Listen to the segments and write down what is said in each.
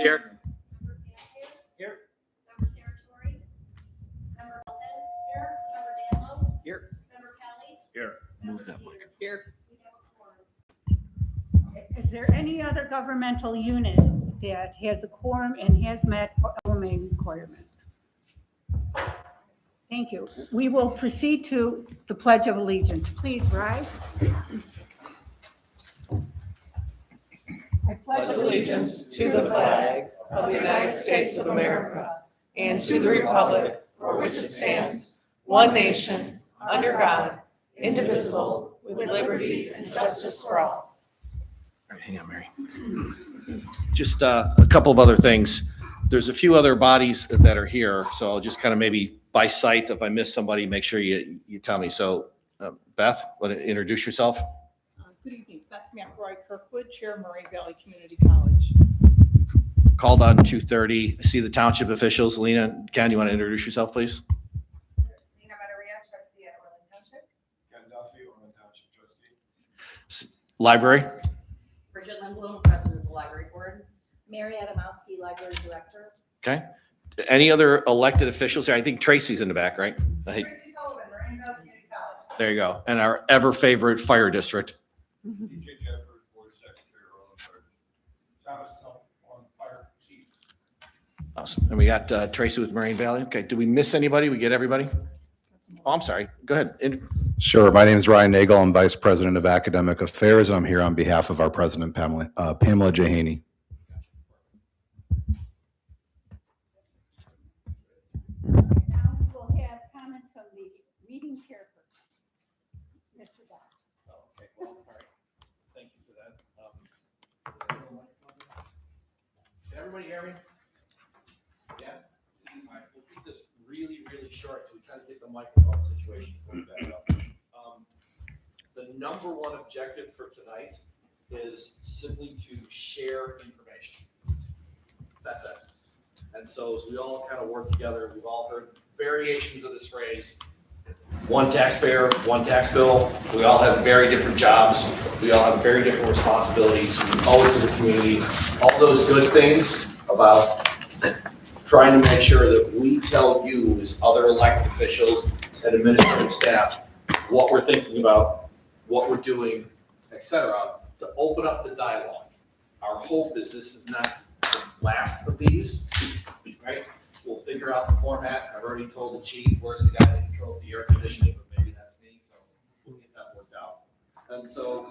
Here. Member Cassidy. Here. Member Saratori. Member Orland. Here. Member Danlo. Here. Member Kelly. Here. Member Move that Peters. microphone. Here. We have a quorum. Is there any other governmental unit that has a quorum and has met OMA requirements? Thank you. We will proceed to the Pledge of Allegiance. Please rise. I Pledge allegiance to the flag of the United States of America and to the republic for which it stands, one nation, under God, indivisible, with liberty and justice for all. All right, hang on, Mary. Just a couple of other things. There's a few other bodies that are here, so I'll just kind of maybe by sight, if I miss somebody, make sure you tell me. So Beth, want to introduce yourself? Good evening, Beth McElroy Kirkwood, Chair, Murray Valley Community College. Called on 2:30. I see the township officials. Lena, Ken, you want to introduce yourself, please? Lena Madaria, trustee at Orland Township. Ken Duffy, Orland Township trustee. Library? Bridget Lindblom, president of the library board. Mary Adamowski, library director. Okay. Any other elected officials here? I think Tracy's in the back, right? Tracy Sullivan, Marine Community College. There you go. And our ever favorite fire district. DJ Jeffers, board secretary, Orland Fire. Thomas Tell, fire chief. Awesome. And we got Tracy with Marine Valley. Okay. Did we miss anybody? We get everybody? Oh, I'm sorry. Go ahead. Sure. My name is Ryan Nagel. I'm Vice President of Academic Affairs, and I'm here on behalf of our President, Pamela Jahaney. Now we will have comments from the meeting chairperson, Mr. Dodd. Okay. Well, all right. Thank you for that. Can everybody hear me? Yeah? All right. We'll keep this really, really short so we kind of get the microphone situation put back up. The number one objective for tonight is simply to share information. That's it. And so as we all kind of work together, we've all heard variations of this phrase. One taxpayer, one tax bill. We all have very different jobs. We all have very different responsibilities. We owe it to the community. All those good things about trying to make sure that we tell you as other elected officials and administrative staff what we're thinking about, what we're doing, et cetera, to open up the dialogue. Our hope is this is not the last of these, right? We'll figure out the format. I've already told the chief, where's the guy that controls the air conditioning, but maybe that's me, so we'll get that worked out. And so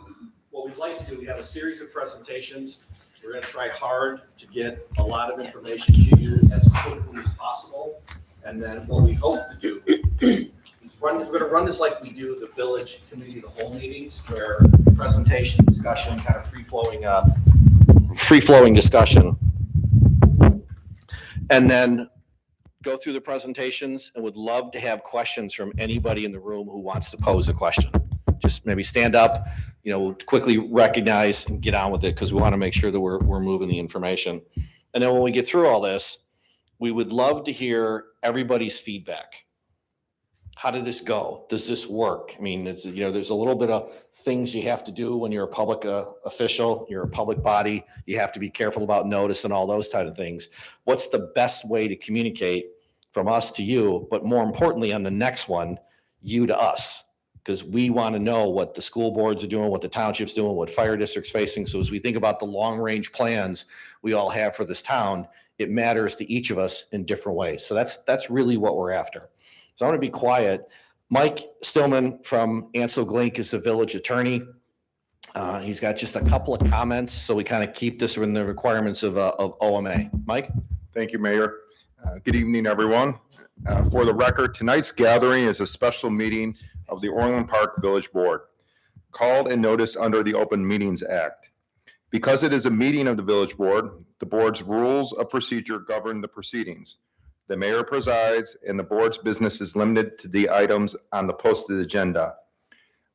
what we'd like to do, we have a series of presentations. We're gonna try hard to get a lot of information to you as quickly as possible. And then what we hope to do is we're gonna run this like we do the village committee of the whole meetings, where presentation, discussion, kind of free-flowing discussion. And then go through the presentations, and would love to have questions from anybody in the room who wants to pose a question. Just maybe stand up, quickly recognize and get on with it, because we want to make sure that we're moving the information. And then when we get through all this, we would love to hear everybody's feedback. How did this go? Does this work? I mean, there's a little bit of things you have to do when you're a public official, you're a public body. You have to be careful about notice and all those type of things. What's the best way to communicate from us to you, but more importantly on the next one, you to us? Because we want to know what the school boards are doing, what the township's doing, what fire district's facing. So as we think about the long range plans we all have for this town, it matters to each of us in different ways. So that's really what we're after. So I'm going to be quiet. Mike Stillman from Ansel Glink is the village attorney. He's got just a couple of comments, so we kind of keep this within the requirements of OMA. Mike? Thank you, Mayor. Good evening, everyone. For the record, tonight's gathering is a special meeting of the Orland Park Village Board, called and noticed under the Open Meetings Act. Because it is a meeting of the Village Board, the board's rules of procedure govern the proceedings. The mayor presides, and the board's business is limited to the items on the posted agenda.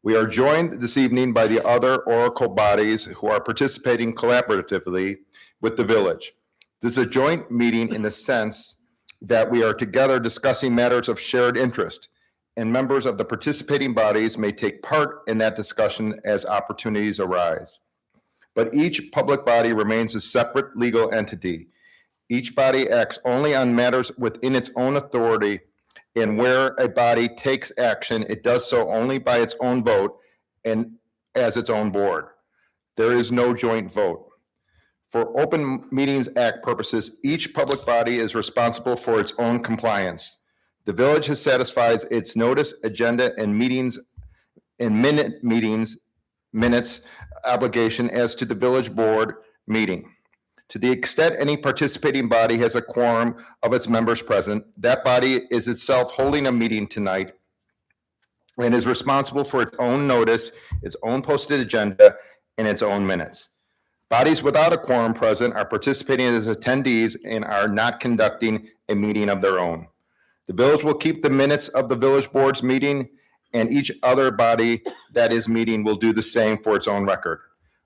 We are joined this evening by the other Oracle bodies who are participating collaboratively with the village. This is a joint meeting in the sense that we are together discussing matters of shared interest, and members of the participating bodies may take part in that discussion as opportunities arise. But each public body remains a separate legal entity. Each body acts only on matters within its own authority, and where a body takes action, it does so only by its own vote and as its own board. There is no joint vote. For Open Meetings Act purposes, each public body is responsible for its own compliance. The village has satisfied its notice, agenda, and meetings and minutes obligation as to the village board meeting. To the extent any participating body has a quorum of its members present, that body is itself holding a meeting tonight and is responsible for its own notice, its own posted agenda, and its own minutes. Bodies without a quorum present are participating as attendees and are not conducting a meeting of their own. The village will keep the minutes of the village board's meeting, and each other body that is meeting will do the same for its own record.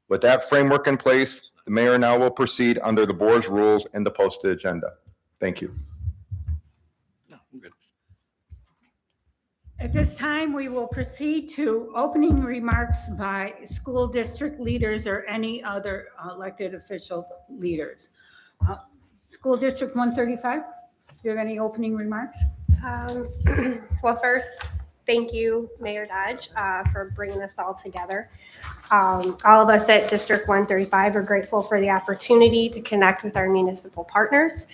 With that framework in place, the mayor now will proceed under the board's rules and the posted agenda. Thank you. No, I'm good. At this time, we will proceed to opening remarks by school district leaders or any other elected official leaders. School District 135, do you have any opening remarks? Well, first, thank you, Mayor Dodge, for bringing this all together. All of us at District 135 are grateful for the opportunity to connect with our municipal partners.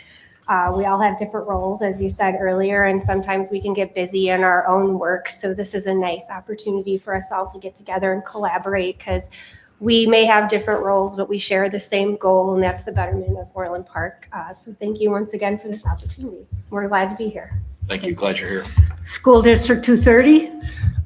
We all have different roles, as you said earlier, and sometimes we can get busy in our own work. So this is a nice opportunity for us all to get together and collaborate, because we may have different roles, but we share the same goal, and that's the betterment of Orland Park. So thank you once again for this opportunity. We're glad to be here. Thank you. Glad you're here. School District 230,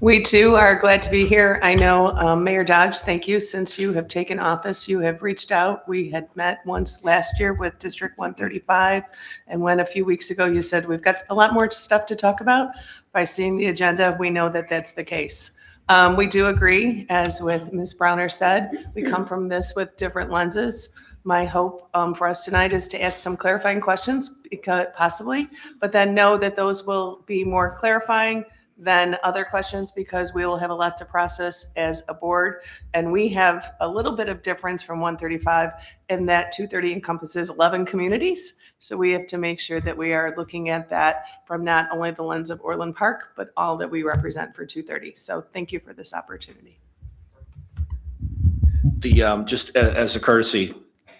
We too are glad to be here. I know, Mayor Dodge, thank you. Since you have taken office, you have reached out. We had met once last year with District 135. And when a few weeks ago you said, we've got a lot more stuff to talk about, by seeing the agenda, we know that that's the case. We do agree, as with Ms. Browner said, we come from this with different lenses. My hope for us tonight is to ask some clarifying questions, because possibly, but then know that those will be more clarifying than other questions, because we will have a lot to process as a board. And we have a little bit of difference from 135 in that 230 encompasses 11 communities. So we have to make sure that we are looking at that from not only the lens of Orland Park, but all that we represent for 230. So thank you for this opportunity. Just as a courtesy,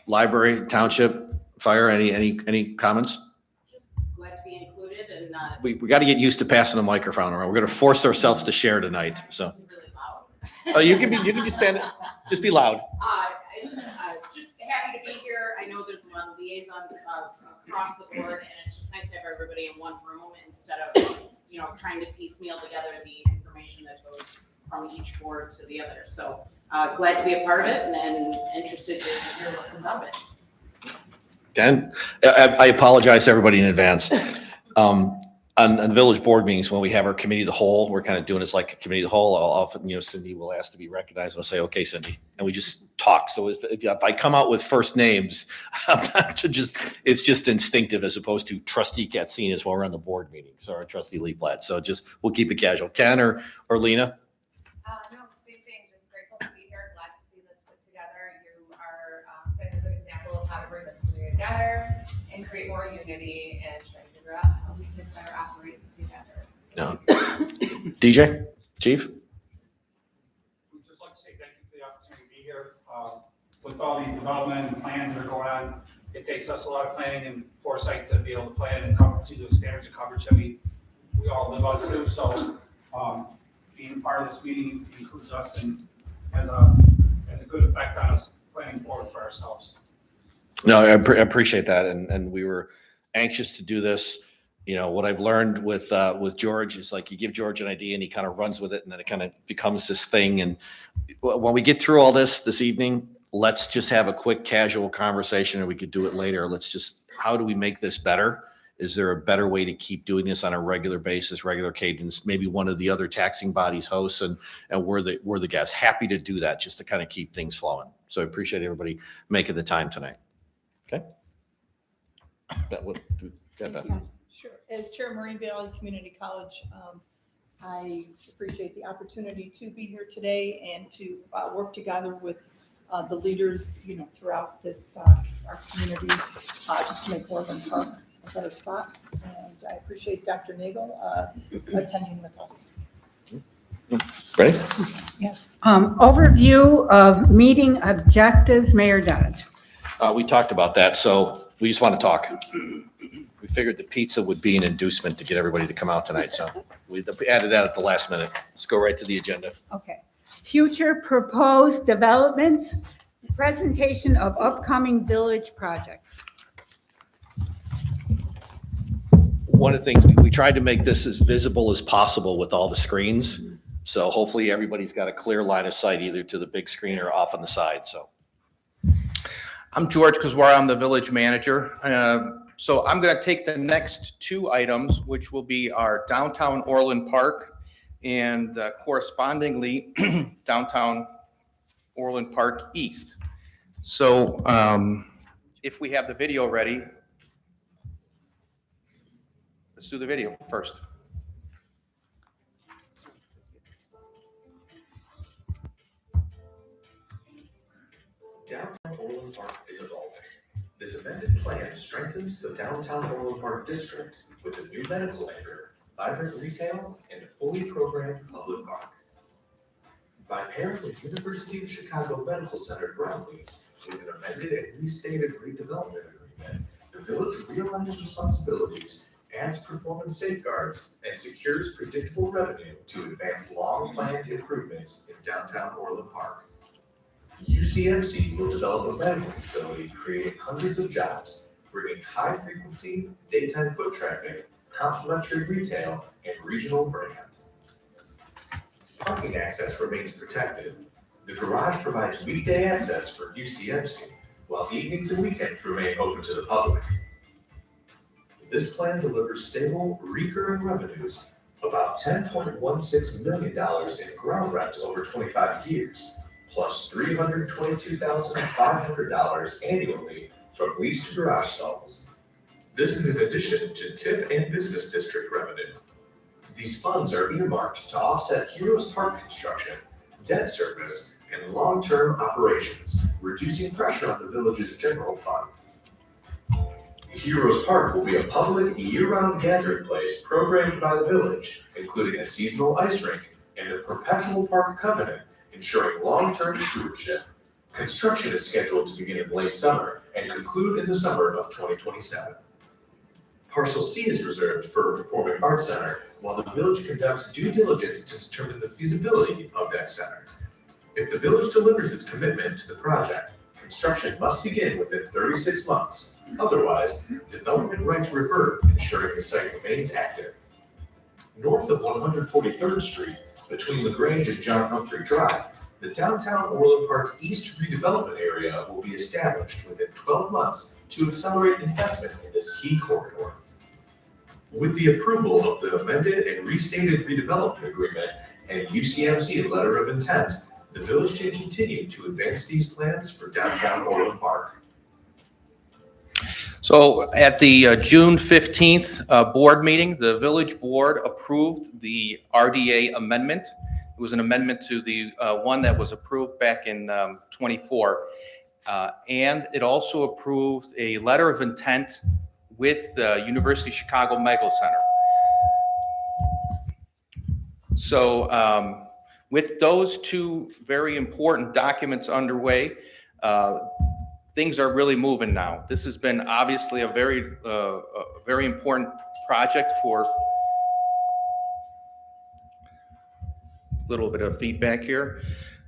library, township, fire, any comments? Just glad to be included and We got to get used to passing the microphone around. We're going to force ourselves to share tonight, so. really loud. Oh, you can just stand, just be loud. Just happy to be here. I know there's a lot of liaisons across the board, and it's just nice to have everybody in one room instead of, trying to piecemeal together the information that goes from each board to the other. So glad to be a part of it and interested to hear what comes out of it. Again, I apologize to everybody in advance. On village board meetings, when we have our committee of the whole, we're kind of doing this like a committee of the whole. I'll often, Cindy will ask to be recognized. I'll say, okay, Cindy, and we just talk. So if I come out with first names, I'm not to it's just instinctive, as opposed to trustee Katsinas while we're on the board meetings, or trustee Lee Platt. So we'll keep it casual. Ken or Lena? No, same thing, just grateful to be here, glad to see this put together. You are setting a good example of how to bring the community together and create more unity and try to figure out how we can better operate together. No. DJ, Chief? We'd just like to say thank you for the opportunity to be here. With all the development and plans that are going on, it takes us a lot of planning and foresight to be able to plan and cover to the standards of coverage that we all live up to. So being part of this meeting includes us and has a good effect on us planning forward for ourselves. No, I appreciate that. And we were anxious to do this. What I've learned with George is, like, you give George an idea and he kind of runs with it, and then it kind of becomes this thing. And when we get through all this evening, let's just have a quick casual conversation, or we could do it later. How do we make this better? Is there a better way to keep doing this on a regular basis, regular cadence? Maybe one of the other taxing bodies hosts, and we're the guests. Happy to do that, just to kind of keep things flowing. So I appreciate everybody making the time tonight. Okay. Sure. As Chair of Marine Valley Community College, I appreciate the opportunity to be here today and to work together with the leaders, throughout this, our community, just to make Orland Park a better spot. And I appreciate Dr. Nagel attending with us. Ready? Yes. Overview of meeting objectives, Mayor Dodge. We talked about that, so we just want to talk. We figured the pizza would be an inducement to get everybody to come out tonight, so we added that at the last minute. Let's go right to the agenda. Okay. Future proposed developments, presentation of upcoming village projects. One of the things, we tried to make this as visible as possible with all the screens. So hopefully everybody's got a clear line of sight either to the big screen or off on the side, so. I'm George Kazwar, I'm the village manager. So I'm going to take the next two items, which will be our downtown Orland Park and correspondingly downtown Orland Park East. So if we have the video ready, let's do the video first. Downtown Orland Park is evolving. This amended plan strengthens the downtown Orland Park district with a new medical anchor, vibrant retail, and a fully programmed public park. By pairing the University of Chicago Medical Center ground lease with an amended and restated redevelopment agreement, the village realigns responsibilities, adds performance safeguards, and secures predictable revenue to advance long-planned improvements in downtown Orland Park. UCMC will develop a medical facility creating hundreds of jobs, bringing high-frequency, daytime foot traffic, complementary retail, and regional brand. Parking access remains protected. The garage provides weekday access for UCMC, while evenings and weekends remain open to the public. This plan delivers stable, recurring revenues, about $10.16 million in ground rent over 25 years, plus $322,500 annually from leased garage stalls. This is in addition to TIP and business district revenue. These funds are earmarked to offset Heroes Park construction, debt service, and long-term operations, reducing pressure on the village's general fund. Heroes Park will be a public year-round gathering place programmed by the village, including a seasonal ice rink and a perpetual park covenant, ensuring long-term stewardship. Construction is scheduled to begin in late summer and conclude in the summer of 2027. Parcel C is reserved for a performing arts center, while the village conducts due diligence to determine the feasibility of that center. If the village delivers its commitment to the project, construction must begin within 36 months. Otherwise, development rights revert, ensuring the site remains active. North of 143rd Street, between LaGrange and John Humphrey Drive, the downtown Orland Park East redevelopment area will be established within 12 months to accelerate investment in this key corridor. With the approval of the amended and restated redevelopment agreement and UCMC letter of intent, the village can continue to advance these plans for downtown Orland Park. So at the June 15th board meeting, the village board approved the RDA amendment. It was an amendment to the one that was approved back in 24. And it also approved a letter of intent with the University of Chicago Medical Center. So with those two very important documents underway, things are really moving now. This has been obviously a very important project for a little bit of feedback here.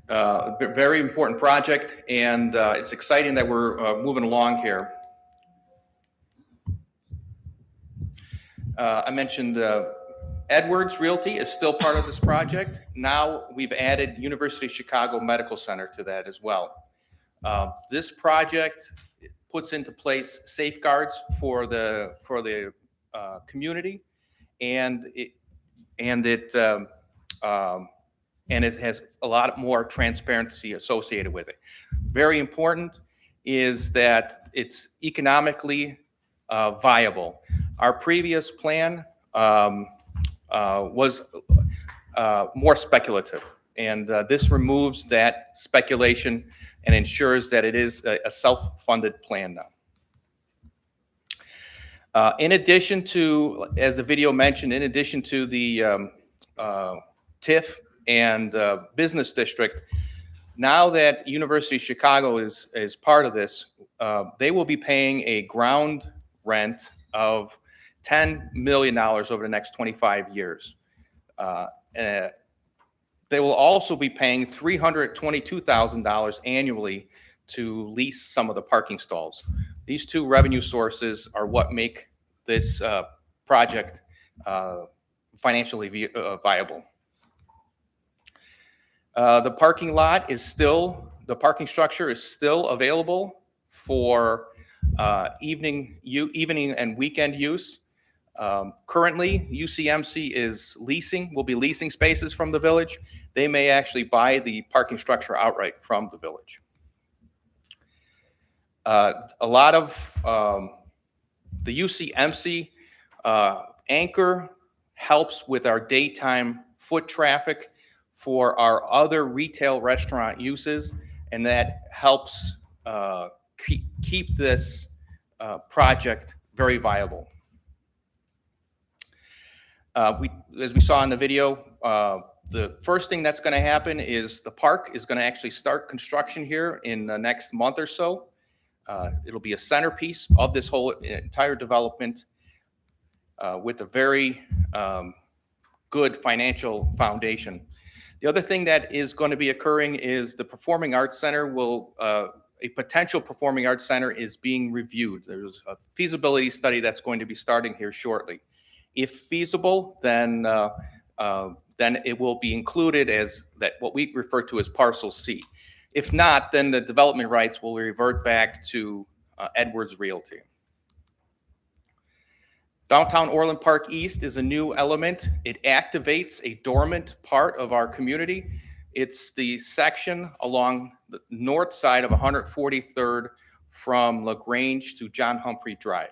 Very important project, and it's exciting that we're moving along here. I mentioned Edwards Realty is still part of this project. Now we've added University of Chicago Medical Center to that as well. This project puts into place safeguards for the community, and it has a lot more transparency associated with it. Very important is that it's economically viable. Our previous plan was more speculative. And this removes that speculation and ensures that it is a self-funded plan now. In addition to, as the video mentioned, in addition to the TIF and business district, now that University of Chicago is part of this, they will be paying a ground rent of $10 million over the next 25 years. They will also be paying $322,000 annually to lease some of the parking stalls. These two revenue sources are what make this project financially viable. The parking structure is still available for evening and weekend use. Currently, UCMC will be leasing spaces from the village. They may actually buy the parking structure outright from the village. A lot of the UCMC anchor helps with our daytime foot traffic for our other retail restaurant uses, and that helps keep this project very viable. As we saw in the video, the first thing that's going to happen is the park is going to actually start construction here in the next month or so. It'll be a centerpiece of this whole entire development with a very good financial foundation. The other thing that is going to be occurring is the Performing Arts Center a potential Performing Arts Center is being reviewed. There's a feasibility study that's going to be starting here shortly. If feasible, then it will be included as what we refer to as Parcel C. If not, then the development rights will revert back to Edwards Realty. Downtown Orland Park East is a new element. It activates a dormant part of our community. It's the section along the north side of 143rd from LaGrange to John Humphrey Drive.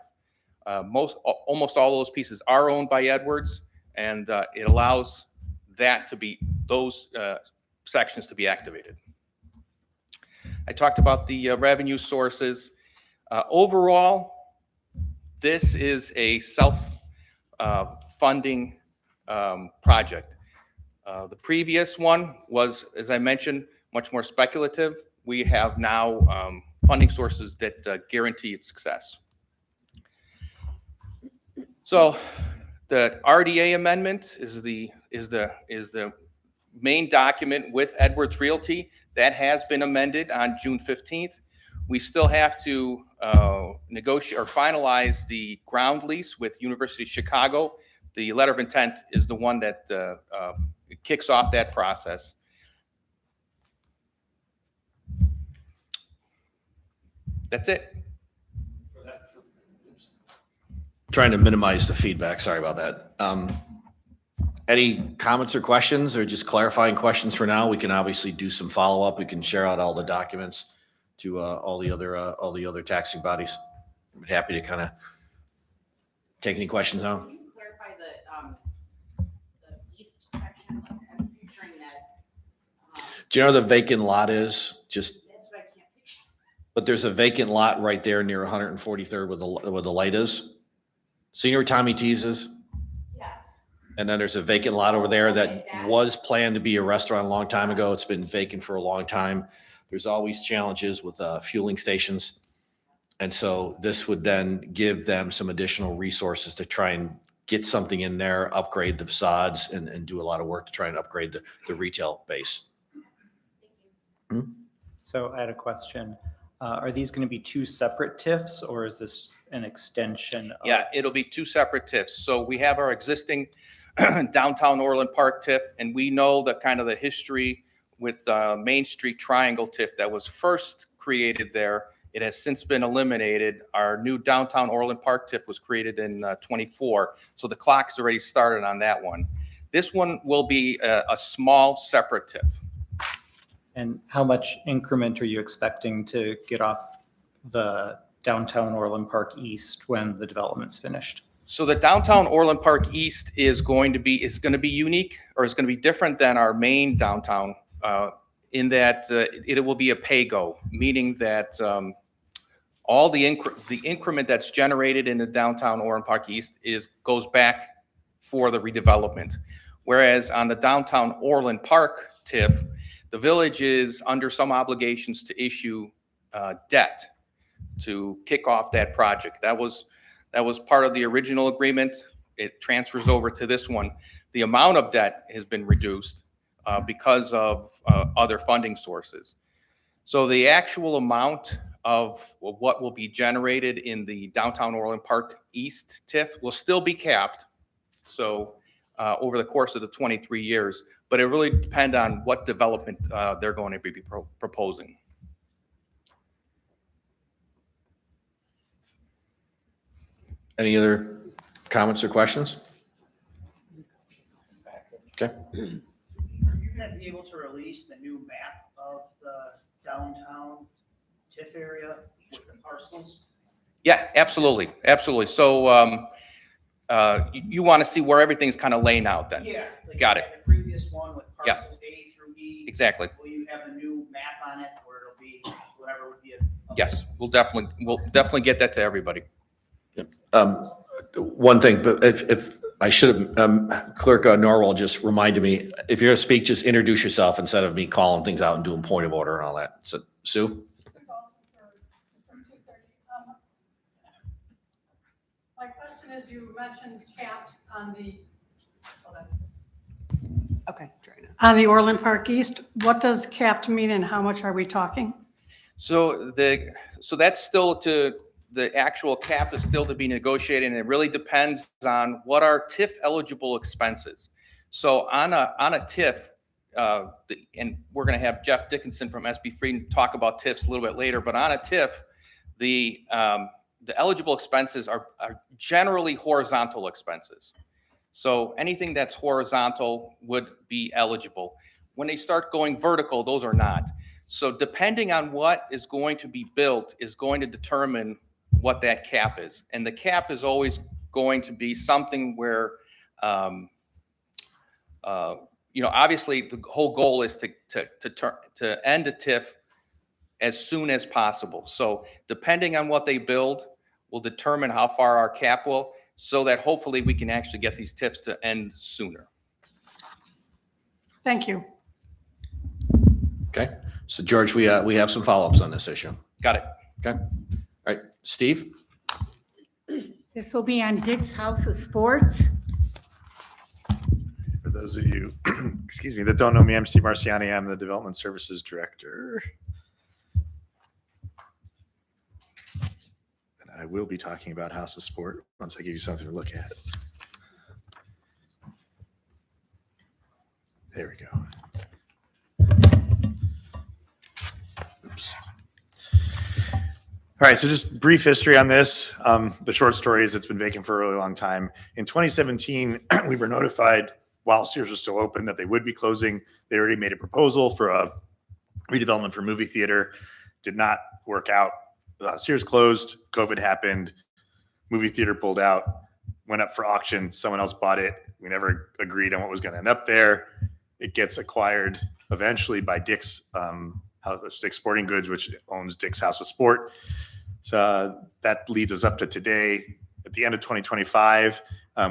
Almost all those pieces are owned by Edwards, and it allows those sections to be activated. I talked about the revenue sources. Overall, this is a self-funding project. The previous one was, as I mentioned, much more speculative. We have now funding sources that guarantee its success. So the RDA amendment is the main document with Edwards Realty. That has been amended on June 15th. We still have to negotiate or finalize the ground lease with University of Chicago. The letter of intent is the one that kicks off that process. That's it. Trying to minimize the feedback. Sorry about that. Any comments or questions, or just clarifying questions for now? We can obviously do some follow-up. We can share out all the documents to all the other taxing bodies. I'm happy to kind of take any questions on. Can you clarify the east section? Like, I'm picturing that. Do you know what the vacant lot is? Just, That's what I can't picture. but there's a vacant lot right there near 143rd where the light is. So you know where Tommy T's is? Yes. And then there's a vacant lot over there that was planned to be a restaurant a long time ago. It's been vacant for a long time. There's always challenges with fueling stations. And so this would then give them some additional resources to try and get something in there, upgrade the facades, and do a lot of work to try and upgrade the retail base. So I had a question. Are these going to be two separate TIFs, or is this an extension of? Yeah, it'll be two separate TIFs. So we have our existing downtown Orland Park TIF, and we know the kind of the history with Main Street Triangle TIF that was first created there. It has since been eliminated. Our new downtown Orland Park TIF was created in 24. So the clock's already started on that one. This one will be a small separate TIF. And how much increment are you expecting to get off the downtown Orland Park East when the development's finished? So the downtown Orland Park East is going to be unique, or is going to be different than our main downtown, in that it will be a pay-go, meaning that all the increment that's generated in the downtown Orland Park East goes back for the redevelopment. Whereas on the downtown Orland Park TIF, the village is under some obligations to issue debt to kick off that project. That was part of the original agreement. It transfers over to this one. The amount of debt has been reduced because of other funding sources. So the actual amount of what will be generated in the downtown Orland Park East TIF will still be capped. So over the course of the 23 years, but it really depends on what development they're going to be proposing. Any other comments or questions? Okay. Are you going to be able to release the new map of the downtown TIF area with the parcels? Yeah, absolutely, absolutely. So you want to see where everything's kind of laying out then? Yeah. Like Got you it. had the previous one with Yeah. parcel A through E. Exactly. Will you have the new map on it where it'll be whatever would be Yes, we'll definitely get that to everybody. One thing, but if I should have, Clerk Norwell just reminded me, if you're going to speak, just introduce yourself instead of me calling things out and doing point of order and all that. So, Sue? My question is, you mentioned capped on the, on the Orland Park East. What does capped mean and how much are we talking? So that's still the actual cap is still to be negotiated, and it really depends on what are TIF eligible expenses. So on a TIF, and we're going to have Jeff Dickinson from SB Freedom talk about TIFs a little bit later, but on a TIF, the eligible expenses are generally horizontal expenses. So anything that's horizontal would be eligible. When they start going vertical, those are not. So depending on what is going to be built is going to determine what that cap is. And the cap is always going to be something where, obviously the whole goal is to end the TIF as soon as possible. So depending on what they build will determine how far our cap will, so that hopefully we can actually get these TIFs to end sooner. Thank you. Okay. So George, we have some follow-ups on this issue. Got it. Okay. All right, Steve? This will be on Dick's House of Sports. For those of you, excuse me, that don't know me, I'm Steve Marciani. I'm the Development Services Director. And I will be talking about House of Sport once I give you something to look at. There we go. Oops. All right, so just brief history on this. The short story is it's been vacant for a really long time. In 2017, we were notified while Sears was still open that they would be closing. They already made a proposal for a redevelopment for movie theater. Did not work out. Sears closed, COVID happened, movie theater pulled out, went up for auction, someone else bought it. We never agreed on what was going to end up there. It gets acquired eventually by Dick's Sporting Goods, which owns Dick's House of Sport. So that leads us up to today. At the end of 2025,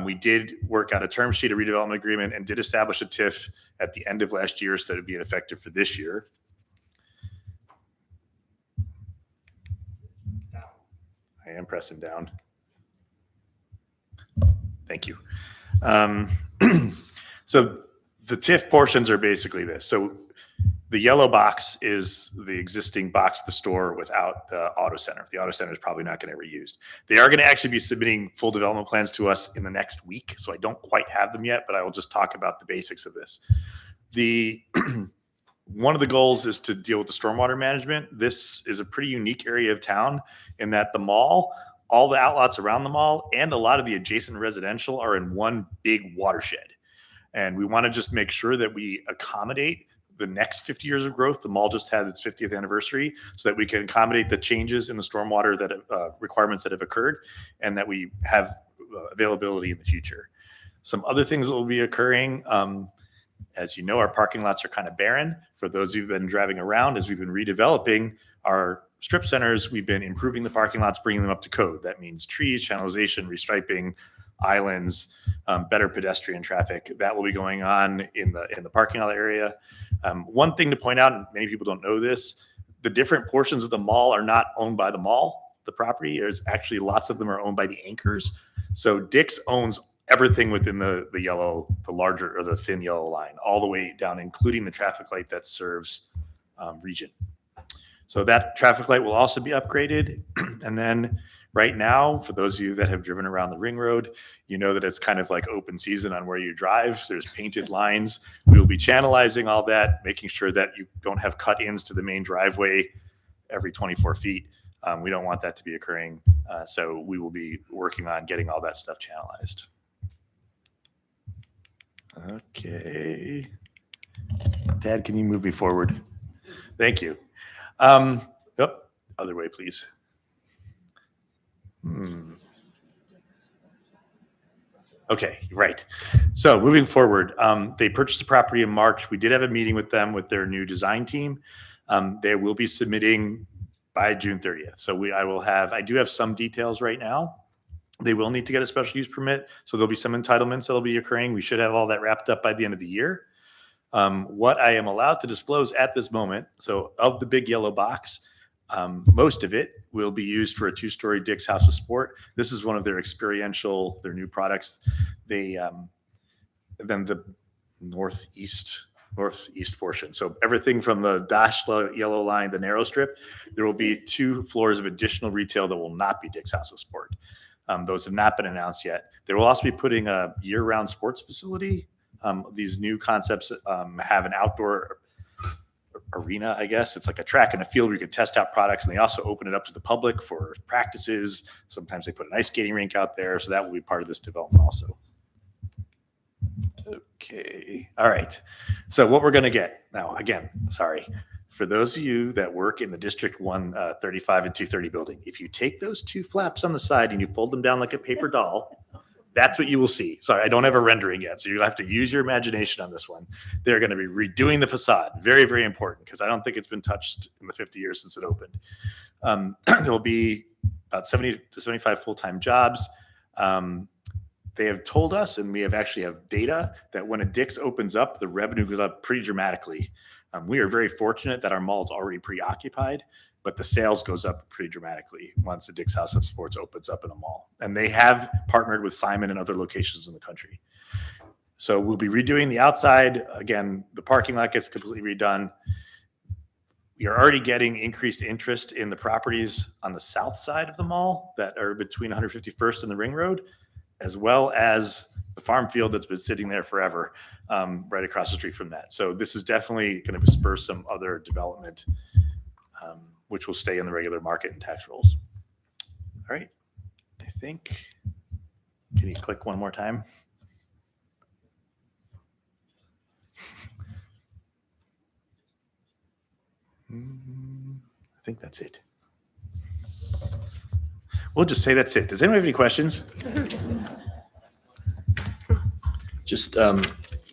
we did work out a term sheet, a redevelopment agreement, and did establish a TIF at the end of last year so that it'd be effective for this year. I am pressing down. Thank you. So the TIF portions are basically this. So the yellow box is the existing box of the store without the auto center. The auto center is probably not going to ever used. They are going to actually be submitting full development plans to us in the next week. So I don't quite have them yet, but I will just talk about the basics of this. One of the goals is to deal with the stormwater management. This is a pretty unique area of town in that the mall, all the outlots around the mall, and a lot of the adjacent residential are in one big watershed. And we want to just make sure that we accommodate the next 50 years of growth. The mall just had its 50th anniversary, so that we can accommodate the changes in the stormwater that requirements that have occurred, and that we have availability in the future. Some other things that will be occurring, as you know, our parking lots are kind of barren. For those who've been driving around, as we've been redeveloping our strip centers, we've been improving the parking lots, bringing them up to code. That means trees, channelization, restriping, islands, better pedestrian traffic. That will be going on in the parking lot area. One thing to point out, and many people don't know this, the different portions of the mall are not owned by the mall. The property is actually, lots of them are owned by the anchors. So Dick's owns everything within the yellow, the larger or the thin yellow line, all the way down, including the traffic light that serves Region. So that traffic light will also be upgraded. And then right now, for those of you that have driven around the ring road, you know that it's kind of like open season on where you drive. There's painted lines. We will be channelizing all that, making sure that you don't have cut-ins to the main driveway every 24 feet. We don't want that to be occurring. So we will be working on getting all that stuff channelized. Okay. Dad, can you move me forward? Thank you. Other way, please. Okay, right. So moving forward, they purchased the property in March. We did have a meeting with them with their new design team. They will be submitting by June 30th. So I do have some details right now. They will need to get a special use permit. So there'll be some entitlements that'll be occurring. We should have all that wrapped up by the end of the year. What I am allowed to disclose at this moment, so of the big yellow box, most of it will be used for a 2-story Dick's House of Sport. This is one of their their new products. Then the northeast portion. So everything from the dashed yellow line, the narrow strip, there will be 2 floors of additional retail that will not be Dick's House of Sport. Those have not been announced yet. They will also be putting a year-round sports facility. These new concepts have an outdoor arena, I guess. It's like a track and a field where you can test out products, and they also open it up to the public for practices. Sometimes they put an ice skating rink out there, so that will be part of this development also. Okay, all right. So what we're going to get now, again, sorry, for those of you that work in the District 135 and 230 building, if you take those 2 flaps on the side and you fold them down like a paper doll, that's what you will see. Sorry, I don't have a rendering yet, so you'll have to use your imagination on this one. They're going to be redoing the facade. Very, very important, because I don't think it's been touched in the 50 years since it opened. There will be about 70 to 75 full-time jobs. They have told us, and we have data, that when a Dick's opens up, the revenue goes up pretty dramatically. We are very fortunate that our mall is already preoccupied, but the sales goes up pretty dramatically once the Dick's House of Sports opens up in a mall. And they have partnered with Simon and other locations in the country. So we'll be redoing the outside. Again, the parking lot gets completely redone. We are already getting increased interest in the properties on the south side of the mall that are between 151st and the Ring Road, as well as the farm field that's been sitting there forever, right across the street from that. So this is definitely going to spur some other development, which will stay in the regular market and tax rolls. All right, I think, can you click one more time? I think that's it. We'll just say that's it. Does anyone have any questions? Just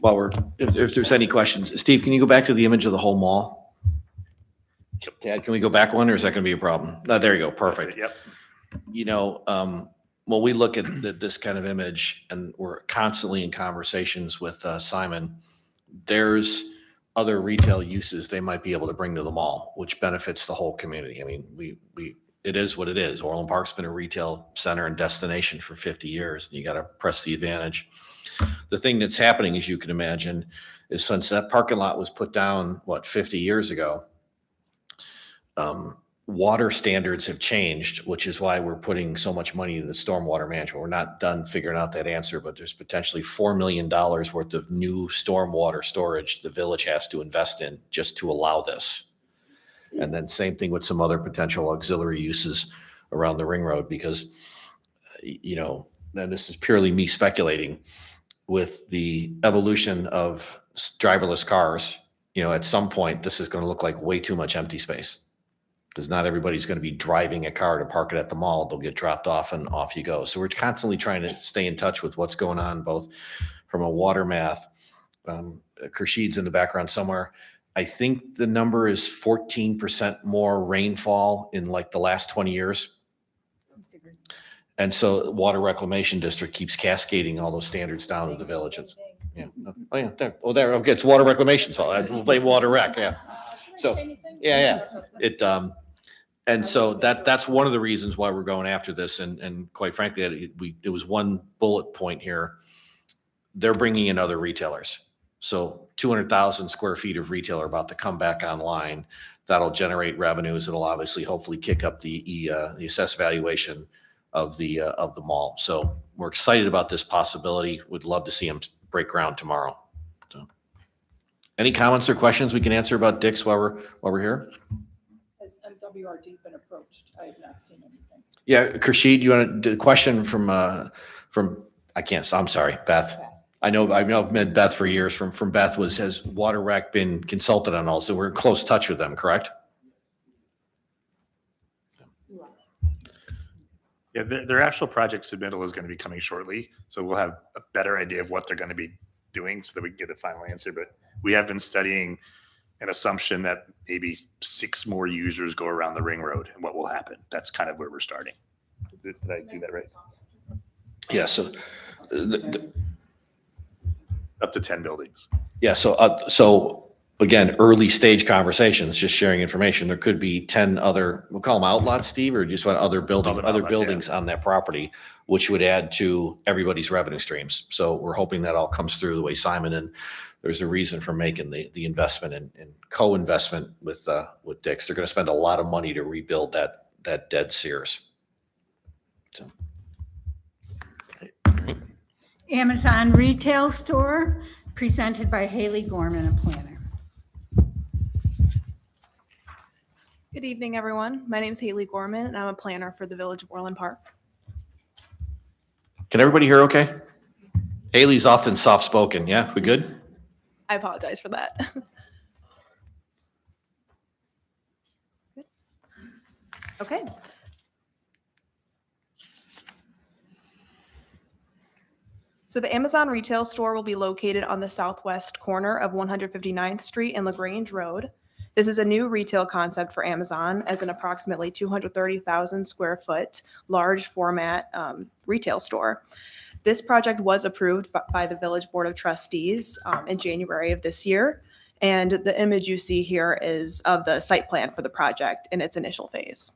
while if there's any questions, Steve, can you go back to the image of the whole mall? Dad, can we go back one, or is that going to be a problem? No, there you go. Perfect. Yep. You know, when we look at this kind of image, and we're constantly in conversations with Simon, there's other retail uses they might be able to bring to the mall, which benefits the whole community. I mean, it is what it is. Orland Park's been a retail center and destination for 50 years, and you got to press the advantage. The thing that's happening, as you can imagine, is since that parking lot was put down, 50 years ago, water standards have changed, which is why we're putting so much money into the stormwater management. We're not done figuring out that answer, but there's potentially $4 million worth of new stormwater storage the village has to invest in just to allow this. And then same thing with some other potential auxiliary uses around the ring road, because, you know, and this is purely me speculating, with the evolution of driverless cars, you know, at some point, this is going to look like way too much empty space. because not everybody's going to be driving a car to park it at the mall. They'll get dropped off and off you go. So we're constantly trying to stay in touch with what's going on, both from a water math. Kershid's in the background somewhere. I think the number is 14% more rainfall in like the last 20 years. And so the Water Reclamation District keeps cascading all those standards down to the villages. Yeah. Oh, yeah. There. Oh, there. Okay. It's Water Reclamation's fault. I blame Water Rec. Yeah. So, yeah. And so that's one of the reasons why we're going after this. And quite frankly, it was one bullet point here. They're bringing in other retailers. So 200,000 square feet of retail are about to come back online. That'll generate revenues. It'll obviously hopefully kick up the assessed valuation of the mall. So we're excited about this possibility. Would love to see them break ground tomorrow. So, any comments or questions we can answer about Dick's while we're here? Has MWRD been approached? I have not seen anything. Yeah, Kershid, you want to, the question from I'm sorry, Beth. I know I've met Beth for years. From Beth was, has Water Rec been consulted on all? So we're in close touch with them, correct? Yeah, their actual project submittal is going to be coming shortly. So we'll have a better idea of what they're going to be doing so that we can get a final answer. But we have been studying an assumption that maybe 6 more users go around the ring road and what will happen. That's kind of where we're starting. Did I do that right? Yeah, so up to 10 buildings. Yeah, so again, early stage conversations, just sharing information. There could be 10 other, we'll call them outlots, Steve, or just want other buildings on that property, which would add to everybody's revenue streams. So we're hoping that all comes through the way Simon, and there's a reason for making the investment and co-investment with Dick's. They're going to spend a lot of money to rebuild that dead Sears. So. Amazon retail store presented by Haley Gorman, a planner. Good evening, everyone. My name is Haley Gorman, and I'm a planner for the Village of Orland Park. Can everybody hear okay? Haley's often soft-spoken. Yeah, we good? I apologize for that. Okay. So the Amazon retail store will be located on the southwest corner of 159th Street and LaGrange Road. This is a new retail concept for Amazon as an approximately 230,000 square foot large format retail store. This project was approved by the Village Board of Trustees in January of this year. And the image you see here is of the site plan for the project in its initial phase.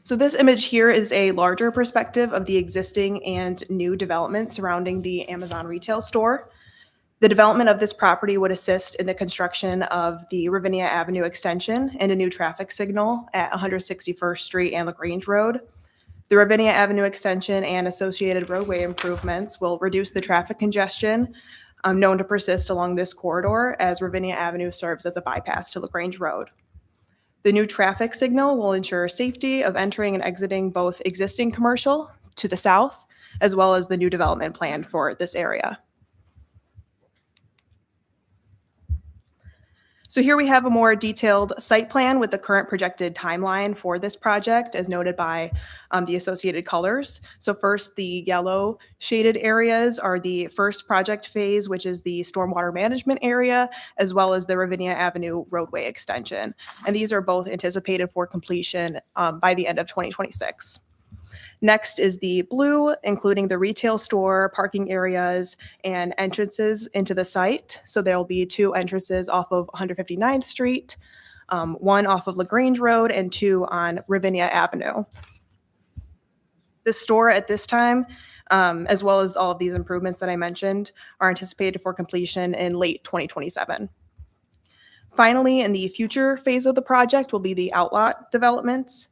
So this image here is a larger perspective of the existing and new development surrounding the Amazon retail store. The development of this property would assist in the construction of the Ravinia Avenue extension and a new traffic signal at 161st Street and LaGrange Road. The Ravinia Avenue extension and associated roadway improvements will reduce the traffic congestion known to persist along this corridor, as Ravinia Avenue serves as a bypass to LaGrange Road. The new traffic signal will ensure safety of entering and exiting both existing commercial to the south, as well as the new development planned for this area. So here we have a more detailed site plan with the current projected timeline for this project, as noted by the associated colors. So first, the yellow shaded areas are the first project phase, which is the stormwater management area, as well as the Ravinia Avenue roadway extension. And these are both anticipated for completion by the end of 2026. Next is the blue, including the retail store, parking areas, and entrances into the site. So there will be 2 entrances off of 159th Street, 1 off of LaGrange Road, and 2 on Ravinia Avenue. The store at this time, as well as all of these improvements that I mentioned, are anticipated for completion in late 2027. Finally, in the future phase of the project will be the outlot developments,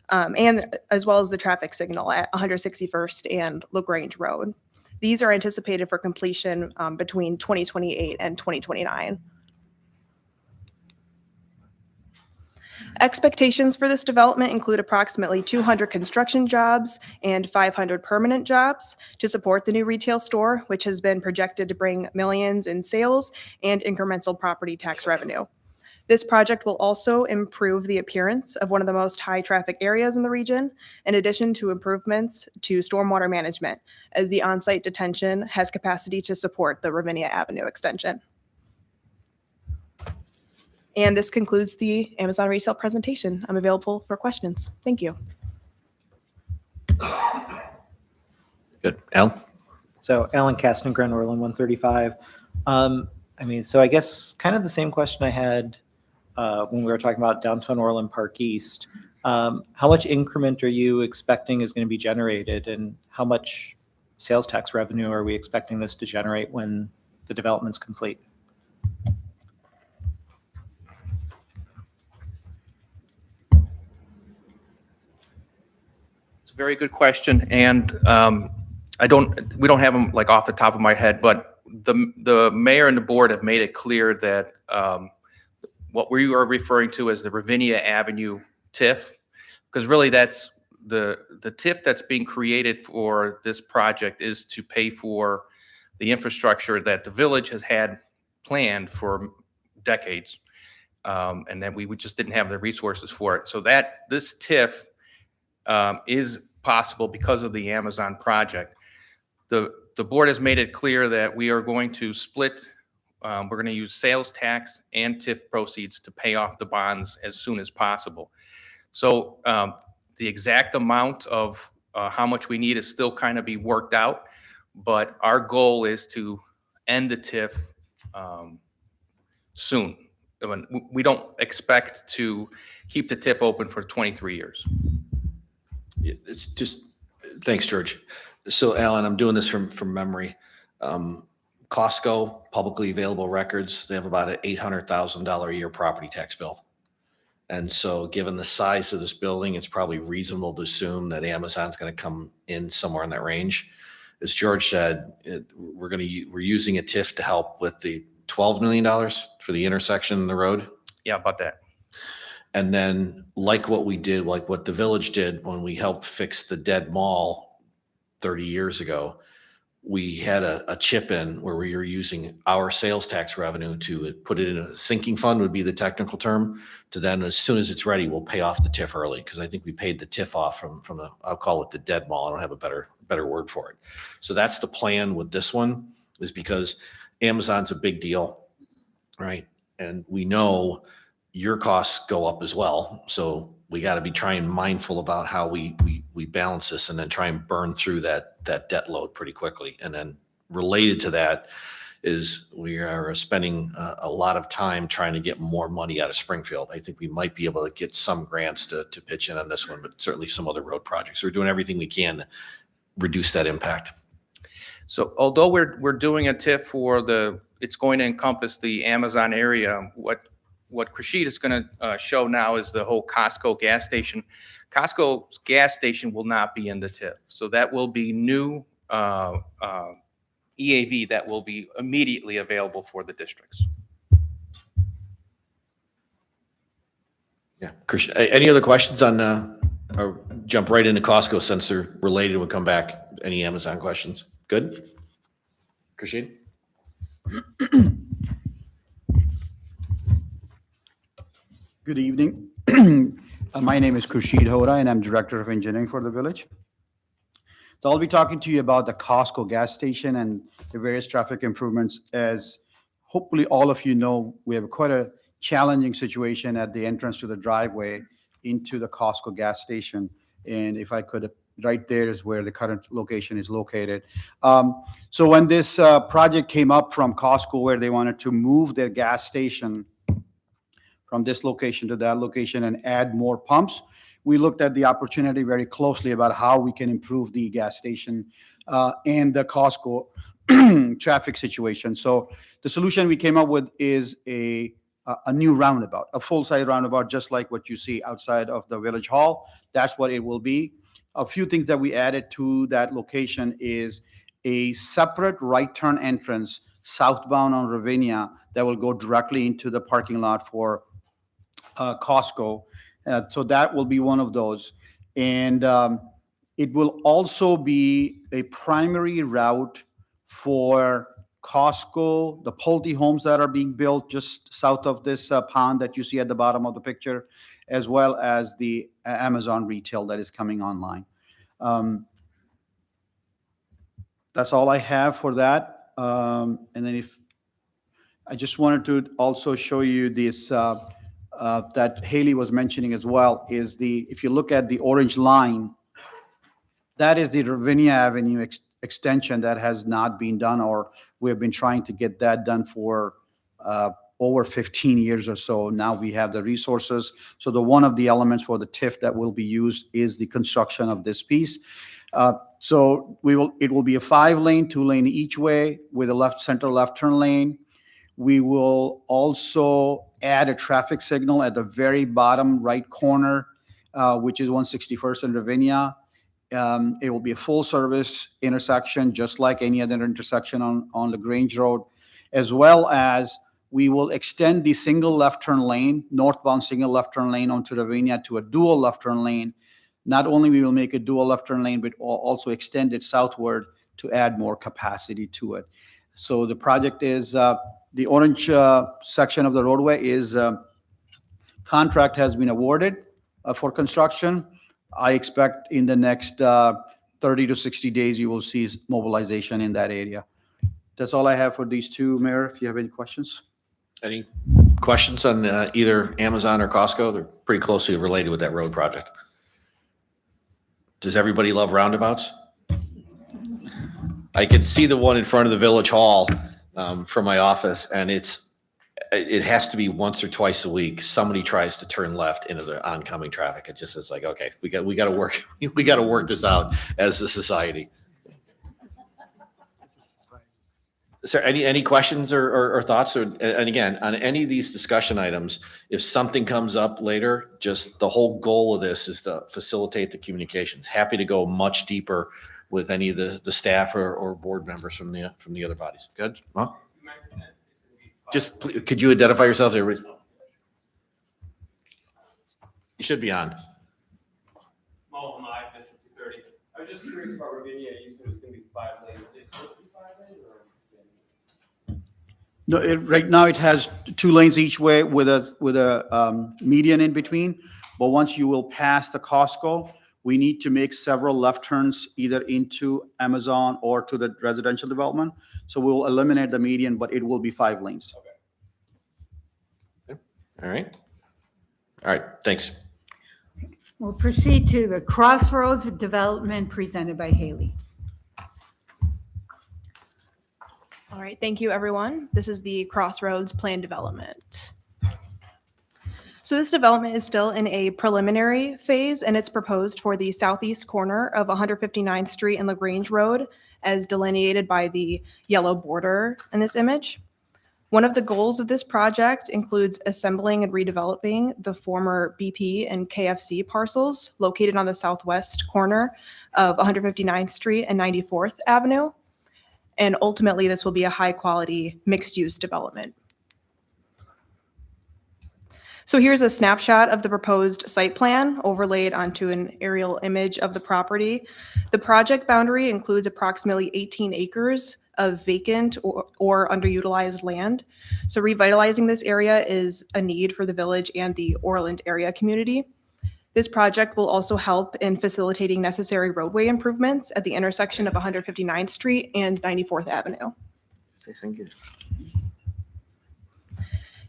and as well as the traffic signal at 161st and LaGrange Road. These are anticipated for completion between 2028 and 2029. Expectations for this development include approximately 200 construction jobs and 500 permanent jobs to support the new retail store, which has been projected to bring millions in sales and incremental property tax revenue. This project will also improve the appearance of one of the most high-traffic areas in the region, in addition to improvements to stormwater management, as the on-site detention has capacity to support the Ravinia Avenue extension. And this concludes the Amazon retail presentation. I'm available for questions. Thank you. Good. Al? So Alan Castengren, Orland 135. So I guess kind of the same question I had when we were talking about downtown Orland Park East. How much increment are you expecting is going to be generated, and how much sales tax revenue are we expecting this to generate when the development's complete? It's a very good question, and we don't have them like off the top of my head, but the mayor and the board have made it clear that what we are referring to as the Ravinia Avenue TIF, because really that's the TIF that's being created for this project is to pay for the infrastructure that the village has had planned for decades, and that we just didn't have the resources for it. So that this TIF is possible because of the Amazon project. The board has made it clear that we are going to split. We're going to use sales tax and TIF proceeds to pay off the bonds as soon as possible. So the exact amount of how much we need is still kind of be worked out, but our goal is to end the TIF soon. We don't expect to keep the TIF open for 23 years. It's just, thanks, George. So Alan, I'm doing this from memory. Costco, publicly available records, they have about an $800,000 a year property tax bill. And so given the size of this building, it's probably reasonable to assume that Amazon's going to come in somewhere in that range. As George said, we're using a TIF to help with the $12 million for the intersection in the road. Yeah, about that. And then like what we did, like what the village did when we helped fix the dead mall 30 years ago, we had a chip in where we were using our sales tax revenue to put it in a sinking fund would be the technical term, to then as soon as it's ready, we'll pay off the TIF early. Because I think we paid the TIF off from the, I'll call it the dead mall. I don't have a better word for it. So that's the plan with this one, is because Amazon's a big deal, right? And we know your costs go up as well. So we got to be trying mindful about how we balance this and then try and burn through that debt load pretty quickly. And then related to that is we are spending a lot of time trying to get more money out of Springfield. I think we might be able to get some grants to pitch in on this one, but certainly some other road projects. We're doing everything we can to reduce that impact. So although we're doing a TIF for it's going to encompass the Amazon area, what Krishit is going to show now is the whole Costco gas station. Costco's gas station will not be in the TIF. So that will be new EAV that will be immediately available for the districts. Yeah. Any other questions on, or jump right into Costco since they're related, we'll come back. Any Amazon questions? Good. Krishit? Good evening. My name is Khurshid Hora, and I'm Director of Engineering for the village. So I'll be talking to you about the Costco gas station and the various traffic improvements. As hopefully all of you know, we have quite a challenging situation at the entrance to the driveway into the Costco gas station. And if I could, right there is where the current location is located. So when this project came up from Costco, where they wanted to move their gas station from this location to that location and add more pumps, we looked at the opportunity very closely about how we can improve the gas station and the Costco traffic situation. So the solution we came up with is a new roundabout, a full-size roundabout, just like what you see outside of the village hall. That's what it will be. A few things that we added to that location is a separate right turn entrance southbound on Ravinia that will go directly into the parking lot for Costco. So that will be one of those. And it will also be a primary route for Costco, the Pulte homes that are being built just south of this pond that you see at the bottom of the picture, as well as the Amazon retail that is coming online. That's all I have for that. And then if I just wanted to also show you this that Haley was mentioning as well, is if you look at the orange line, that is the Ravinia Avenue extension that has not been done, or we have been trying to get that done for over 15 years or so. Now we have the resources. So one of the elements for the TIF that will be used is the construction of this piece. So it will be a 5-lane, 2-lane each way with a center left turn lane. We will also add a traffic signal at the very bottom right corner, which is 161st and Ravinia. It will be a full service intersection, just like any other intersection on LaGrange Road, as well as we will extend the single left turn lane, northbound single left turn lane onto Ravinia to a dual left turn lane. Not only we will make a dual left turn lane, but also extend it southward to add more capacity to it. So the project is, the orange section of the roadway is, contract has been awarded for construction. I expect in the next 30 to 60 days, you will see mobilization in that area. That's all I have for these two, Mayor. If you have any questions. Any questions on either Amazon or Costco? They're pretty closely related with that road project. Does everybody love roundabouts? I can see the one in front of the Village Hall from my office, and it has to be once or twice a week. Somebody tries to turn left into the oncoming traffic. It's like, okay, we got to work this out as a society. Is there any questions or thoughts? And again, on any of these discussion items, if something comes up later, just the whole goal of this is to facilitate the communications. Happy to go much deeper with any of the staff or board members from the other bodies. Good? Well, just could you identify yourself there? You should be on. Mo Hamad, District 230. I was just curious about Ravinia. You said it was going to be 5 lanes. Is it supposed to be 5 lanes or? No, right now it has 2 lanes each way with a median in between. But once you will pass the Costco, we need to make several left turns either into Amazon or to the residential development. So we will eliminate the median, but it will be 5 lanes. Okay. All right. All right. Thanks. We'll proceed to the Crossroads development presented by Haley. All right, thank you, everyone. This is the Crossroads Plan Development. So this development is still in a preliminary phase, and it's proposed for the southeast corner of 159th Street and LaGrange Road, as delineated by the yellow border in this image. One of the goals of this project includes assembling and redeveloping the former BP and KFC parcels located on the southwest corner of 159th Street and 94th Avenue. And ultimately, this will be a high-quality mixed-use development. So here's a snapshot of the proposed site plan overlaid onto an aerial image of the property. The project boundary includes approximately 18 acres of vacant or underutilized land. So revitalizing this area is a need for the village and the Orland area community. This project will also help in facilitating necessary roadway improvements at the intersection of 159th Street and 94th Avenue. Thank you.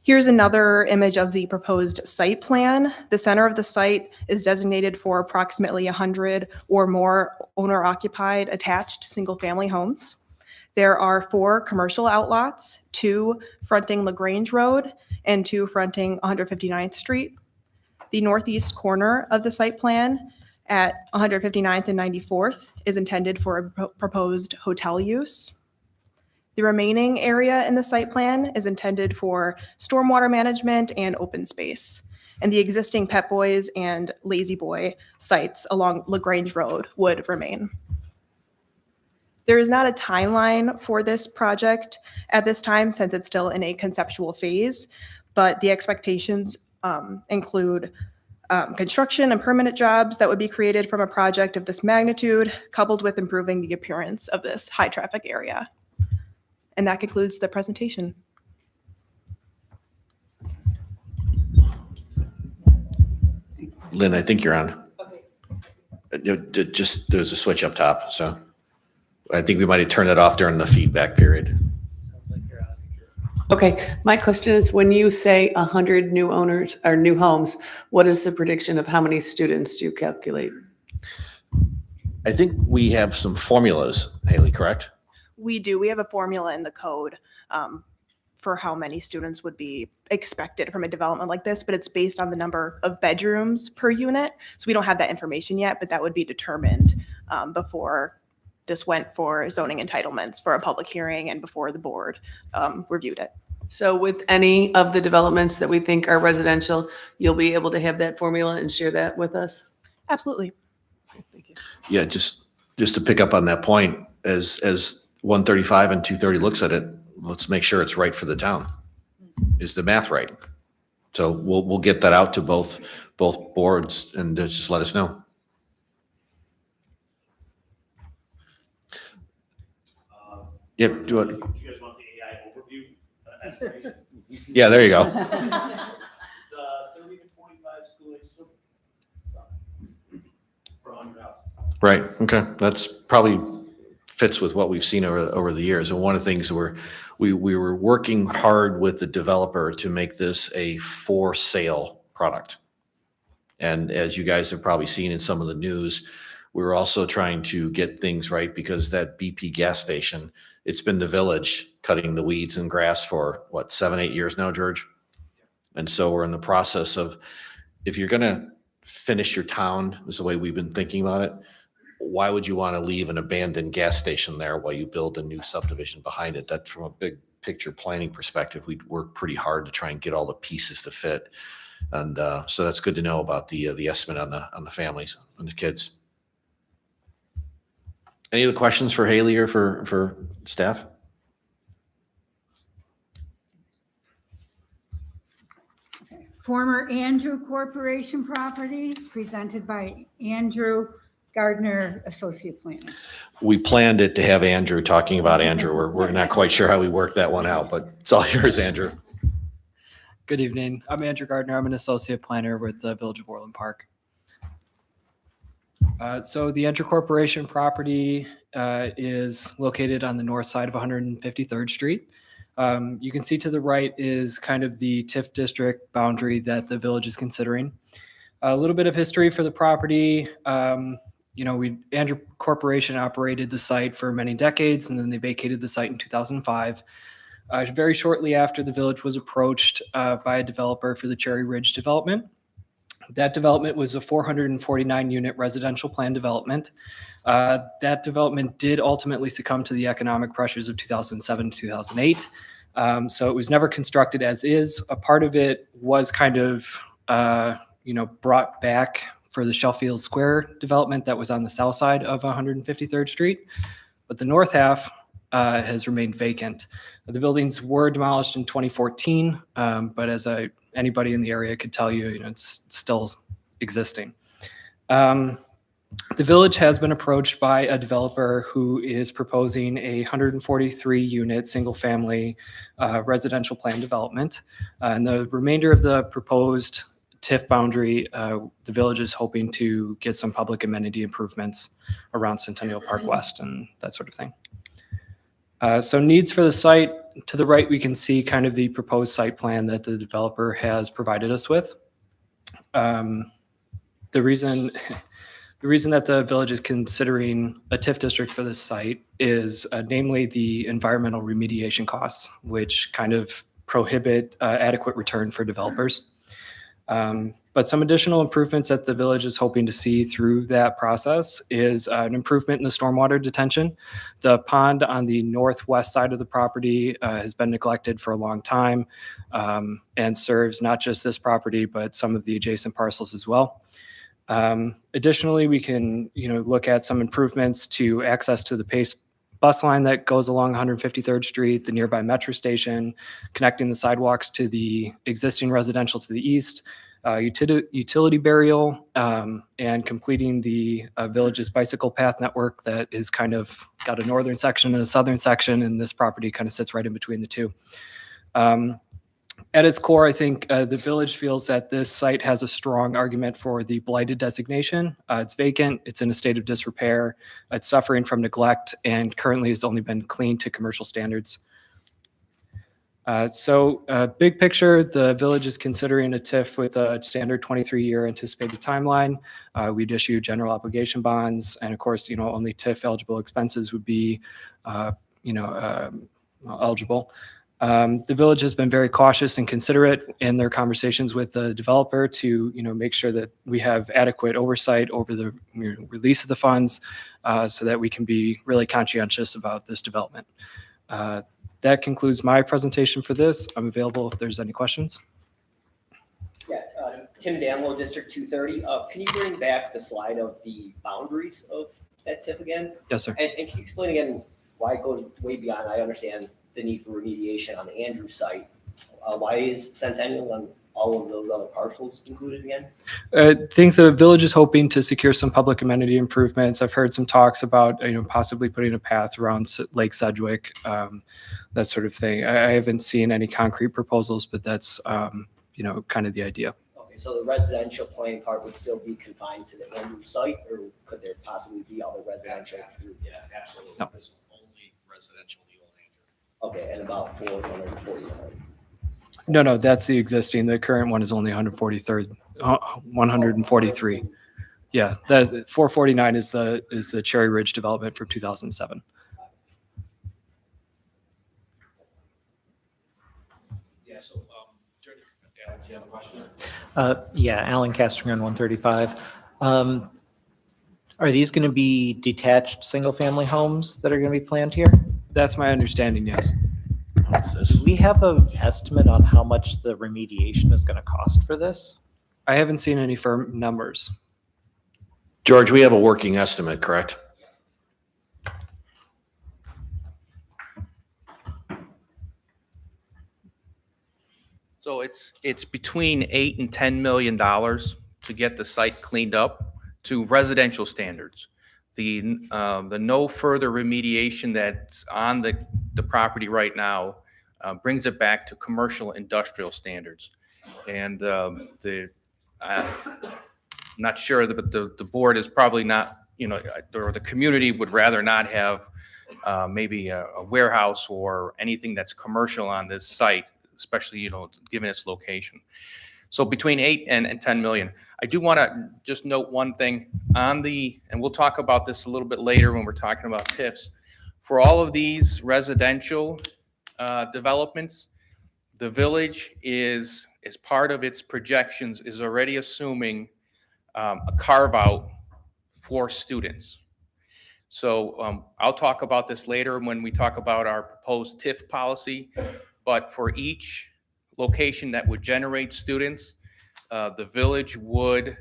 Here's another image of the proposed site plan. The center of the site is designated for approximately 100 or more owner-occupied attached single-family homes. There are 4 commercial outlots, 2 fronting LaGrange Road and 2 fronting 159th Street. The northeast corner of the site plan at 159th and 94th is intended for a proposed hotel use. The remaining area in the site plan is intended for stormwater management and open space. And the existing Pet Boys and Lazy Boy sites along LaGrange Road would remain. There is not a timeline for this project at this time since it's still in a conceptual phase, but the expectations include construction and permanent jobs that would be created from a project of this magnitude, coupled with improving the appearance of this high traffic area. And that concludes the presentation. Lynn, I think you're on. Just, there's a switch up top, so I think we might have turned it off during the feedback period. Okay, my question is, when you say 100 new owners or new homes, what is the prediction of how many students do you calculate? I think we have some formulas, Haley, correct? We do. We have a formula in the code for how many students would be expected from a development like this, but it's based on the number of bedrooms per unit. So we don't have that information yet, but that would be determined before this went for zoning entitlements for a public hearing and before the board reviewed it. So with any of the developments that we think are residential, you'll be able to have that formula and share that with us? Absolutely. Yeah, just to pick up on that point, as 135 and 230 looks at it, let's make sure it's right for the town. Is the math right? So we'll get that out to both boards and just let us know. Yep. Do you guys want the AI overview estimation? Yeah, there you go. It's 30 to 45 school age children for 100 houses. Right. Okay. That's probably fits with what we've seen over the years. And one of the things we were working hard with the developer to make this a for sale product. And as you guys have probably seen in some of the news, we were also trying to get things right because that BP gas station, it's been the village cutting the weeds and grass for what, 7-8 years now, George? And so we're in the process of, if you're going to finish your town, is the way we've been thinking about it, why would you want to leave an abandoned gas station there while you build a new subdivision behind it? That, from a big picture planning perspective, we worked pretty hard to try and get all the pieces to fit. And so that's good to know about the estimate on the families and the kids. Any other questions for Haley or for staff? Former Andrew Corporation property presented by Andrew Gardner, Associate Planner. We planned it to have Andrew talking about Andrew. We're not quite sure how we worked that one out, but it's all yours, Andrew. Good evening. I'm Andrew Gardner. I'm an associate planner with the Village of Orland Park. So the Andrew Corporation property is located on the north side of 153rd Street. You can see to the right is kind of the TIF district boundary that the village is considering. A little bit of history for the property. Andrew Corporation operated the site for many decades, and then they vacated the site in 2005. Very shortly after, the village was approached by a developer for the Cherry Ridge development. That development was a 449-unit residential plan development. That development did ultimately succumb to the economic pressures of 2007 to 2008. So it was never constructed as is. A part of it was kind of, brought back for the Sheffield Square development that was on the south side of 153rd Street. But the north half has remained vacant. The buildings were demolished in 2014, but as anybody in the area could tell you, it's still existing. The village has been approached by a developer who is proposing a 143-unit single-family residential plan development. And the remainder of the proposed TIF boundary, the village is hoping to get some public amenity improvements around Centennial Park West and that sort of thing. So needs for the site, to the right, we can see kind of the proposed site plan that the developer has provided us with. The reason that the village is considering a TIF district for this site is namely the environmental remediation costs, which kind of prohibit adequate return for developers. But some additional improvements that the village is hoping to see through that process is an improvement in the stormwater detention. The pond on the northwest side of the property has been neglected for a long time and serves not just this property, but some of the adjacent parcels as well. Additionally, we can look at some improvements to access to the pace bus line that goes along 153rd Street, the nearby metro station, connecting the sidewalks to the existing residential to the east, utility burial, and completing the village's bicycle path network that is kind of got a northern section and a southern section, and this property kind of sits right in between the two. At its core, I think the village feels that this site has a strong argument for the blighted designation. It's vacant, it's in a state of disrepair, it's suffering from neglect, and currently has only been cleaned to commercial standards. Big picture, the village is considering a TIF with a standard 23-year anticipated timeline. We'd issue general obligation bonds, and of course, only TIF eligible expenses would be, eligible. The village has been very cautious and considerate in their conversations with the developer to, make sure that we have adequate oversight over the release of the funds, so that we can be really conscientious about this development. That concludes my presentation for this. I'm available if there's any questions. Yeah, Tim Danlow, District 230. Can you bring back the slide of the boundaries of that TIF again? Yes, sir. And can you explain again why it goes way beyond? I understand the need for remediation on the Andrews site. Why is Centennial on all of those other parcels included again? I think the village is hoping to secure some public amenity improvements. I've heard some talks about, possibly putting a path around Lake Sedgwick, that sort of thing. I haven't seen any concrete proposals, but that's, kind of the idea. Okay, so the residential planning part would still be confined to the Andrews site, or could there possibly be other residential? Yeah, absolutely. No. It's only residential. Okay, and about 440. No, that's the existing. The current one is only 143. Yeah, the 449 is the Cherry Ridge development from 2007. Yeah, so, do you have a question? Yeah, Alan Castring on 135. Are these going to be detached single-family homes that are going to be planned here? That's my understanding, yes. What's this? Do we have an estimate on how much the remediation is going to cost for this? I haven't seen any firm numbers. George, we have a working estimate, correct? So it's between $8 and $10 million to get the site cleaned up to residential standards. The no further remediation that's on the property right now brings it back to commercial industrial standards. And I'm not sure, but the board is probably not, or the community would rather not have maybe a warehouse or anything that's commercial on this site, especially, given its location. So between 8 and 10 million. I do want to just note one thing and we'll talk about this a little bit later when we're talking about TIFs. For all of these residential developments, the village is, as part of its projections, is already assuming a carve out for students. So I'll talk about this later when we talk about our proposed TIF policy, but for each location that would generate students, the village would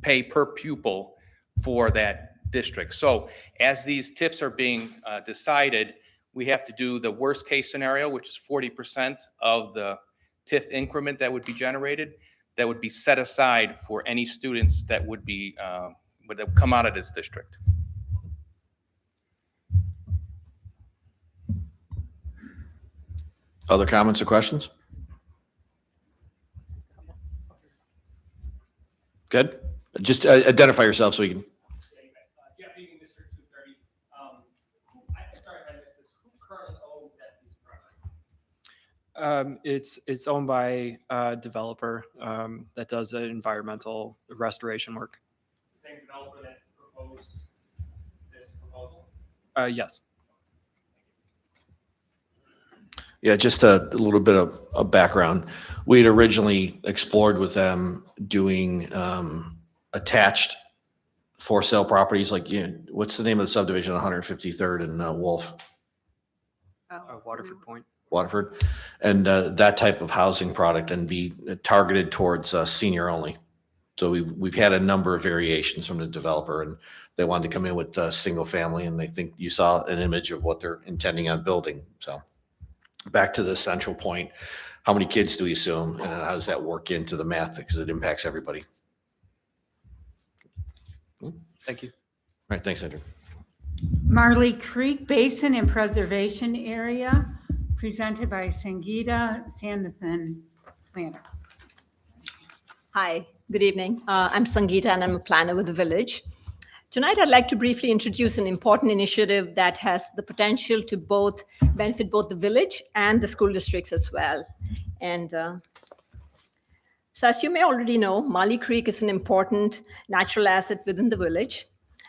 pay per pupil for that district. So as these TIFs are being decided, we have to do the worst case scenario, which is 40% of the TIF increment that would be generated, that would be set aside for any students that would be would come out of this district. Other comments or questions? Good. Just identify yourself so we can. Jeff Egan, District 230. Sorry if I missed this. Who currently owns that piece of property? It's owned by a developer that does environmental restoration work. The same developer that proposed this proposal? Yes. Yeah, just a little bit of background. We had originally explored with them doing attached for sale properties, like, what's the name of the subdivision, 153rd and Wolf? Waterford Point. Waterford, and that type of housing product, and be targeted towards senior only. So we've had a number of variations from the developer, and they wanted to come in with a single family, and they think you saw an image of what they're intending on building. So back to the central point, how many kids do we assume, and how does that work into the math, because it impacts everybody. Thank you. All right, thanks, Andrew. Marley Creek Basin and Preservation Area, presented by Sangeeta Sanathan, planner. Hi, good evening. I'm Sangeeta and I'm a planner with the village. Tonight, I'd like to briefly introduce an important initiative that has the potential to benefit both the village and the school districts as well. And so as you may already know, Marley Creek is an important natural asset within the village.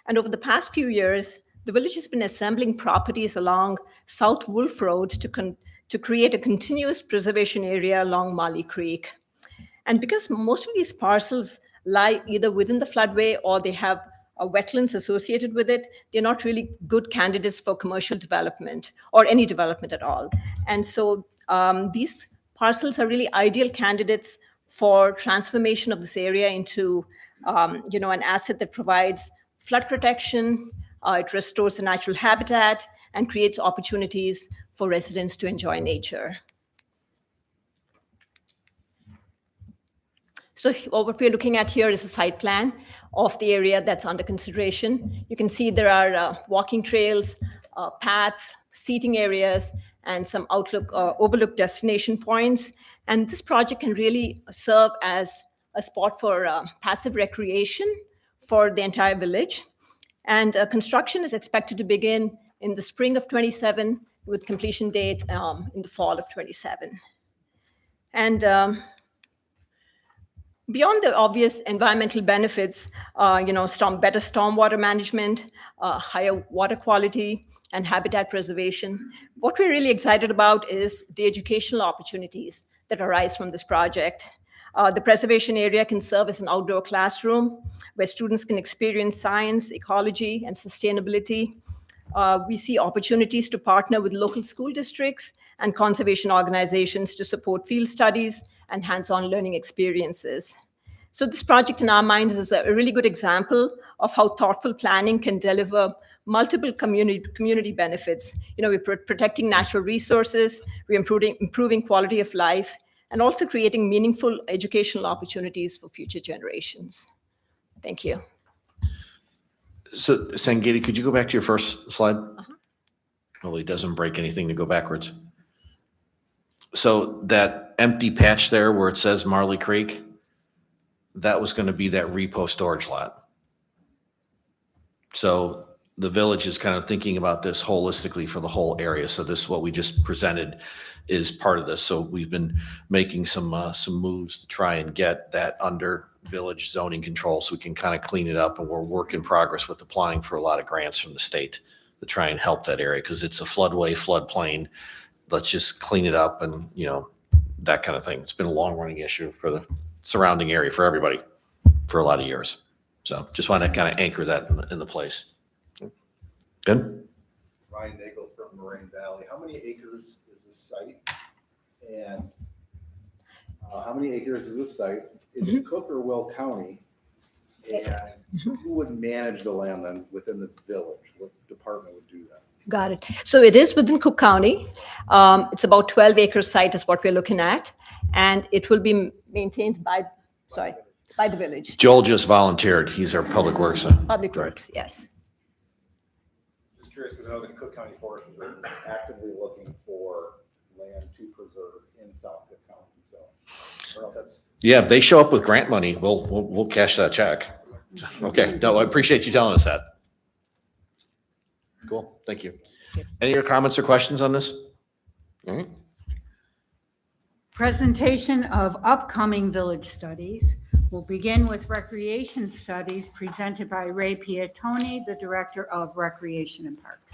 And over the past few years, the village has been assembling properties along South Wolf Road to create a continuous preservation area along Marley Creek. And because most of these parcels lie either within the floodway or they have wetlands associated with it, they're not really good candidates for commercial development or any development at all. And so these parcels are really ideal candidates for transformation of this area into an asset that provides flood protection, it restores the natural habitat, and creates opportunities for residents to enjoy nature. So what we're looking at here is a site plan of the area that's under consideration. You can see there are walking trails, paths, seating areas, and some overlook destination points. And this project can really serve as a spot for passive recreation for the entire village. And construction is expected to begin in the spring of 27 with completion date in the fall of 27. And beyond the obvious environmental benefits, better stormwater management, higher water quality, and habitat preservation, what we're really excited about is the educational opportunities that arise from this project. The preservation area can serve as an outdoor classroom where students can experience science, ecology, and sustainability. We see opportunities to partner with local school districts and conservation organizations to support field studies and hands-on learning experiences. So this project in our minds is a really good example of how thoughtful planning can deliver multiple community benefits. We're protecting natural resources, we're improving quality of life, and also creating meaningful educational opportunities for future generations. Thank you. So Sangeeta, could you go back to your first slide? Well, it doesn't break anything to go backwards. So that empty patch there where it says Marley Creek, that was going to be that repo storage lot. So the village is kind of thinking about this holistically for the whole area. So this, what we just presented, is part of this. So we've been making some moves to try and get that under village zoning control so we can kind of clean it up. And we're work in progress with applying for a lot of grants from the state to try and help that area because it's a floodway, floodplain. Let's just clean it up and, that kind of thing. It's been a long running issue for the surrounding area for everybody for a lot of years. So just want to kind of anchor that in the place. Good. Ryan Nagel from Moraine Valley. How many acres is this site? And how many acres is this site? Is it Cook or Will County? And who would manage the land then within the village? What department would do that? Got it. So it is within Cook County. It's about 12-acre site is what we're looking at. And it will be maintained by the village. Joel just volunteered. He's our public works. Public Works, yes. Just curious because I know the Cook County Forest is actively looking for land to preserve in South Cook County. So I don't know if that's. Yeah, if they show up with grant money, we'll cash that check. Okay. No, I appreciate you telling us that. Cool. Thank you. Any other comments or questions on this? All right. Presentation of upcoming village studies. We'll begin with recreation studies presented by Ray Piatoni, the Director of Recreation and Parks.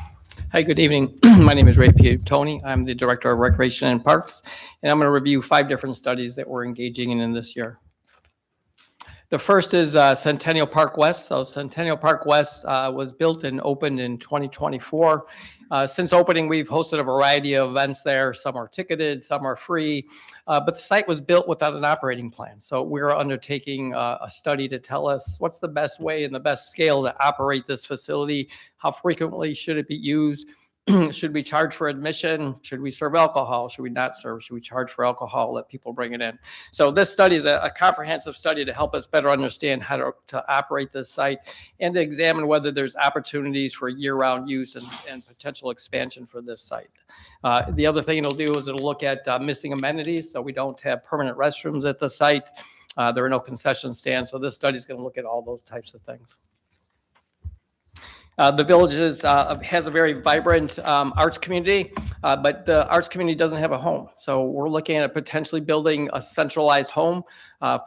Hi, good evening. My name is Ray Piatoni. I'm the Director of Recreation and Parks, and I'm going to review 5 different studies that we're engaging in this year. The first is Centennial Park West. So Centennial Park West was built and opened in 2024. Since opening, we've hosted a variety of events there. Some are ticketed, some are free, but the site was built without an operating plan. So we're undertaking a study to tell us what's the best way and the best scale to operate this facility. How frequently should it be used? Should we charge for admission? Should we serve alcohol? Should we not serve? Should we charge for alcohol? Let people bring it in. So this study is a comprehensive study to help us better understand how to operate this site and to examine whether there's opportunities for year-round use and potential expansion for this site. The other thing it'll do is it'll look at missing amenities. So we don't have permanent restrooms at the site. There are no concession stands. So this study is going to look at all those types of things. The village has a very vibrant arts community, but the arts community doesn't have a home. So we're looking at potentially building a centralized home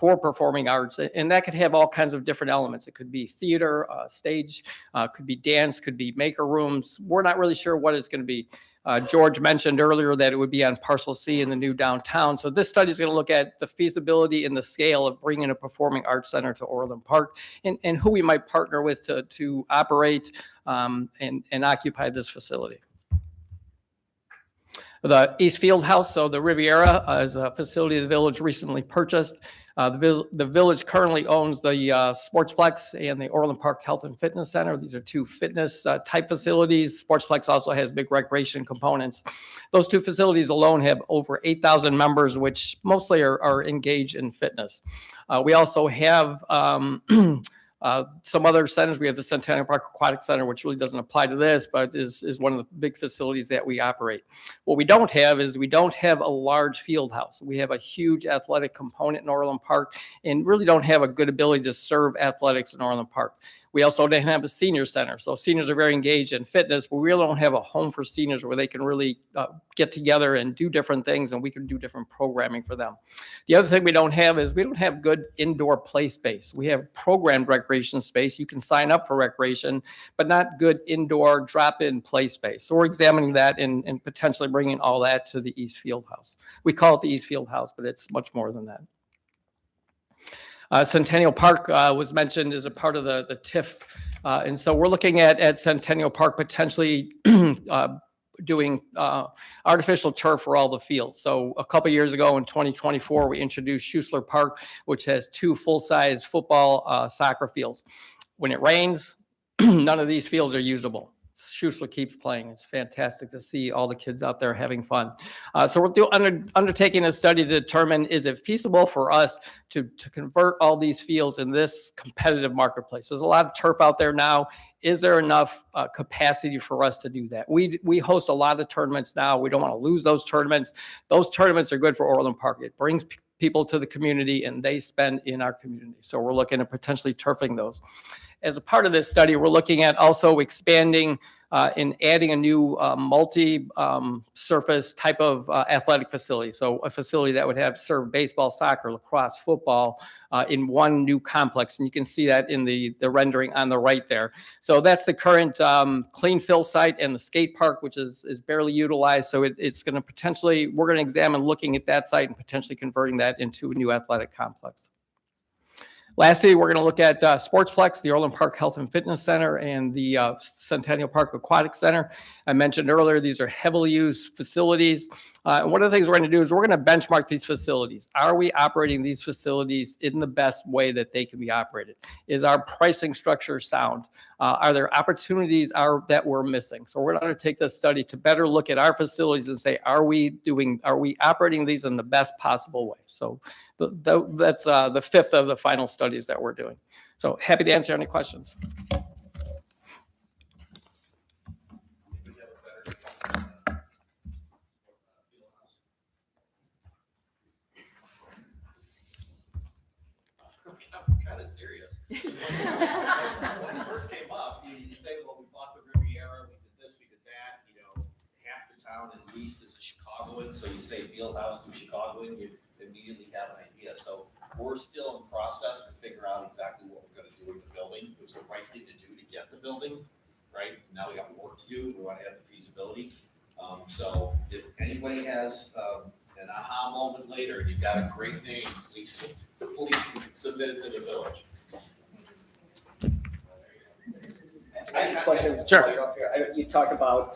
for performing arts. And that could have all kinds of different elements. It could be theater, stage, could be dance, could be maker rooms. We're not really sure what it's going to be. George mentioned earlier that it would be on Parcel C in the new downtown. So this study is going to look at the feasibility and the scale of bringing a performing arts center to Orland Park and who we might partner with to operate and occupy this facility. The East Field House, so the Riviera, is a facility the village recently purchased. The village currently owns the Sportsplex and the Orland Park Health and Fitness Center. These are two fitness type facilities. Sportsplex also has big recreation components. Those two facilities alone have over 8,000 members, which mostly are engaged in fitness. We also have some other centers. We have the Centennial Park Aquatic Center, which really doesn't apply to this, but is one of the big facilities that we operate. What we don't have is we don't have a large field house. We have a huge athletic component in Orland Park and really don't have a good ability to serve athletics in Orland Park. We also don't have a senior center. So seniors are very engaged in fitness, but we really don't have a home for seniors where they can really get together and do different things, and we can do different programming for them. The other thing we don't have is we don't have good indoor play space. We have programmed recreation space. You can sign up for recreation, but not good indoor drop-in play space. So we're examining that and potentially bringing all that to the East Field House. We call it the East Field House, but it's much more than that. Centennial Park was mentioned as a part of the TIF. And so we're looking at Centennial Park potentially doing artificial turf for all the fields. So a couple years ago in 2024, we introduced Schuessler Park, which has two full-size football soccer fields. When it rains, none of these fields are usable. Schuessler keeps playing. It's fantastic to see all the kids out there having fun. So we're undertaking a study to determine, is it feasible for us to convert all these fields in this competitive marketplace? There's a lot of turf out there now. Is there enough capacity for us to do that? We host a lot of tournaments now. We don't want to lose those tournaments. Those tournaments are good for Orland Park. It brings people to the community and they spend in our community. So we're looking at potentially turfing those. As a part of this study, we're looking at also expanding and adding a new multi-surface type of athletic facility. So a facility that would have served baseball, soccer, lacrosse, football in one new complex. And you can see that in the rendering on the right there. So that's the current clean fill site and the skate park, which is barely utilized. So it's going to potentially, we're going to examine looking at that site and potentially converting that into a new athletic complex. Lastly, we're going to look at Sportsplex, the Orland Park Health and Fitness Center, and the Centennial Park Aquatic Center. I mentioned earlier, these are heavily used facilities. And one of the things we're going to do is we're going to benchmark these facilities. Are we operating these facilities in the best way that they can be operated? Is our pricing structure sound? Are there opportunities that we're missing? So we're going to undertake this study to better look at our facilities and say, are we operating these in the best possible way? So that's the fifth of the final studies that we're doing. So happy to answer any questions. Kind of serious. When it first came up, you say, well, we bought the Riviera, we did this, we did that, half the town at least is a Chicagoan, so you say Fieldhouse to Chicagoan, you immediately have an idea. So we're still in process to figure out exactly what we're gonna do with the building. It was the right thing to do to get the building, right? Now we got work to do, we wanna have the feasibility. So if anybody has an aha moment later, you've got a great name, please police submitted to the village. I have a question. Sure. You talked about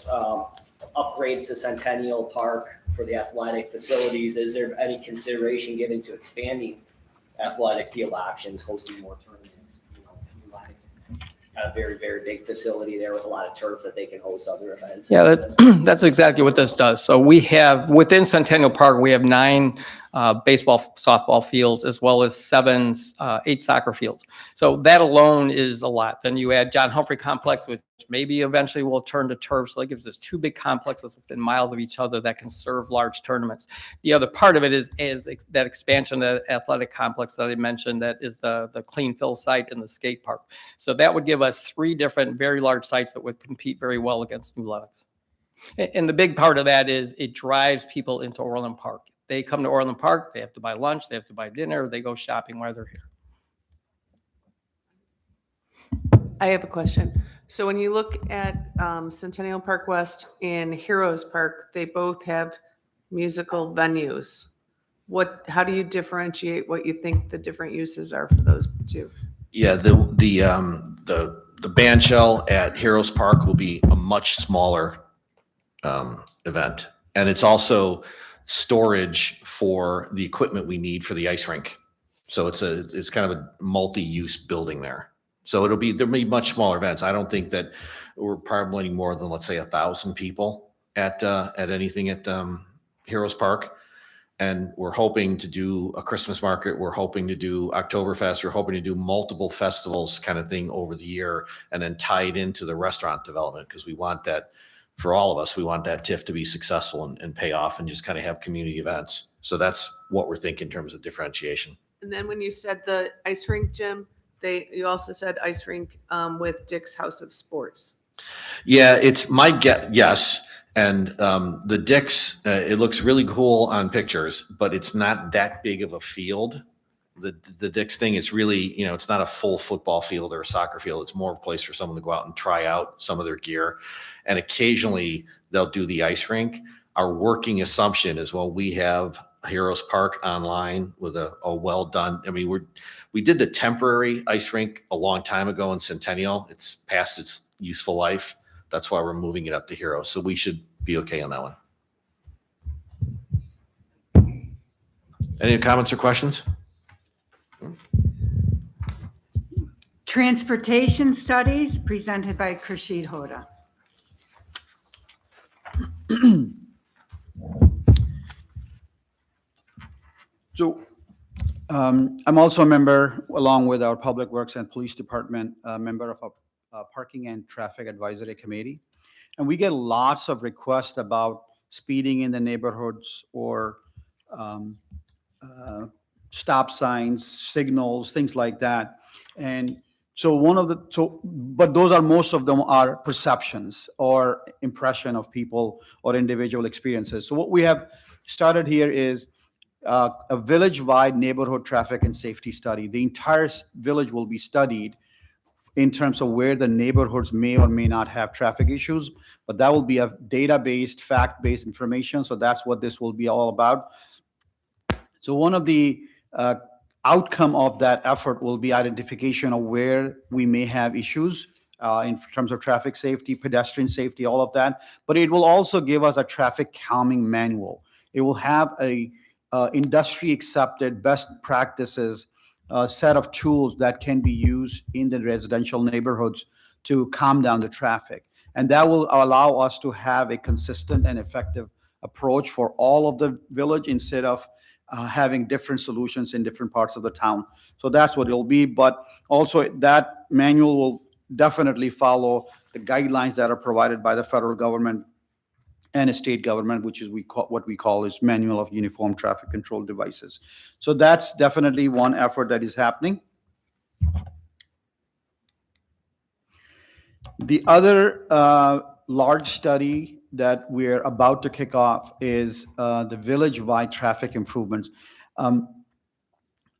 upgrades to Centennial Park for the athletic facilities. Is there any consideration given to expanding athletic field options, hosting more tournaments? You know, Athletics got a very, very big facility there with a lot of turf that they can host other events. Yeah, that's exactly what this does. So we have, within Centennial Park, we have 9 baseball, softball fields, as well as 8 soccer fields. So that alone is a lot. Then you add John Humphrey Complex, which maybe eventually will turn to turf. So that gives us 2 big complexes within miles of each other that can serve large tournaments. The other part of it is that expansion of the athletic complex that I mentioned, that is the clean fill site and the skate park. So that would give us 3 different very large sites that would compete very well against New Lenox. And the big part of that is it drives people into Orland Park. They come to Orland Park, they have to buy lunch, they have to buy dinner, they go shopping while they're here. I have a question. So when you look at Centennial Park West and Heroes Park, they both have musical venues. How do you differentiate what you think the different uses are for those two? Yeah, the band shell at Heroes Park will be a much smaller event, and it's also storage for the equipment we need for the ice rink. So it's kind of a multi-use building there. So there'll be much smaller events. I don't think that we're probably more than, let's say, 1,000 people at anything at Heroes Park. And we're hoping to do a Christmas market. We're hoping to do Oktoberfest. We're hoping to do multiple festivals kind of thing over the year, and then tie it into the restaurant development, because we want that for all of us. We want that TIF to be successful and pay off and just kind of have community events. So that's what we're thinking in terms of differentiation. And then when you said the ice rink, Jim, you also said ice rink with Dick's House of Sports. Yeah, it's my guess. Yes. And the Dick's, it looks really cool on pictures, but it's not that big of a field. The Dick's thing, it's really, it's not a full football field or a soccer field. It's more of a place for someone to go out and try out some of their gear. And occasionally they'll do the ice rink. Our working assumption is, well, we have Heroes Park online with a well done. I mean, we did the temporary ice rink a long time ago in Centennial. It's past its useful life. That's why we're moving it up to Heroes. So we should be okay on that one. Any comments or questions? Transportation studies presented by Khurshid Hoda. So I'm also a member, along with our Public Works and Police Department, a member of a Parking and Traffic Advisory Committee. And we get lots of requests about speeding in the neighborhoods or stop signs, signals, things like that. And so but most of them are perceptions or impression of people or individual experiences. So what we have started here is a village-wide neighborhood traffic and safety study. The entire village will be studied in terms of where the neighborhoods may or may not have traffic issues, but that will be a data-based, fact-based information. So that's what this will be all about. So one of the outcome of that effort will be identification of where we may have issues in terms of traffic safety, pedestrian safety, all of that. But it will also give us a traffic calming manual. It will have a industry accepted best practices set of tools that can be used in the residential neighborhoods to calm down the traffic. And that will allow us to have a consistent and effective approach for all of the village instead of having different solutions in different parts of the town. So that's what it'll be. But also that manual will definitely follow the guidelines that are provided by the federal government and a state government, which is what we call is Manual of Uniform Traffic Control Devices. So that's definitely one effort that is happening. The other large study that we're about to kick off is the village-wide traffic improvements.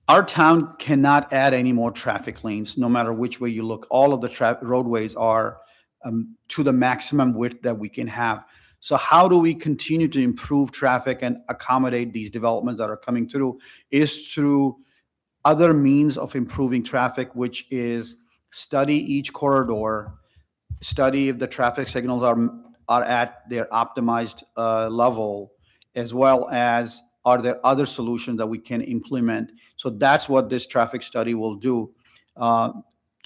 Our town cannot add any more traffic lanes, no matter which way you look. All of the roadways are to the maximum width that we can have. So how do we continue to improve traffic and accommodate these developments that are coming through is through other means of improving traffic, which is study each corridor, study if the traffic signals are at their optimized level, as well as are there other solutions that we can implement. So that's what this traffic study will do.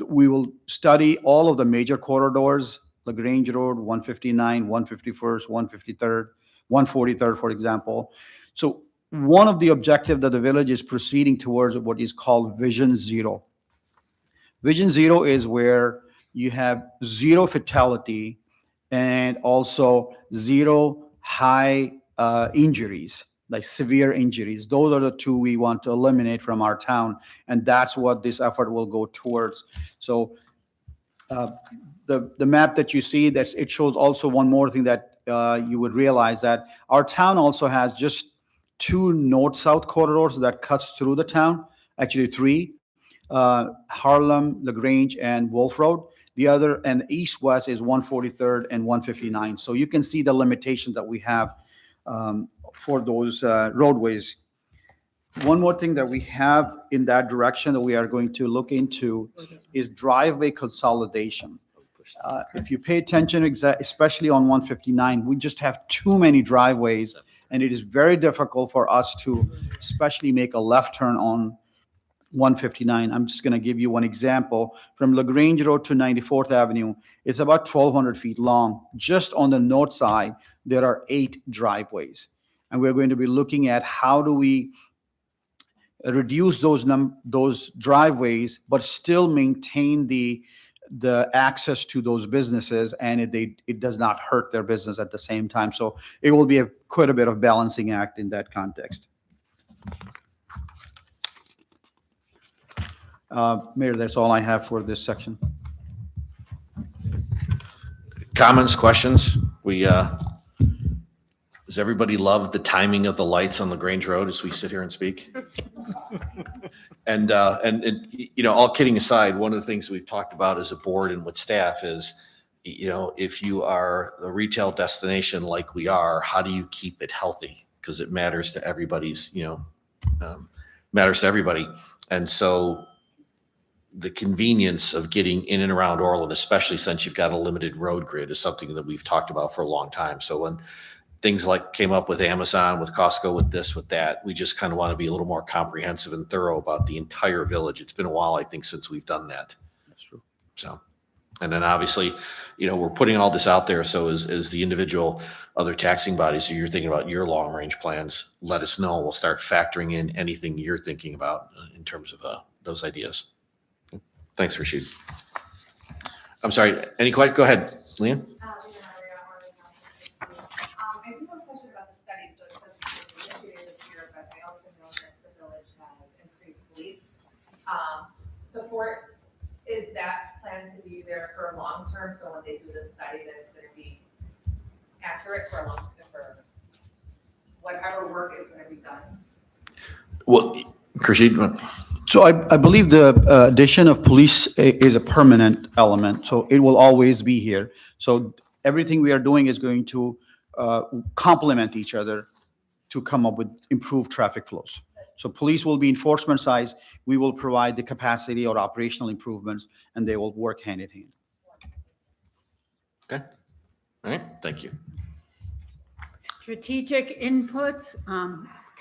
We will study all of the major corridors, LaGrange Road, 159, 151st, 153rd, 143rd, for example. So one of the objectives that the village is proceeding towards what is called Vision Zero. Vision Zero is where you have zero fatality and also zero high injuries, like severe injuries. Those are the two we want to eliminate from our town, and that's what this effort will go towards. So the map that you see, it shows also one more thing that you would realize, that our town also has just 2 north-south corridors that cuts through the town, actually 3, Harlem, LaGrange, and Wolf Road. The other, and east-west, is 143rd and 159. So you can see the limitations that we have for those roadways. One more thing that we have in that direction that we are going to look into is driveway consolidation. If you pay attention, especially on 159, we just have too many driveways, and it is very difficult for us to especially make a left turn on 159. I'm just going to give you one example. From LaGrange Road to 94th Avenue, it's about 1,200 feet long. Just on the north side, there are 8 driveways. And we're going to be looking at how do we reduce those driveways, but still maintain the access to those businesses, and it does not hurt their business at the same time. So it will be quite a bit of balancing act in that context. Mayor, that's all I have for this section. Comments, questions? Does everybody love the timing of the lights on LaGrange Road as we sit here and speak? And all kidding aside, one of the things we've talked about as a board and with staff is, if you are a retail destination like we are, how do you keep it healthy? Because it matters to everybody's, matters to everybody. And so the convenience of getting in and around Orland, especially since you've got a limited road grid, is something that we've talked about for a long time. So when things like came up with Amazon, with Costco, with this, with that, we just kind of want to be a little more comprehensive and thorough about the entire village. It's been a while, I think, since we've done that. That's true. So, and then obviously, we're putting all this out there. So as the individual other taxing bodies, so you're thinking about your long range plans, let us know. We'll start factoring in anything you're thinking about in terms of those ideas. Thanks, Rashid. I'm sorry, go ahead, Leanne. I do have a question about the study. So it says it's initiated this year, but I also know that the village has increased police support. Is that plan to be there for long term? So when they do this study, that it's going to be accurate for long term, for whatever work is going to be done? Well, Rashid. So I believe the addition of police is a permanent element, so it will always be here. So everything we are doing is going to complement each other to come up with improved traffic flows. So police will be enforcement size, we will provide the capacity or operational improvements, and they will work hand in hand. Okay. All right, thank you. Strategic inputs,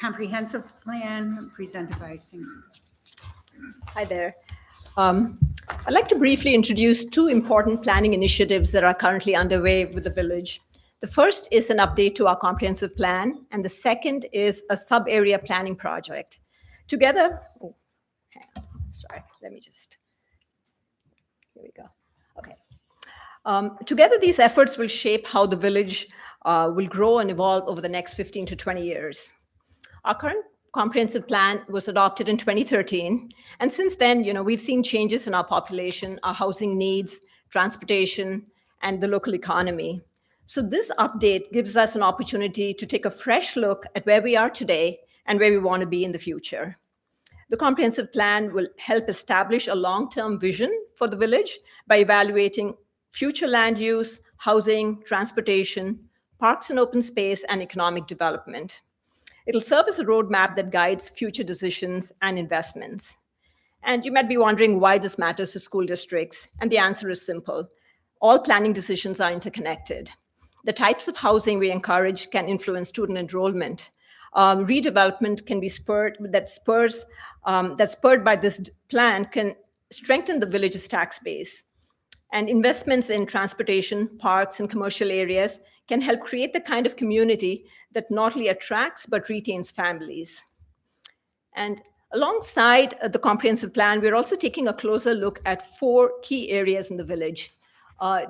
comprehensive plan presented by Cindy. Hi there. I'd like to briefly introduce 2 important planning initiatives that are currently underway with the village. The first is an update to our comprehensive plan, and the second is a sub-area planning project. Together, here we go. Okay. Together, these efforts will shape how the village will grow and evolve over the next 15 to 20 years. Our current comprehensive plan was adopted in 2013. And since then, we've seen changes in our population, our housing needs, transportation, and the local economy. So this update gives us an opportunity to take a fresh look at where we are today and where we want to be in the future. The comprehensive plan will help establish a long-term vision for the village by evaluating future land use, housing, transportation, parks and open space, and economic development. It'll serve as a roadmap that guides future decisions and investments. And you might be wondering why this matters to school districts. And the answer is simple. All planning decisions are interconnected. The types of housing we encourage can influence student enrollment. Redevelopment can be spurred by this plan can strengthen the village's tax base. And investments in transportation, parks, and commercial areas can help create the kind of community that not only attracts but retains families. And alongside the comprehensive plan, we're also taking a closer look at 4 key areas in the village.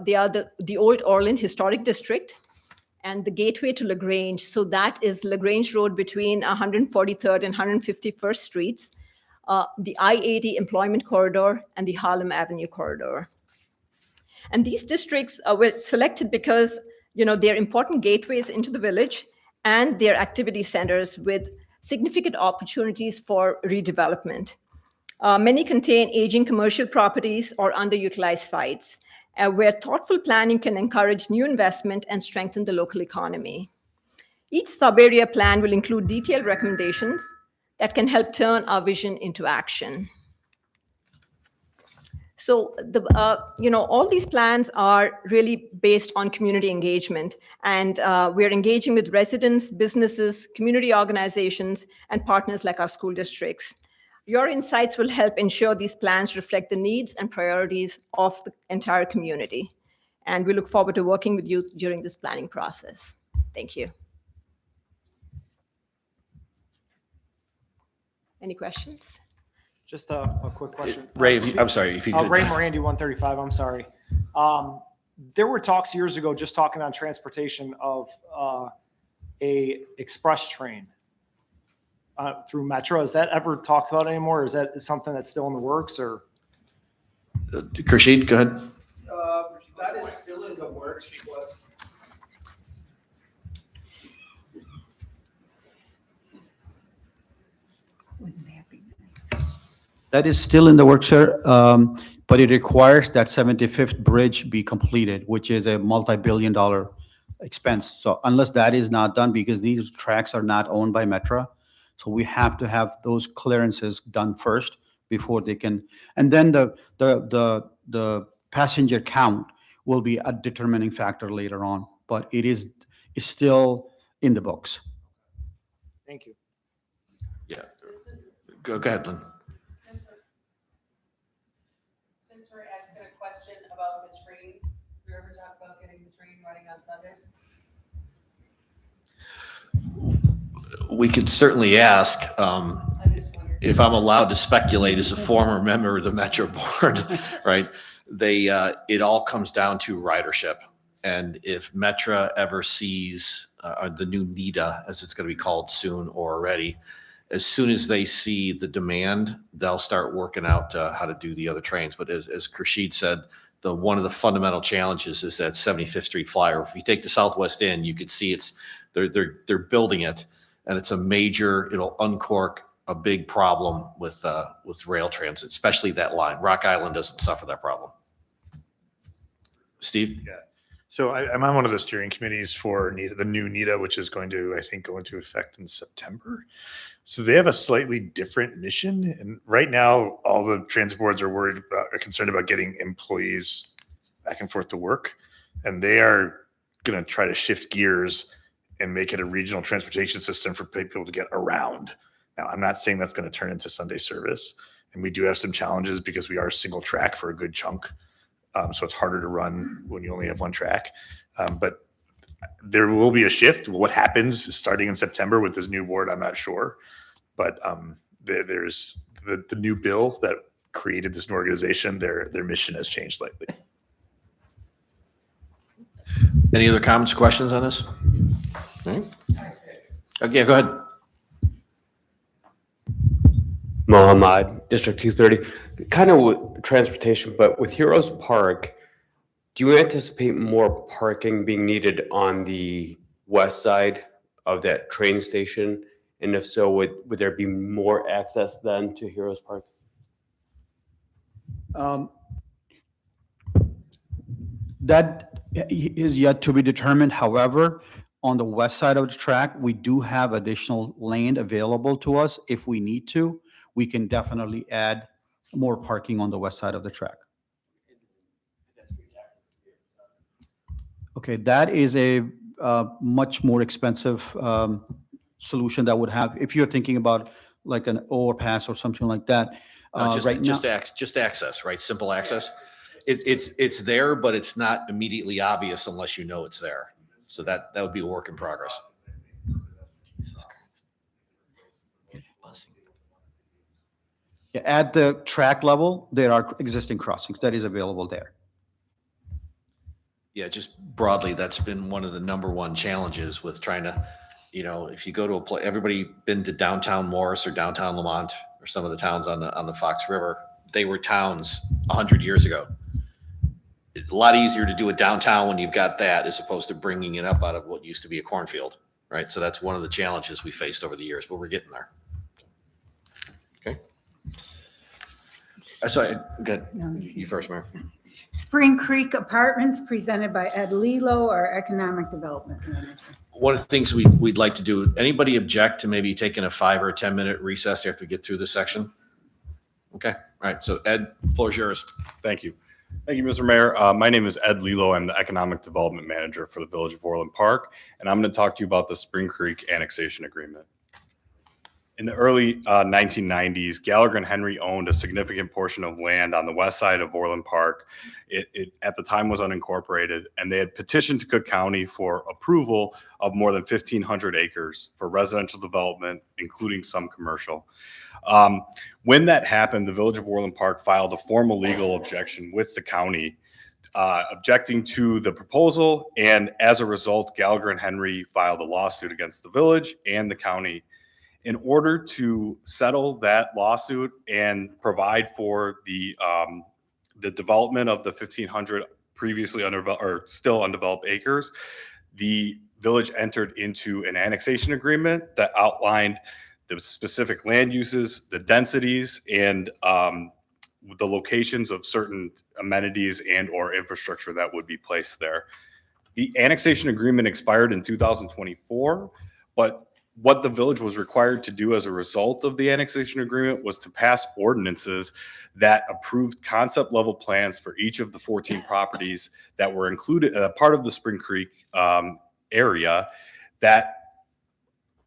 They are the Old Orland Historic District and the gateway to LaGrange. So that is LaGrange Road between 143rd and 151st Streets, the I-80 Employment Corridor, and the Harlem Avenue Corridor. And these districts were selected because they're important gateways into the village and they're activity centers with significant opportunities for redevelopment. Many contain aging commercial properties or underutilized sites, where thoughtful planning can encourage new investment and strengthen the local economy. Each sub-area plan will include detailed recommendations that can help turn our vision into action. So all these plans are really based on community engagement, and we're engaging with residents, businesses, community organizations, and partners like our school districts. Your insights will help ensure these plans reflect the needs and priorities of the entire community. And we look forward to working with you during this planning process. Thank you. Any questions? Just a quick question. Ray, I'm sorry, if you could. Ray Morandi, 135, I'm sorry. There were talks years ago, just talking on transportation, of a express train through Metro. Is that ever talked about anymore? Or is that something that's still in the works, or? Khurshid, go ahead. That is still in the works because That is still in the works, sir, but it requires that 75th bridge be completed, which is a multi-billion-dollar expense. So unless that is not done, because these tracks are not owned by Metra, so we have to have those clearances done first before they can. And then the passenger count will be a determining factor later on, but it's still in the books. Thank you. Yeah. Go ahead, Lynn. Since we're asking a question about the train, did we ever talk about getting the train running on Sundays? We could certainly ask. If I'm allowed to speculate as a former member of the Metro Board, right? It all comes down to ridership. And if Metra ever sees the new NIDA, as it's going to be called soon or already, as soon as they see the demand, they'll start working out how to do the other trains. But as Khurshid said, one of the fundamental challenges is that 75th Street flyover. If you take the Southwest End, you could see they're building it, and it's a major. It'll uncork a big problem with rail transit, especially that line. Rock Island doesn't suffer that problem. Steve? Yeah. So I'm on one of the steering committees for NIDA, the new NIDA, which is going to, I think, go into effect in September. So they have a slightly different mission. And right now, all the transit boards are concerned about getting employees back and forth to work. And they are going to try to shift gears and make it a regional transportation system for people to get around. Now, I'm not saying that's going to turn into Sunday service. And we do have some challenges because we are single track for a good chunk. So it's harder to run when you only have one track. But there will be a shift. What happens starting in September with this new board, I'm not sure. But there's the new bill that created this new organization. Their mission has changed slightly. Any other comments, questions on this? Okay, go ahead. Mohammed, District 230. Kind of with transportation, but with Heroes Park, do you anticipate more parking being needed on the west side of that train station? And if so, would there be more access then to Heroes Park? That is yet to be determined. However, on the west side of the track, we do have additional land available to us if we need to. We can definitely add more parking on the west side of the track. Okay, that is a much more expensive solution that would have, if you're thinking about like an overpass or something like that. Right now, Just access, right? Simple access. It's there, but it's not immediately obvious unless you know it's there. So that would be a work in progress. yeah, at the track level, there are existing crossings that is available there. Yeah, just broadly, that's been one of the number one challenges with trying to, if you go to a place, everybody been to downtown Morris or downtown Lamont or some of the towns on the Fox River, they were towns 100 years ago. It's a lot easier to do it downtown when you've got that as opposed to bringing it up out of what used to be a cornfield, right? So that's one of the challenges we faced over the years, but we're getting there. Okay. Sorry, good. You first, Mayor. Spring Creek Apartments presented by Ed Lilo, our Economic Development Manager. One of the things we'd like to do, anybody object to maybe taking a 5 or 10 minute recess after we get through this section? Okay, all right, so Ed, floor is yours. Thank you. Thank you, Mr. Mayor. My name is Ed Lilo. I'm the Economic Development Manager for the Village of Orland Park, and I'm going to talk to you about the Spring Creek Annexation Agreement. In the early 1990s, Gallagher and Henry owned a significant portion of land on the west side of Orland Park. It at the time was unincorporated, and they had petitioned to Cook County for approval of more than 1,500 acres for residential development, including some commercial. When that happened, the Village of Orland Park filed a formal legal objection with the county, objecting to the proposal, and as a result, Gallagher and Henry filed a lawsuit against the village and the county. In order to settle that lawsuit and provide for the development of the 1,500 previously undeveloped or still undeveloped acres, the village entered into an annexation agreement that outlined the specific land uses, the densities, and the locations of certain amenities and or infrastructure that would be placed there. The annexation agreement expired in 2024, but what the village was required to do as a result of the annexation agreement was to pass ordinances that approved concept level plans for each of the 14 properties that were included, part of the Spring Creek area, that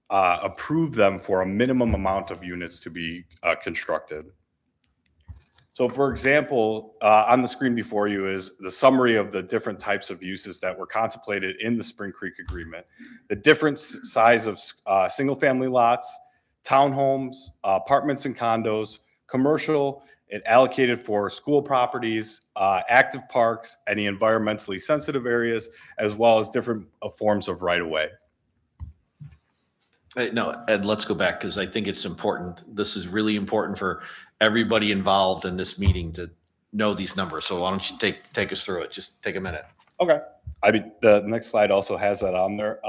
approved them for a minimum amount of units to be constructed. So for example, on the screen before you is the summary of the different types of uses that were contemplated in the Spring Creek Agreement. The different size of single family lots, townhomes, apartments and condos, commercial, it allocated for school properties, active parks, any environmentally sensitive areas, as well as different forms of right-of-way. No, Ed, let's go back because I think it's important. This is really important for everybody involved in this meeting to know these numbers. So why don't you take us through it? Just take a minute. Okay. I mean, the next slide also has that on there.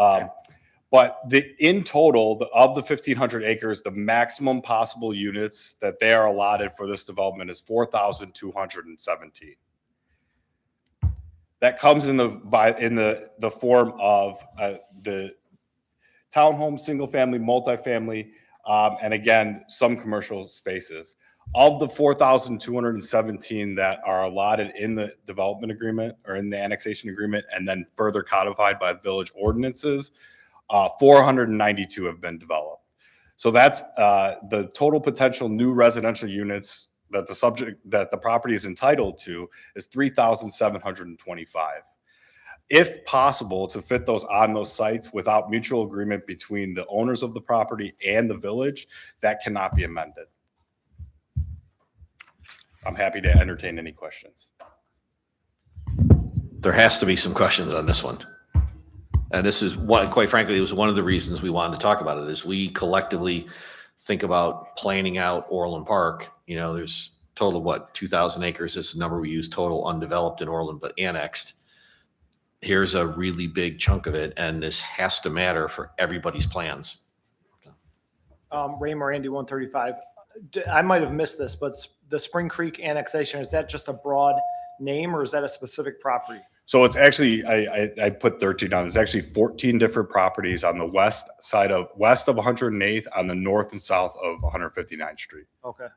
But in total, of the 1,500 acres, the maximum possible units that they are allotted for this development is 4,217. That comes in the form of the townhome, single family, multifamily, and again, some commercial spaces. Of the 4,217 that are allotted in the development agreement or in the annexation agreement and then further codified by village ordinances, 492 have been developed. So that's the total potential new residential units that the property is entitled to is 3,725. If possible, to fit those on those sites without mutual agreement between the owners of the property and the village, that cannot be amended. I'm happy to entertain any questions. There has to be some questions on this one. And this is what, quite frankly, it was one of the reasons we wanted to talk about it is we collectively think about planning out Orland Park. You know, there's total, what, 2,000 acres is the number we use total undeveloped in Orland, but annexed. Here's a really big chunk of it, and this has to matter for everybody's plans. Ray Morandi, 135. I might have missed this, but the Spring Creek annexation, is that just a broad name or is that a specific property? So it's actually, I put 13 down. There's actually 14 different properties on the west of 108th, on the north and south of 159th Street. Okay.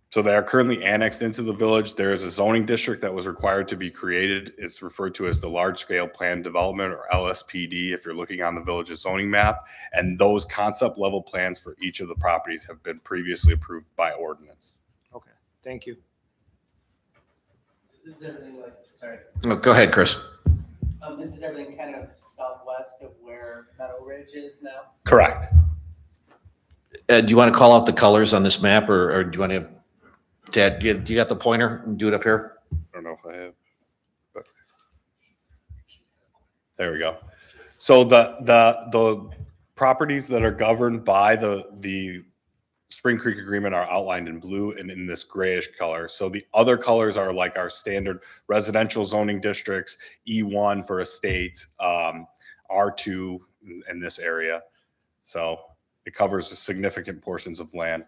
So they are currently annexed into the village. There is a zoning district that was required to be created. It's referred to as the Large Scale Plan Development, or LSPD, if you're looking on the village's zoning map. And those concept level plans for each of the properties have been previously approved by ordinance. Okay, thank you. This is everything like, sorry. Oh, go ahead, Chris. This is everything kind of southwest of where Meadow Ridge is now? Correct. Ed, do you want to call out the colors on this map, or do you want to have, Dad, you got the pointer and do it up here? I don't know if I have, but there we go. So the properties that are governed by the Spring Creek Agreement are outlined in blue and in this grayish color. So the other colors are like our standard residential zoning districts, E1 for estates, R2 in this area. So it covers significant portions of land.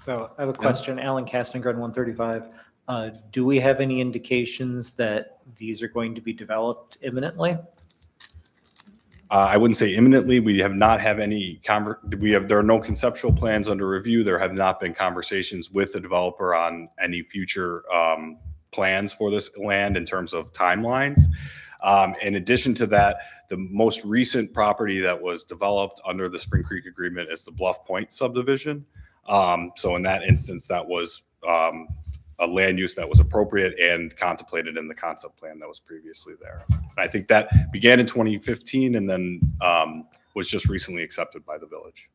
So I have a question, Alan Castengren, 135. Do we have any indications that these are going to be developed imminently? I wouldn't say imminently. We have not have any there are no conceptual plans under review. There have not been conversations with the developer on any future plans for this land in terms of timelines. In addition to that, the most recent property that was developed under the Spring Creek Agreement is the Bluff Point subdivision. So in that instance, that was a land use that was appropriate and contemplated in the concept plan that was previously there. And I think that began in 2015 and then was just recently accepted by the village.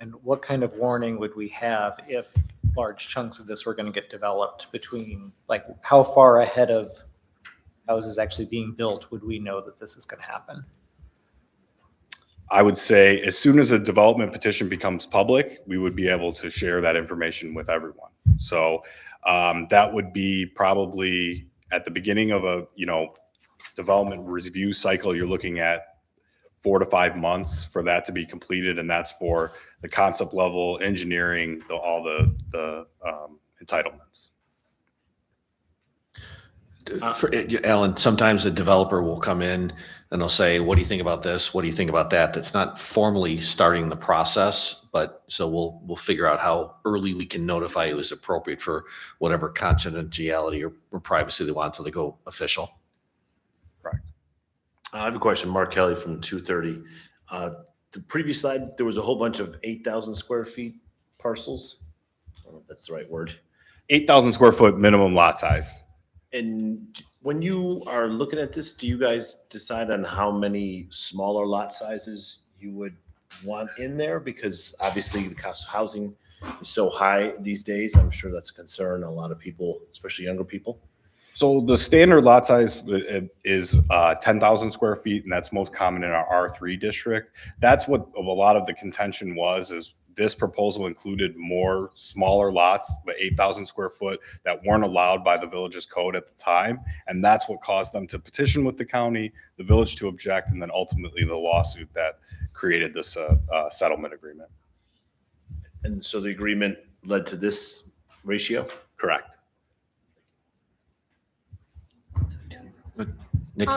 And what kind of warning would we have if large chunks of this were going to get developed between, like, how far ahead of houses actually being built would we know that this is going to happen? I would say as soon as a development petition becomes public, we would be able to share that information with everyone. So that would be probably at the beginning of a, development review cycle. You're looking at 4 to 5 months for that to be completed. And that's for the concept level engineering, all the entitlements. Alan, sometimes a developer will come in and they'll say, what do you think about this? What do you think about that? That's not formally starting the process, but so we'll figure out how early we can notify you is appropriate for whatever confidentiality or privacy they want until they go official. Correct. I have a question, Mark Kelly from 230. The previous slide, there was a whole bunch of 8,000 square feet parcels. I don't know if that's the right word. 8,000 square foot minimum lot size. And when you are looking at this, do you guys decide on how many smaller lot sizes you would want in there? Because obviously the cost of housing is so high these days. I'm sure that's a concern. A lot of people, especially younger people. So the standard lot size is 10,000 square feet, and that's most common in our R3 district. That's what a lot of the contention was, is this proposal included more smaller lots, the 8,000 square foot, that weren't allowed by the village's code at the time. And that's what caused them to petition with the county, the village to object, and then ultimately the lawsuit that created this settlement agreement. And so the agreement led to this ratio? Correct.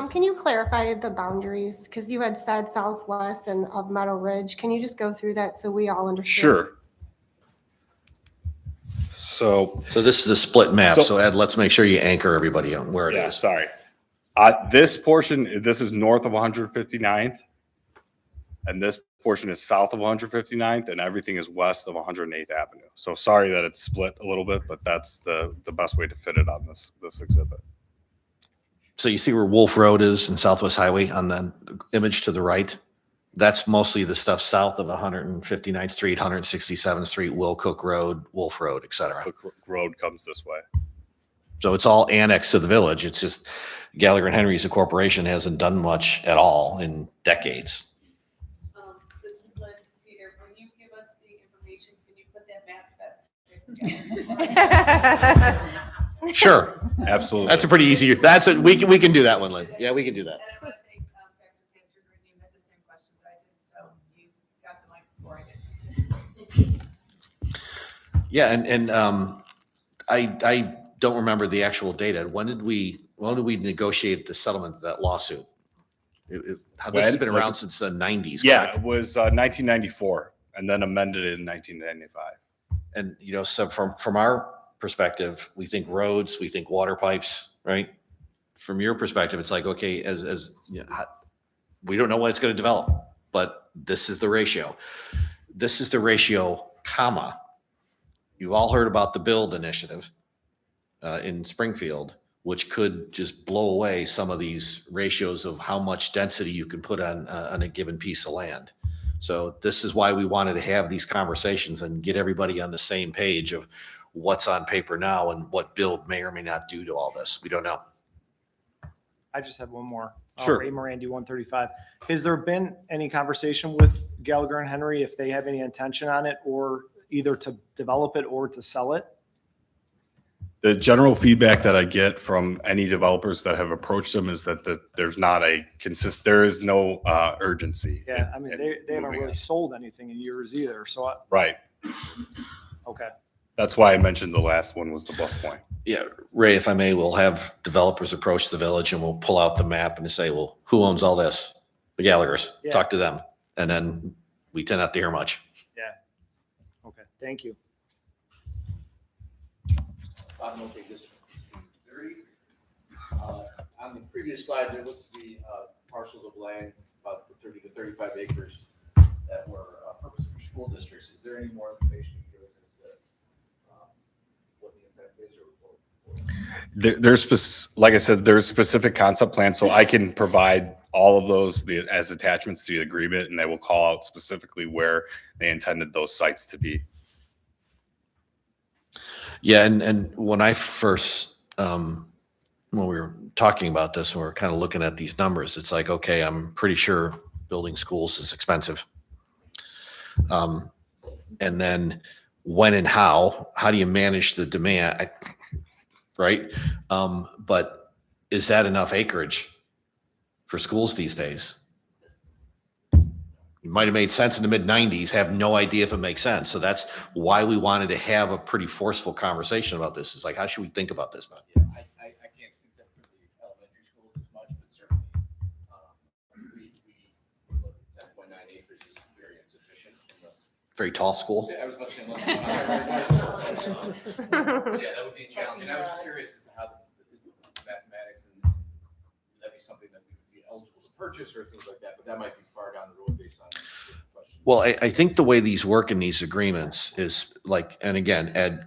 Can you clarify the boundaries? Because you had said southwest and of Meadow Ridge. Can you just go through that so we all understand? Sure. So this is a split map. So Ed, let's make sure you anchor everybody on where it is. Yeah, sorry. This portion, this is north of 159th, and this portion is south of 159th, and everything is west of 108th Avenue. So sorry that it's split a little bit, but that's the best way to fit it on this exhibit. So you see where Wolf Road is and Southwest Highway on the image to the right? That's mostly the stuff south of 159th Street, 167th Street, Will Cook Road, Wolf Road, et cetera. Cook Road comes this way. So it's all annexed to the village. It's just Gallagher and Henry as a corporation hasn't done much at all in decades. This is Lynn Cedar. When you give us the information, can you put that map back? Sure. Absolutely. That's a pretty easy, we can do that one, Lynn. Yeah, we can do that. Yeah, and I don't remember the actual data. When did we negotiate the settlement of that lawsuit? This has been around since the 90s. Yeah, it was 1994. and then amended in 1995. And, so from our perspective, we think roads, we think water pipes, right? From your perspective, it's like, okay, as we don't know when it's going to develop, but this is the ratio. This is the ratio, comma. You've all heard about the build initiative in Springfield, which could just blow away some of these ratios of how much density you can put on a given piece of land. So this is why we wanted to have these conversations and get everybody on the same page of what's on paper now and what build may or may not do to all this. We don't know. I just had one more. Sure. Ray Morandi, 135. Has there been any conversation with Gallagher and Henry if they have any intention on it, or either to develop it or to sell it? The general feedback that I get from any developers that have approached them is that there's not there is no urgency. Yeah, I mean, they haven't really sold anything in years either, so. Right. Okay. That's why I mentioned the last one was the Bluff Point. Yeah, Ray, if I may, we'll have developers approach the village and we'll pull out the map and say, well, who owns all this? The Gallaghers. Yeah. Talk to them. And then we tend not to hear much. Yeah. Okay, thank you. I'm going to take this 30. On the previous slide, there looked to be parcels of land, about 30 to 35 acres, that were purposed for school districts. Is there any more information you can give us as to what the intent is? Like I said, there's specific concept plans, so I can provide all of those as attachments to the agreement, and they will call out specifically where they intended those sites to be. Yeah, and when I first, when we were talking about this, and we were kind of looking at these numbers, it's like, okay, I'm pretty sure building schools is expensive. And then when and how do you manage the demand, right? But is that enough acreage for schools these days? It might have made sense in the mid-90s, have no idea if it makes sense. So that's why we wanted to have a pretty forceful conversation about this. It's like, how should we think about this, man? Yeah, I can't speak that for the elementary schools as much, but certainly we would look at 10.9 acres is very insufficient unless. Very tall school? Yeah, I was about to say unless. Yeah, that would be a challenge. And I was just curious as to how is the mathematics and would that be something that we would be eligible to purchase or things like that, but that might be far down the road based on the question. Well, I think the way these work in these agreements is like, and again, Ed,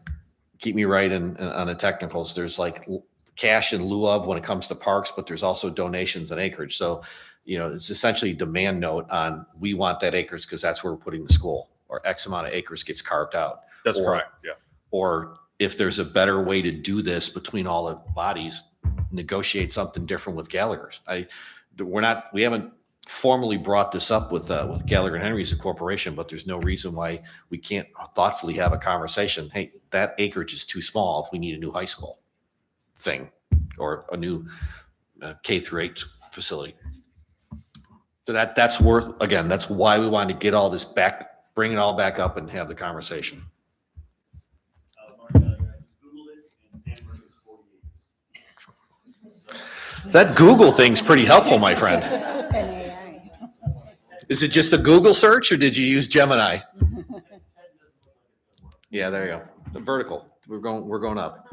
keep me right on the technicals. There's like cash in lieu of when it comes to parks, but there's also donations and acreage. So, it's essentially a demand note on, we want that acres because that's where we're putting the school, or X amount of acres gets carved out. That's correct, yeah. Or if there's a better way to do this between all the bodies, negotiate something different with Gallagher's. We haven't formally brought this up with Gallagher and Henry as a corporation, but there's no reason why we can't thoughtfully have a conversation. Hey, that acreage is too small if we need a new high school thing or a new K-8 facility. So that's why we wanted to get all this back, bring it all back up and have the conversation. That Google thing's pretty helpful, my friend. Is it just a Google search or did you use Gemini? Yeah, there you go. The vertical. We're going up.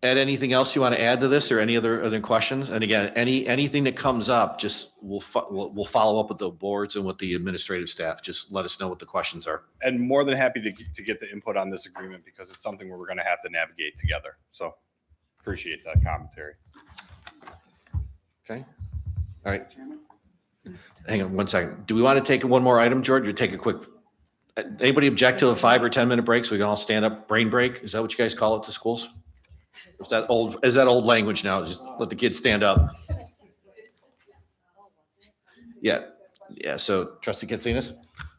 Ed, anything else you want to add to this or any other questions? And again, anything that comes up, just we'll follow up with the boards and with the administrative staff. Just let us know what the questions are. And more than happy to get the input on this agreement because it's something where we're going to have to navigate together. So appreciate that commentary. Okay. All right. Hang on one second. Do we want to take one more item, George, or take a quick, anybody object to a 5 or 10 minute break so we can all stand up? Brain break? Is that what you guys call it to schools? Is that old language now? Just let the kids stand up. Yeah. Yeah. So Trustee Katsinas?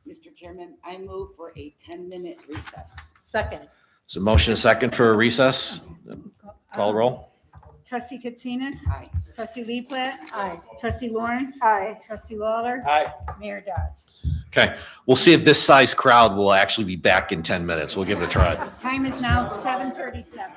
Mr. Chairman, I move for a 10-minute recess. Second. So motion a second for a recess. Call roll. Trustee Katsinas? Aye. Trustee Leaflet? Aye. Trustee Lawrence? Aye. Trustee Lawler? Aye. Mayor Dodge? Okay. We'll see if this size crowd will actually be back in 10 minutes. We'll give it a try. Time is now 7:37.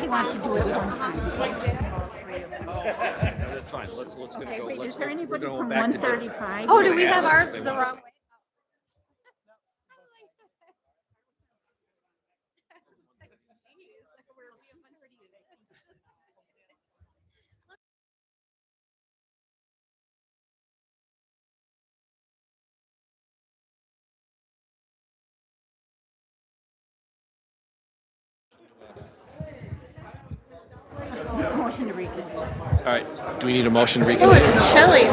He wants to do it one time. That's fine. Let's Okay, go. wait, Let's is there we're anybody going from back to 135? Oh, do we Ask have if ours they the want wrong way? Motion to reconvene. All right. Do we need a motion to Oh, reconvene? it's chilly.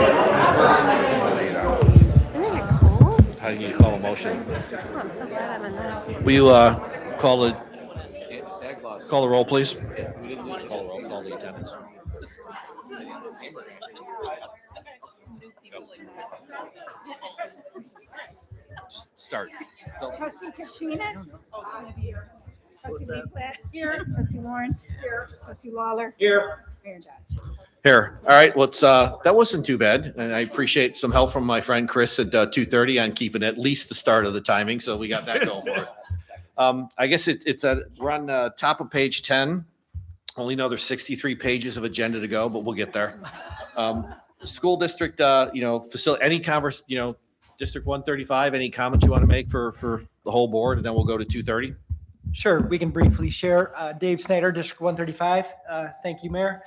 Isn't it cold? How do you call a motion? Oh, I'm so glad I'm in this. Will you call the roll, please? Call the roll. Call the attendance. Just start. Trustee Kachinas? Trustee Leaflet? Here. Trustee Lawrence? Here. Trustee Lawler? Here. Mayor Dodge? Here. All right. Well, that wasn't too bad, and I appreciate some help from my friend Chris at 2:30 on keeping at least the start of the timing. So we got that going for us. I guess we're on top of page 10. Only another 63 pages of agenda to go, but we'll get there. School district, facility. District 135. Any comments you want to make for the whole board, and then we'll go to 2:30. Sure, we can briefly share. Dave Snyder, District 135. Thank you, Mayor.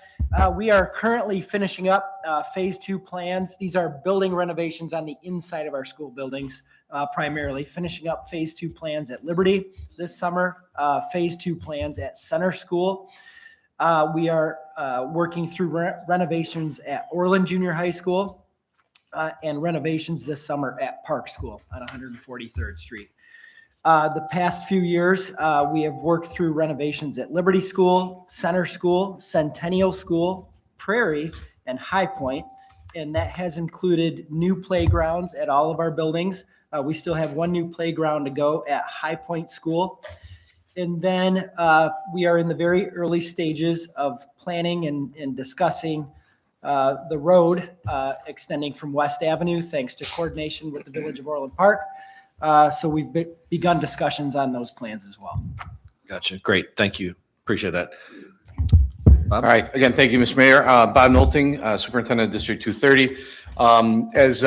We are currently finishing up Phase 2 plans. These are building renovations on the inside of our school buildings, primarily. Finishing up Phase 2 plans at Liberty this summer, Phase 2 plans at Center School. We are working through renovations at Orland Junior High School and renovations this summer at Park School on 143rd Street. The past few years, we have worked through renovations at Liberty School, Center School, Centennial School, Prairie, and High Point, and that has included new playgrounds at all of our buildings. We still have one new playground to go at High Point School. And then we are in the very early stages of planning and discussing the road extending from West Avenue, thanks to coordination with the Village of Orland Park. So we've begun discussions on those plans as well. Gotcha. Great. Thank you. Appreciate that. All right. Again, thank you, Mr. Mayor. Bob Nolting, Superintendent of District 230. As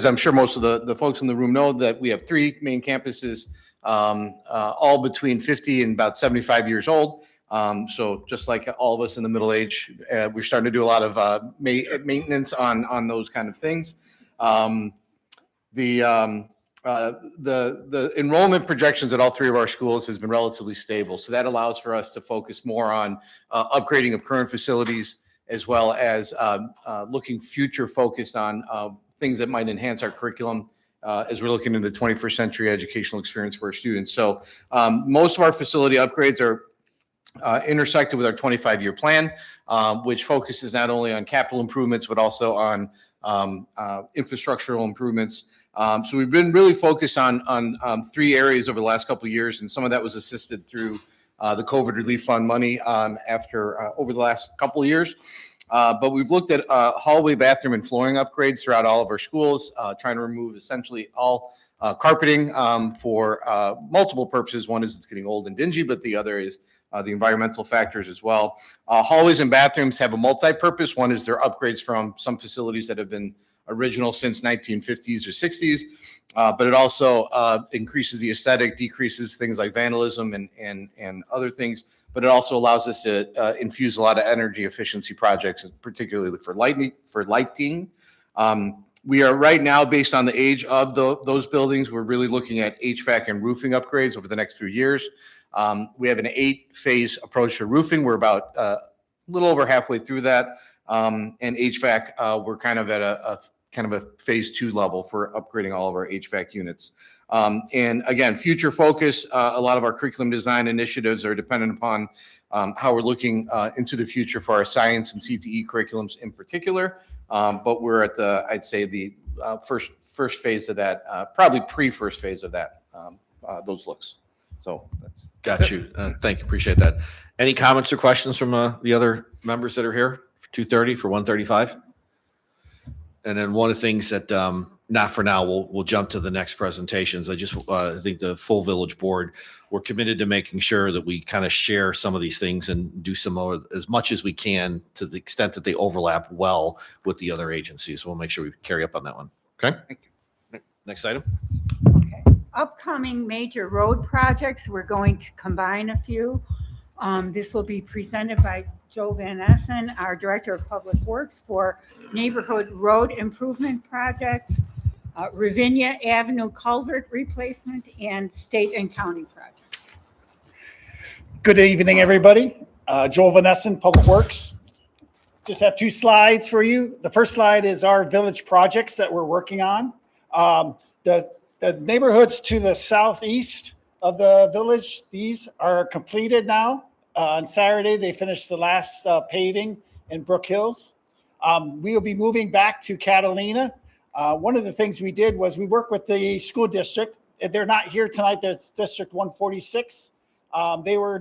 I'm sure most of the folks in the room know, that we have 3 main campuses, all between 50 and about 75 years old. So just like all of us in the middle age, we're starting to do a lot of maintenance on those kind of things. The enrollment projections at all 3 of our schools has been relatively stable. So that allows for us to focus more on upgrading of current facilities, as well as looking future focused on things that might enhance our curriculum as we're looking into the 21st century educational experience for our students. So most of our facility upgrades are intersected with our 25-year plan, which focuses not only on capital improvements, but also on infrastructural improvements. So we've been really focused on 3 areas over the last couple of years, and some of that was assisted through the COVID relief fund money over the last couple of years. But we've looked at hallway, bathroom, and flooring upgrades throughout all of our schools, trying to remove essentially all carpeting for multiple purposes. One is it's getting old and dingy, but the other is the environmental factors as well. Hallways and bathrooms have a multi-purpose. One is they're upgrades from some facilities that have been original since 1950s or 60s, but it also increases the aesthetic, decreases things like vandalism and other things, but it also allows us to infuse a lot of energy efficiency projects, particularly for lighting. We are right now, based on the age of those buildings, we're really looking at HVAC and roofing upgrades over the next few years. We have an 8-phase approach to roofing. We're about a little over halfway through that. And HVAC, we're kind of at a phase 2 level for upgrading all of our HVAC units. And again, future focus, a lot of our curriculum design initiatives are dependent upon how we're looking into the future for our science and CTE curriculums in particular. But we're at I'd say the first phase of that, probably pre-first phase of that, those looks. So that's Got you. Thank you. Appreciate that. Any comments or questions from the other members that are here for 2:30 for 135? And then one of the things that not for now. We'll jump to the next presentations. I think the full village board, we're committed to making sure that we kind of share some of these things and do some more, as much as we can, to the extent that they overlap well with the other agencies. We'll make sure we carry up on that one. Okay? Next item. Upcoming major road projects, we're going to combine a few. This will be presented by Joe Van Essen, our Director of Public Works, for neighborhood road improvement projects, Ravinia Avenue culvert replacement, and state and county projects. Good evening, everybody. Joel Van Essen, Public Works. Just have 2 slides for you. The first slide is our village projects that we're working on. The neighborhoods to the southeast of the village, these are completed now. On Saturday, they finished the last paving in Brook Hills. We will be moving back to Catalina. One of the things we did was we worked with the school district. They're not here tonight. That's District 146. They were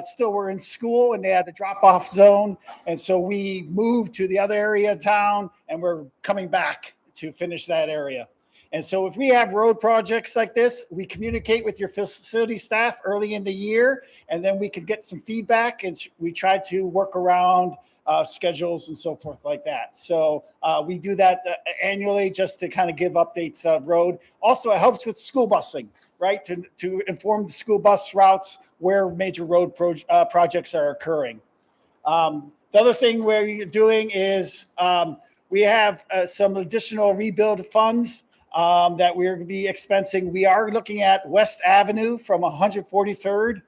still were in school, and they had a drop-off zone. And so we moved to the other area of town, and we're coming back to finish that area. And so if we have road projects like this, we communicate with your facility staff early in the year, and then we can get some feedback, and we try to work around schedules and so forth like that. So we do that annually just to kind of give updates of road. Also, it helps with school busing, right? To inform the school bus routes where major road projects are occurring. The other thing we're doing is we have some additional rebuild funds that we're going to be expensing. We are looking at West Avenue from 143rd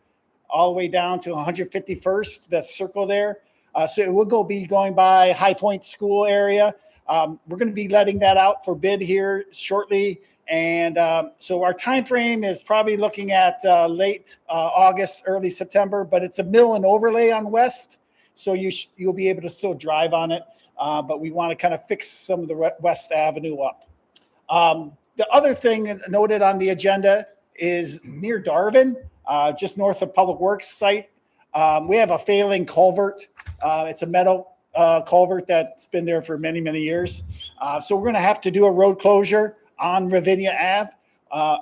all the way down to 151st, that circle there. So it will be going by High Point School area. We're going to be letting that out for bid here shortly. And so our time frame is probably looking at late August, early September, but it's a mill and overlay on West. So you'll be able to still drive on it. But we want to kind of fix some of the West Avenue up. The other thing noted on the agenda is near Darvin, just north of Public Works site. We have a failing culvert. It's a metal culvert that's been there for many, many years. So we're going to have to do a road closure on Ravinia Ave.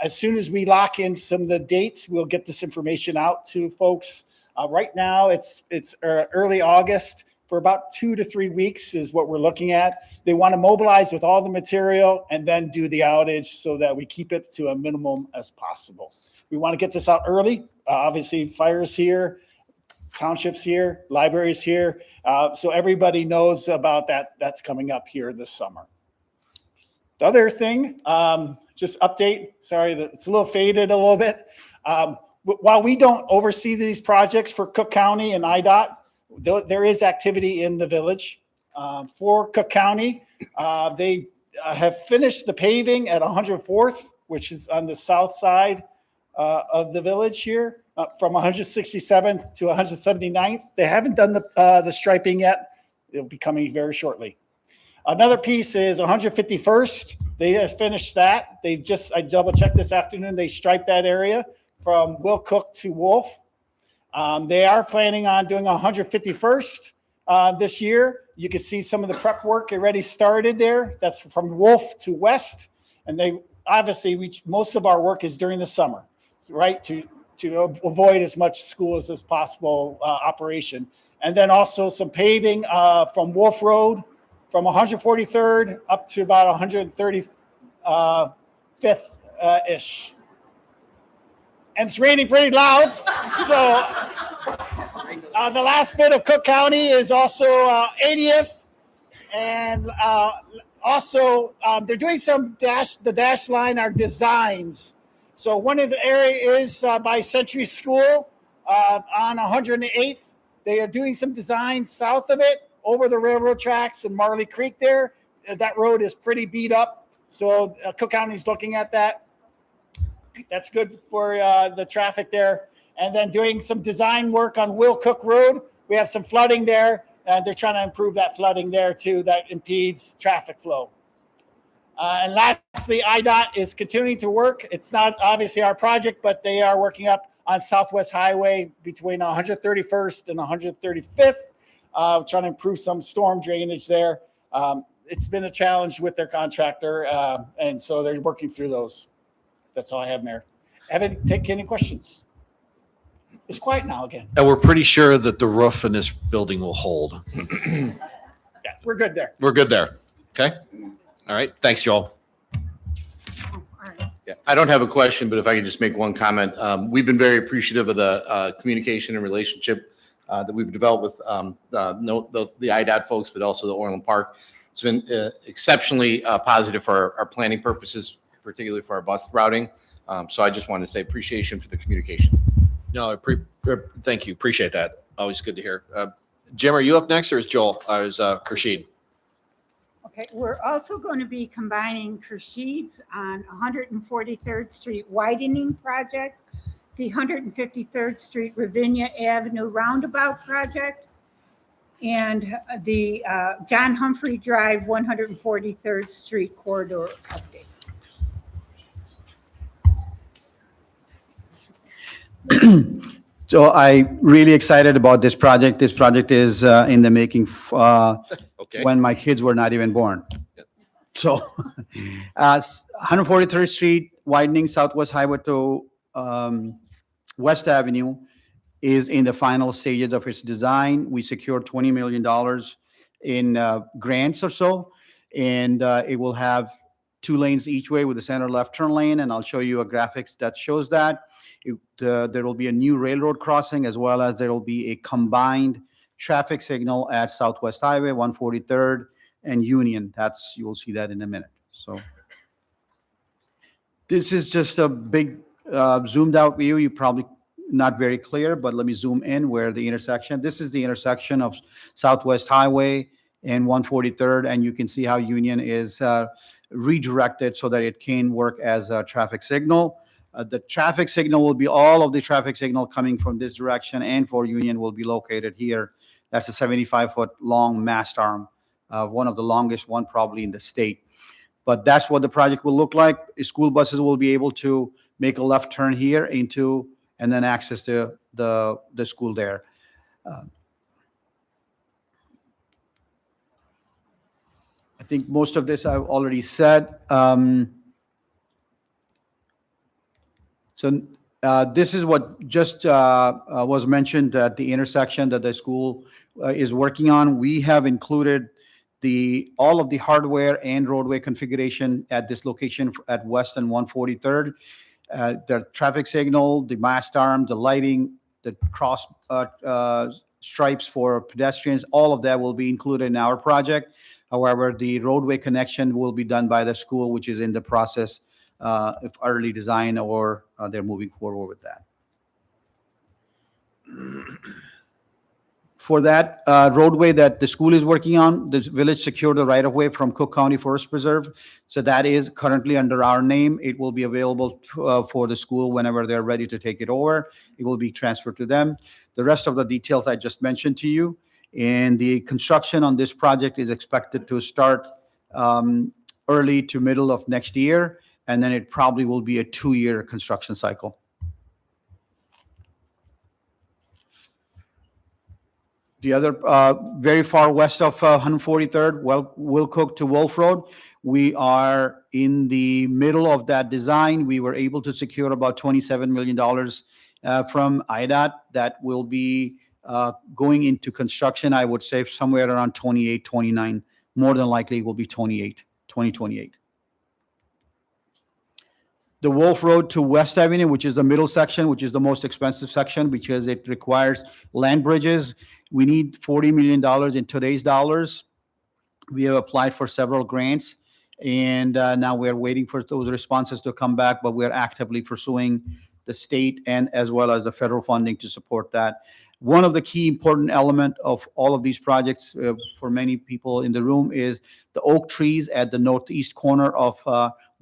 As soon as we lock in some of the dates, we'll get this information out to folks. Right now, it's early August. For about 2 to 3 weeks is what we're looking at. They want to mobilize with all the material and then do the outage so that we keep it to a minimum as possible. We want to get this out early. Obviously, fire's here, township's here, library's here. So everybody knows about that. That's coming up here this summer. The other thing, just update, sorry, it's a little faded a little bit. While we don't oversee these projects for Cook County and IDOT, there is activity in the village. For Cook County, they have finished the paving at 104th, which is on the south side of the village here, from 167th to 179th. They haven't done the striping yet. It'll be coming very shortly. Another piece is 151st. They have finished that. I double checked this afternoon. They striped that area from Will Cook to Wolf. They are planning on doing 151st this year. You can see some of the prep work already started there. That's from Wolf to West. And they obviously, most of our work is during the summer, right? To avoid as much schools as possible operation. And then also some paving from Wolf Road from 143rd up to about 135th-ish. And it's raining pretty loud. So the last bit of Cook County is also 80th. And also they're doing the dash line are designs. So one of the areas is by Century School on 108th. They are doing some designs south of it over the railroad tracks and Marley Creek there. That road is pretty beat up. So Cook County's looking at that. That's good for the traffic there. And then doing some design work on Will Cook Road. We have some flooding there, and they're trying to improve that flooding there too. That impedes traffic flow. And lastly, IDOT is continuing to work. It's not obviously our project, but they are working up on Southwest Highway between 131st and 135th, trying to improve some storm drainage there. it's been a challenge with their contractor, and so they're working through those. That's all I have, Mayor. Take any questions? It's quiet now again. And we're pretty sure that the roof in this building will hold. Yeah, we're good there. We're good there. Okay? All right. Thanks, Joel. Yeah, I don't have a question, but if I could just make one comment. We've been very appreciative of the communication and relationship that we've developed with the IDOT folks, but also the Orland Park. It's been exceptionally positive for our planning purposes, particularly for our bus routing. So I just wanted to say appreciation for the communication. No, thank you. Appreciate that. Always good to hear. Jim, are you up next, or is Joel? Or is Khurshid? Okay, we're also going to be combining Khurshid's on 143rd Street widening project, the 153rd Street Ravinia Avenue roundabout project, and the John Humphrey Drive 143rd Street corridor update. So I'm really excited about this project. This project is in the making when my kids were not even born. So 143rd Street widening Southwest Highway to West Avenue is in the final stages of its design. We secured $20 million in grants or so, and it will have 2 lanes each way with a center left turn lane, and I'll show you a graphics that shows that. There will be a new railroad crossing, as well as there will be a combined traffic signal at Southwest Highway, 143rd and Union. You will see that in a minute. So this is just a big zoomed out view. You probably not very clear, but let me zoom in where the intersection. This is the intersection of Southwest Highway and 143rd, and you can see how Union is redirected so that it can work as a traffic signal. The traffic signal will be all of the traffic signal coming from this direction, and for Union will be located here. That's a 75-foot long mast arm, one of the longest one probably in the state. But that's what the project will look like. School buses will be able to make a left turn here into, and then access the school there. I think most of this I've already said. So this is what just was mentioned at the intersection that the school is working on. We have included all of the hardware and roadway configuration at this location at West and 143rd. The traffic signal, the mast arm, the lighting, the cross stripes for pedestrians, all of that will be included in our project. However, the roadway connection will be done by the school, which is in the process of early design, or they're moving forward with that. For that roadway that the school is working on, the village secured the right-of-way from Cook County Forest Preserve. So that is currently under our name. It will be available for the school whenever they're ready to take it over. It will be transferred to them. The rest of the details I just mentioned to you. And the construction on this project is expected to start early to middle of next year. And then it probably will be a 2-year construction cycle. The other, very far west of 143rd, Wilcook to Wolf Road, we are in the middle of that design. We were able to secure about $27 million from IDOT that will be going into construction, I would say somewhere around 28, 29. More than likely it will be 2028. The Wolf Road to West Avenue, which is the middle section, which is the most expensive section because it requires land bridges. We need $40 million in today's dollars. We have applied for several grants, and now we're waiting for those responses to come back, but we're actively pursuing the state and as well as the federal funding to support that. One of the key important element of all of these projects for many people in the room is the oak trees at the northeast corner of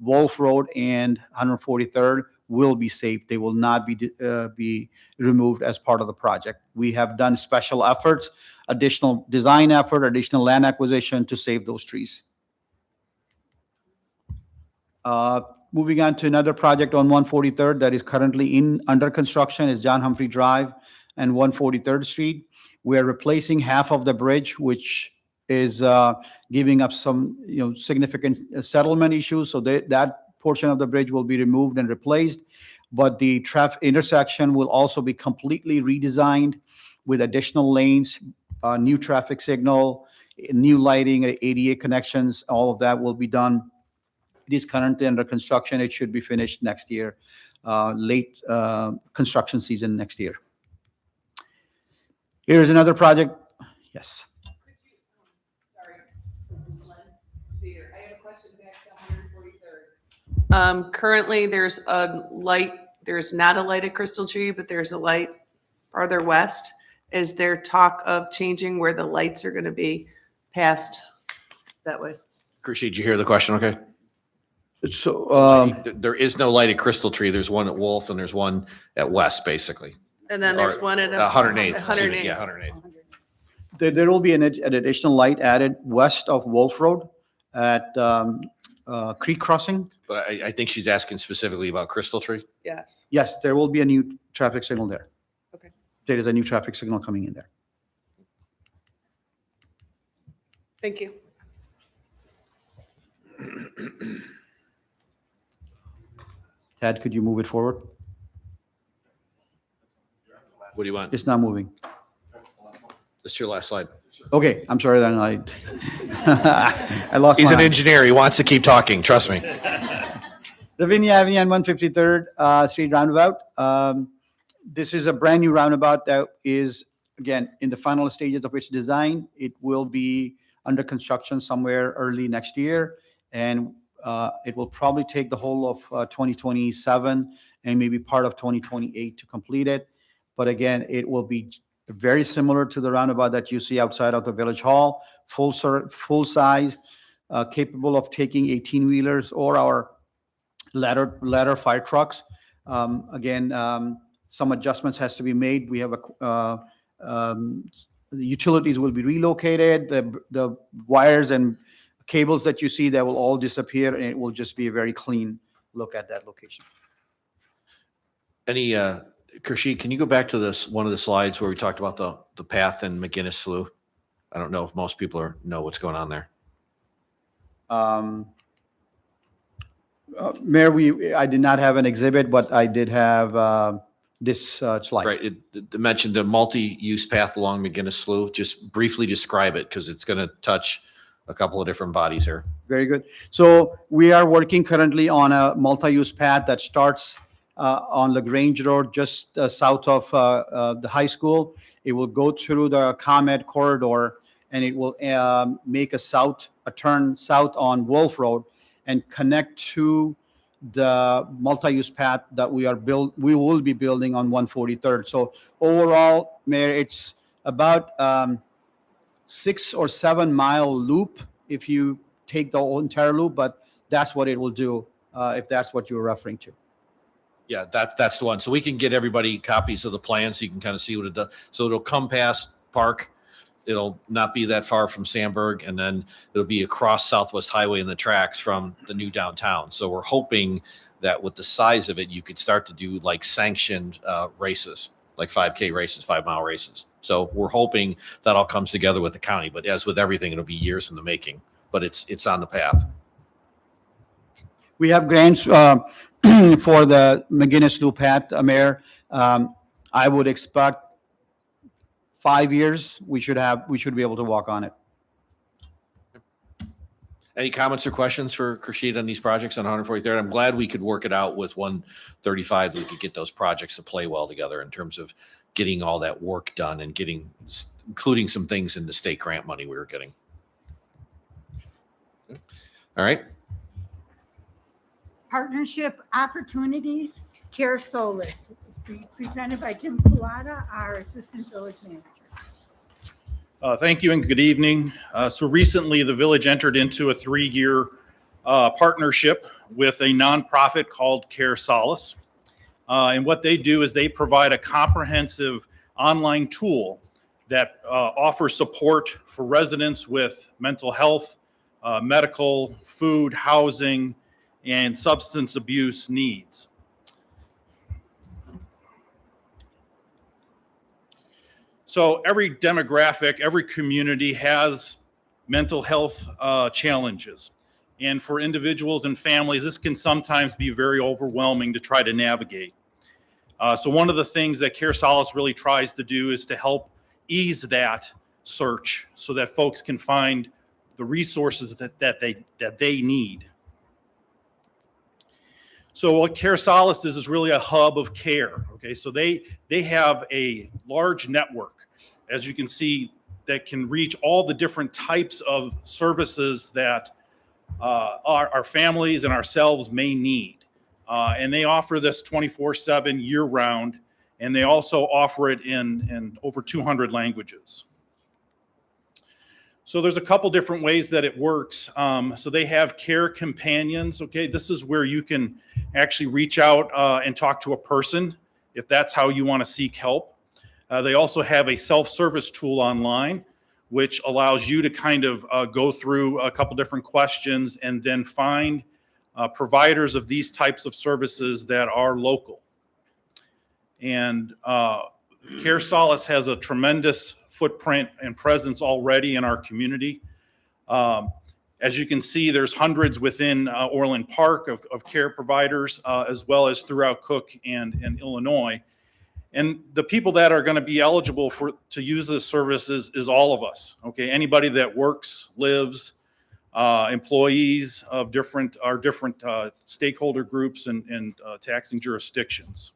Wolf Road and 143rd will be saved. They will not be removed as part of the project. We have done special efforts, additional design effort, additional land acquisition to save those trees. Moving on to another project on 143rd that is currently under construction is John Humphrey Drive and 143rd Street. We are replacing half of the bridge, which is giving up some, significant settlement issues. So that portion of the bridge will be removed and replaced. But the traffic intersection will also be completely redesigned with additional lanes, new traffic signal, new lighting, ADA connections. All of that will be done. It is currently under construction. It should be finished next year, late construction season next year. Here's another project. Yes. Currently, there's a light, there's not a light at Crystal Tree, but there's a light farther west. Is there talk of changing where the lights are going to be passed that way? Appreciate, did you hear the question, okay? So, There is no light at Crystal Tree. There's one at Wolf and there's one at West, basically. And then there's Or, one at 108th. 108th. Yeah, 108th. There will be an additional light added west of Wolf Road at Creek Crossing. But I think she's asking specifically about Crystal Tree. Yes. Yes, there will be a new traffic signal there. Okay. There is a new traffic signal coming in there. Thank you. Ted, could you move it forward? What do you want? It's not moving. That's your last slide. Okay, I'm sorry then I lost He's my an eye. engineer. He wants to keep talking. Trust me. Ravinia Avenue and 153rd Street roundabout. This is a brand new roundabout that is, again, in the final stages of its design. It will be under construction somewhere early next year. And it will probably take the whole of 2027 and maybe part of 2028 to complete it. But again, it will be very similar to the roundabout that you see outside of the Village Hall, full-sized, capable of taking 18-wheelers or our ladder fire trucks. Again, some adjustments has to be made. We have the utilities will be relocated. The wires and cables that you see, that will all disappear, and it will just be a very clean look at that location. Any, Kershid, can you go back to this, one of the slides where we talked about the path in McGinnis Slough? I don't know if most people know what's going on there. Mayor, I did not have an exhibit, but I did have this slide. Right, it mentioned a multi-use path along McGinnis Slough. Just briefly describe it, because it's going to touch a couple of different bodies here. Very good. So we are working currently on a multi-use path that starts on LaGrange Road, just south of the high school. It will go through the ComEd corridor, and it will make a turn south on Wolf Road and connect to the multi-use path that we will be building on 143rd. So overall, Mayor, it's about 6 or 7 mile loop if you take the whole entire loop, but that's what it will do if that's what you're referring to. Yeah, that's the one. So we can get everybody copies of the plan so you can kind of see what it does. So it'll come past Park. It'll not be that far from Sandburg, and then it'll be across Southwest Highway and the tracks from the new downtown. So we're hoping that with the size of it, you could start to do like sanctioned races, like 5K races, 5-mile races. So we're hoping that all comes together with the county. But as with everything, it'll be years in the making. But it's on the path. We have grants for the McGinnis Loop path, Mayor. I would expect 5 years, we should be able to walk on it. Any comments or questions for Kershid on these projects on 143rd? I'm glad we could work it out with 135. That we could get those projects to play well together in terms of getting all that work done and including some things in the state grant money we were getting. All right. Partnership Opportunities, Care Solis, presented by Jim Kulata, our Assistant Village Manager. Thank you and good evening. So recently the village entered into a 3-year partnership with a nonprofit called Care Solace. And what they do is they provide a comprehensive online tool that offers support for residents with mental health, medical, food, housing, and substance abuse needs. So every demographic, every community has mental health challenges. And for individuals and families, this can sometimes be very overwhelming to try to navigate. So one of the things that Care Solace really tries to do is to help ease that search so that folks can find the resources that they need. So what Care Solace is really a hub of care. Okay, so they have a large network, as you can see, that can reach all the different types of services that our families and ourselves may need. And they offer this 24/7 year-round, and they also offer it in over 200 languages. So there's a couple different ways that it works. So they have care companions. Okay, this is where you can actually reach out and talk to a person if that's how you want to seek help. They also have a self-service tool online, which allows you to kind of go through a couple different questions and then find providers of these types of services that are local. And Care Solace has a tremendous footprint and presence already in our community. As you can see, there's hundreds within Orland Park of care providers, as well as throughout Cook and Illinois. And the people that are going to be eligible to use this service is all of us. Okay, anybody that works, lives, employees of different stakeholder groups and taxing jurisdictions.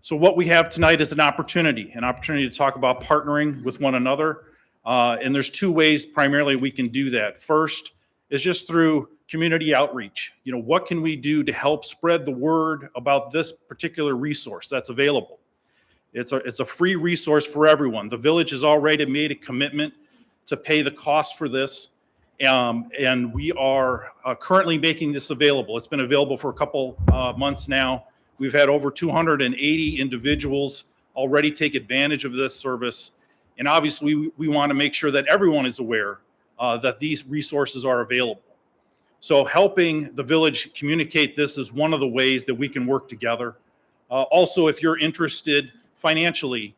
So what we have tonight is an opportunity to talk about partnering with one another. And there's two ways primarily we can do that. First is just through community outreach. You know, what can we do to help spread the word about this particular resource that's available? It's a free resource for everyone. The village has already made a commitment to pay the cost for this. And we are currently making this available. It's been available for a couple months now. We've had over 280 individuals already take advantage of this service. And obviously, we want to make sure that everyone is aware that these resources are available. So helping the village communicate this is one of the ways that we can work together. Also, if you're interested financially,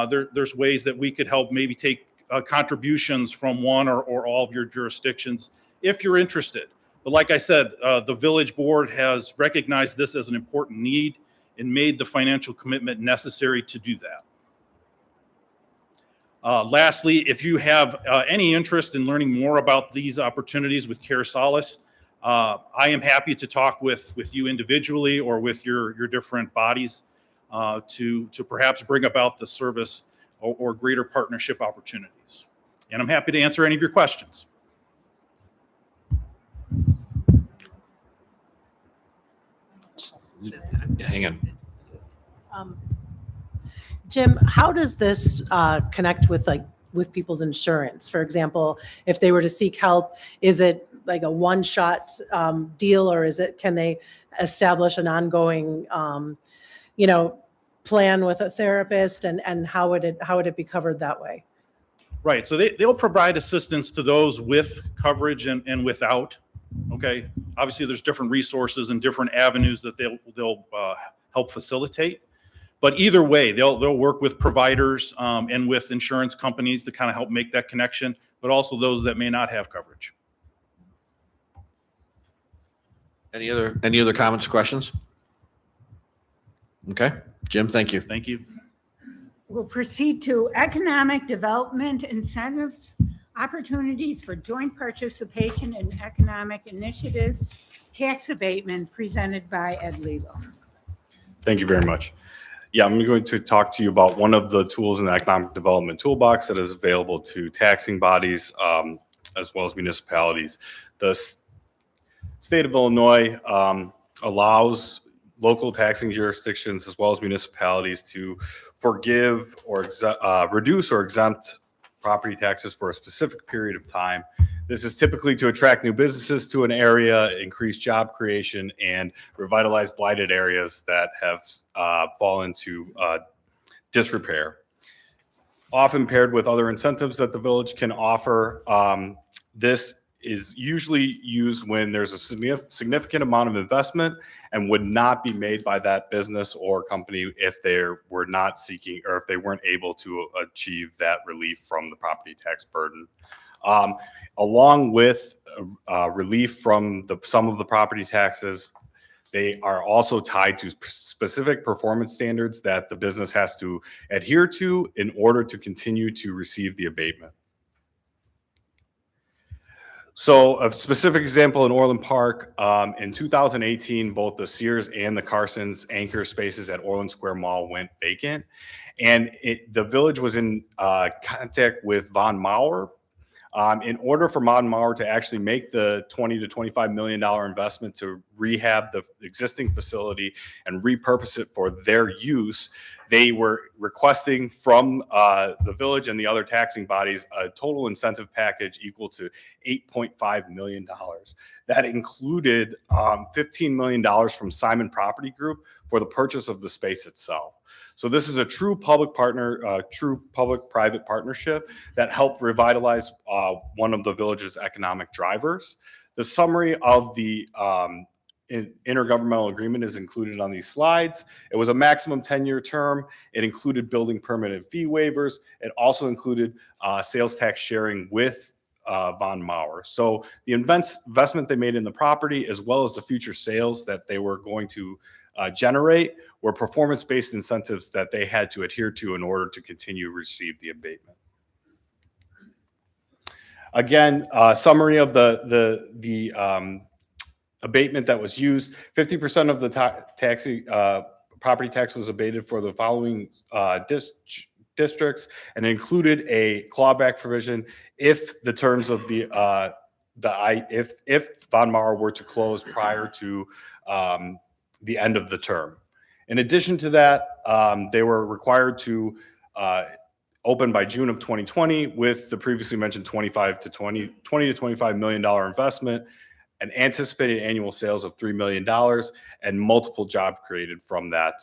there's ways that we could help maybe take contributions from one or all of your jurisdictions if you're interested. But like I said, the village board has recognized this as an important need and made the financial commitment necessary to do that. Lastly, if you have any interest in learning more about these opportunities with Care Solace, I am happy to talk with you individually or with your different bodies to perhaps bring about the service or greater partnership opportunities. And I'm happy to answer any of your questions. Hang on. Jim, how does this connect with people's insurance? For example, if they were to seek help, is it like a one-shot deal, or can they establish an ongoing, plan with a therapist, and how would it be covered that way? Right. So they'll provide assistance to those with coverage and without. Okay. Obviously, there's different resources and different avenues that they'll help facilitate. But either way, they'll work with providers and with insurance companies to kind of help make that connection, but also those that may not have coverage. Any other comments or questions? Okay, Jim, thank you. Thank you. We'll proceed to economic development incentives, opportunities for joint participation in economic initiatives, tax abatement, presented by Ed Lilo. Thank you very much. Yeah, I'm going to talk to you about one of the tools in the economic development toolbox that is available to taxing bodies as well as municipalities. The state of Illinois allows local taxing jurisdictions as well as municipalities to forgive or reduce or exempt property taxes for a specific period of time. This is typically to attract new businesses to an area, increase job creation, and revitalize blighted areas that have fallen to disrepair. Often paired with other incentives that the village can offer, this is usually used when there's a significant amount of investment and would not be made by that business or company if they were not seeking or if they weren't able to achieve that relief from the property tax burden. Along with relief from some of the property taxes, they are also tied to specific performance standards that the business has to adhere to in order to continue to receive the abatement. So a specific example in Orland Park, in 2018, both the Sears and the Carson's anchor spaces at Orland Square Mall went vacant. And the village was in contact with Von Maur. In order for Von Maur to actually make the $20 to $25 million investment to rehab the existing facility and repurpose it for their use, they were requesting from the village and the other taxing bodies a total incentive package equal to $8.5 million. That included $15 million from Simon Property Group for the purchase of the space itself. So this is a true public-private partnership that helped revitalize one of the village's economic drivers. The summary of the intergovernmental agreement is included on these slides. It was a maximum 10-year term. It included building permit and fee waivers. It also included sales tax sharing with Von Maur. So the investment they made in the property, as well as the future sales that they were going to generate, were performance-based incentives that they had to adhere to in order to continue to receive the abatement. Again, summary of the abatement that was used: 50% of the property tax was abated for the following districts, and included a clawback provision if the terms of if Von Maur were to close prior to the end of the term. In addition to that, they were required to open by June of 2020 with the previously mentioned $20 to $25 million investment, an anticipated annual sales of $3 million, and multiple jobs created from that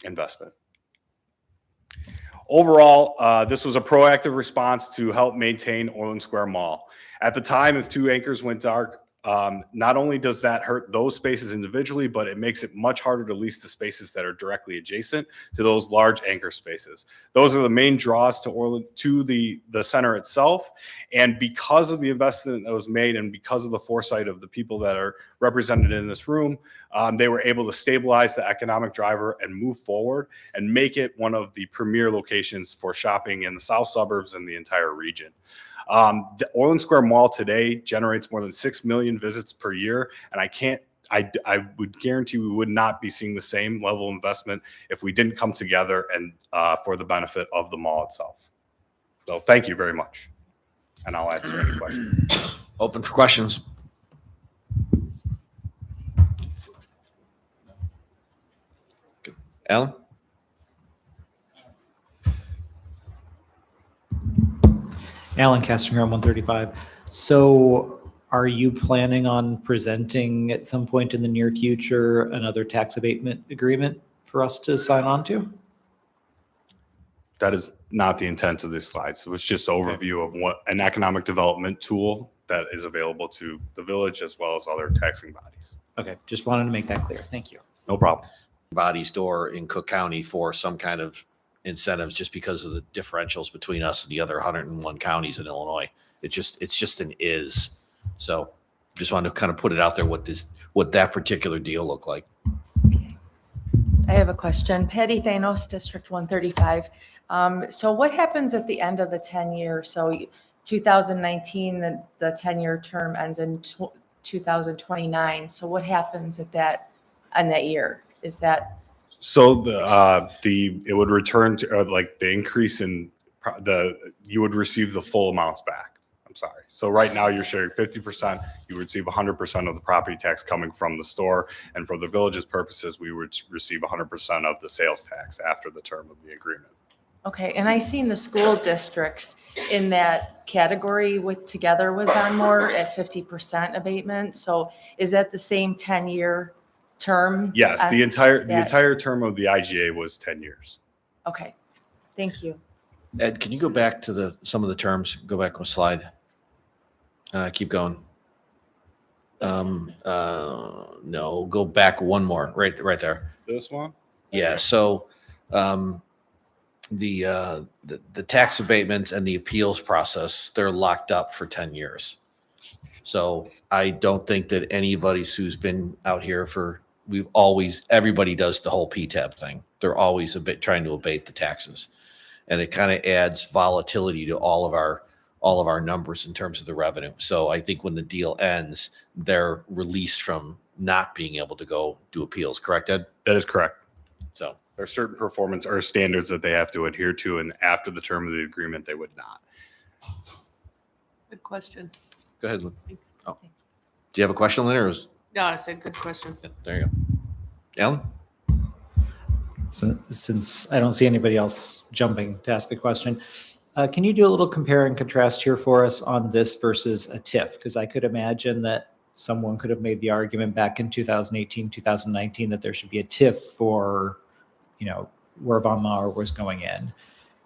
investment. Overall, this was a proactive response to help maintain Orland Square Mall. At the time, if 2 anchors went dark, not only does that hurt those spaces individually, but it makes it much harder to lease the spaces that are directly adjacent to those large anchor spaces. Those are the main draws to Orland, to the center itself. And because of the investment that was made and because of the foresight of the people that are represented in this room, they were able to stabilize the economic driver and move forward and make it one of the premier locations for shopping in the south suburbs and the entire region. The Orland Square Mall today generates more than 6 million visits per year, and I would guarantee we would not be seeing the same level of investment if we didn't come together and for the benefit of the mall itself. So thank you very much, and I'll answer any questions. Open for questions. Alan? Alan Castinger, 135. So are you planning on presenting at some point in the near future another tax abatement agreement for us to sign on to? That is not the intent of this slide. So it's just an overview of what an economic development tool that is available to the village as well as other taxing bodies. Okay, just wanted to make that clear. Thank you. No problem. Body store in Cook County for some kind of incentives just because of the differentials between us and the other 101 counties in Illinois. It's just an is. So just wanted to kind of put it out there what that particular deal looked like. I have a question. Patty Thanos, District 135. So what happens at the end of the 10-year? So 2019, the 10-year term ends in 2029. So what happens at that year? Is that? So it would return to like the increase in you would receive the full amounts back. I'm sorry. So right now you're sharing 50%. You would receive 100% of the property tax coming from the store. And for the village's purposes, we would receive 100% of the sales tax after the term of the agreement. Okay. And I seen the school districts in that category together with Von Maur at 50% abatement. So is that the same 10-year term? Yes, the entire term of the IGA was 10 years. Okay. Thank you. Ed, can you go back to some of the terms? Go back one slide. Keep going. No, go back one more, right there. This one? Yeah, so, the tax abatement and the appeals process, they're locked up for 10 years. So I don't think that anybody who's been out here everybody does the whole PTAB thing. They're always trying to abate the taxes. And it kind of adds volatility to all of our numbers in terms of the revenue. So I think when the deal ends, they're released from not being able to go do appeals. Correct, Ed? That is correct. So there are certain performance or standards that they have to adhere to, and after the term of the agreement, they would not. Good question. go ahead. Oh, do you have a question, Lynn, or is? No, I said good question. There you go. Alan? Since I don't see anybody else jumping to ask a question, can you do a little compare and contrast here for us on this versus a TIF? Because I could imagine that someone could have made the argument back in 2018, 2019 that there should be a TIF for, where Von Maur was going in.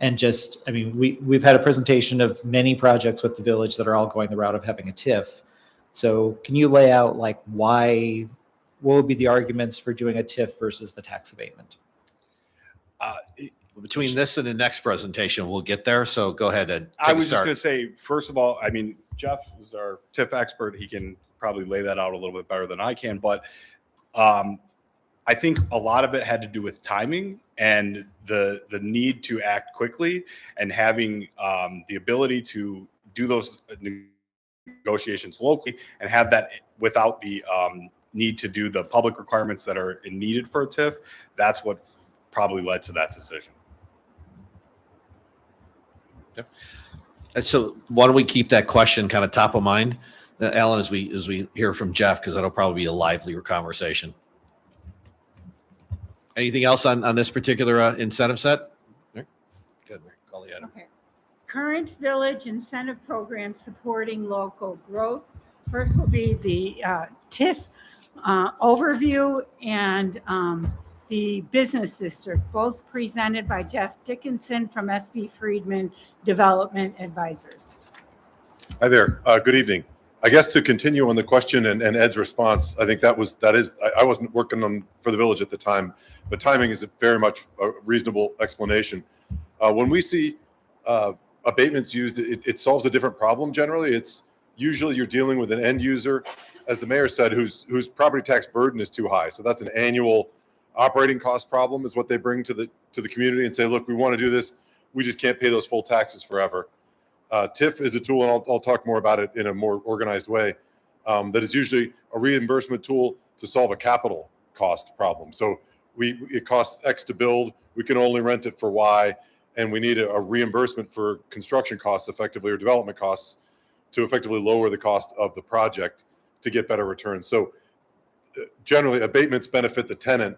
And just, I mean, we've had a presentation of many projects with the village that are all going the route of having a TIF. So can you lay out what would be the arguments for doing a TIF versus the tax abatement? Between this and the next presentation, we'll get there. So go ahead and I was just going to say, first of all, I mean, Jeff is our TIF expert. He can probably lay that out a little bit better than I can. But I think a lot of it had to do with timing and the need to act quickly and having the ability to do those negotiations locally and have that without the need to do the public requirements that are needed for a TIF. That's what probably led to that decision. Yep. And so why don't we keep that question kind of top of mind, Alan, as we hear from Jeff, because that'll probably be a livelier conversation. Anything else on this particular incentive set? Good. Call the item. Okay. Current village incentive programs supporting local growth. First will be the TIF overview and the business district, both presented by Jeff Dickinson from SB Friedman Development Advisors. Hi there. Good evening. I guess to continue on the question and Ed's response, I think I wasn't working for the village at the time, but timing is very much a reasonable explanation. When we see abatements used, it solves a different problem generally. It's usually you're dealing with an end user, as the mayor said, whose property tax burden is too high. So that's an annual operating cost problem is what they bring to the community and say, look, we want to do this. We just can't pay those full taxes forever. TIF is a tool, and I'll talk more about it in a more organized way, that is usually a reimbursement tool to solve a capital cost problem. So it costs X to build, we can only rent it for Y, and we need a reimbursement for construction costs effectively, or development costs, to effectively lower the cost of the project to get better returns. So generally, abatements benefit the tenant,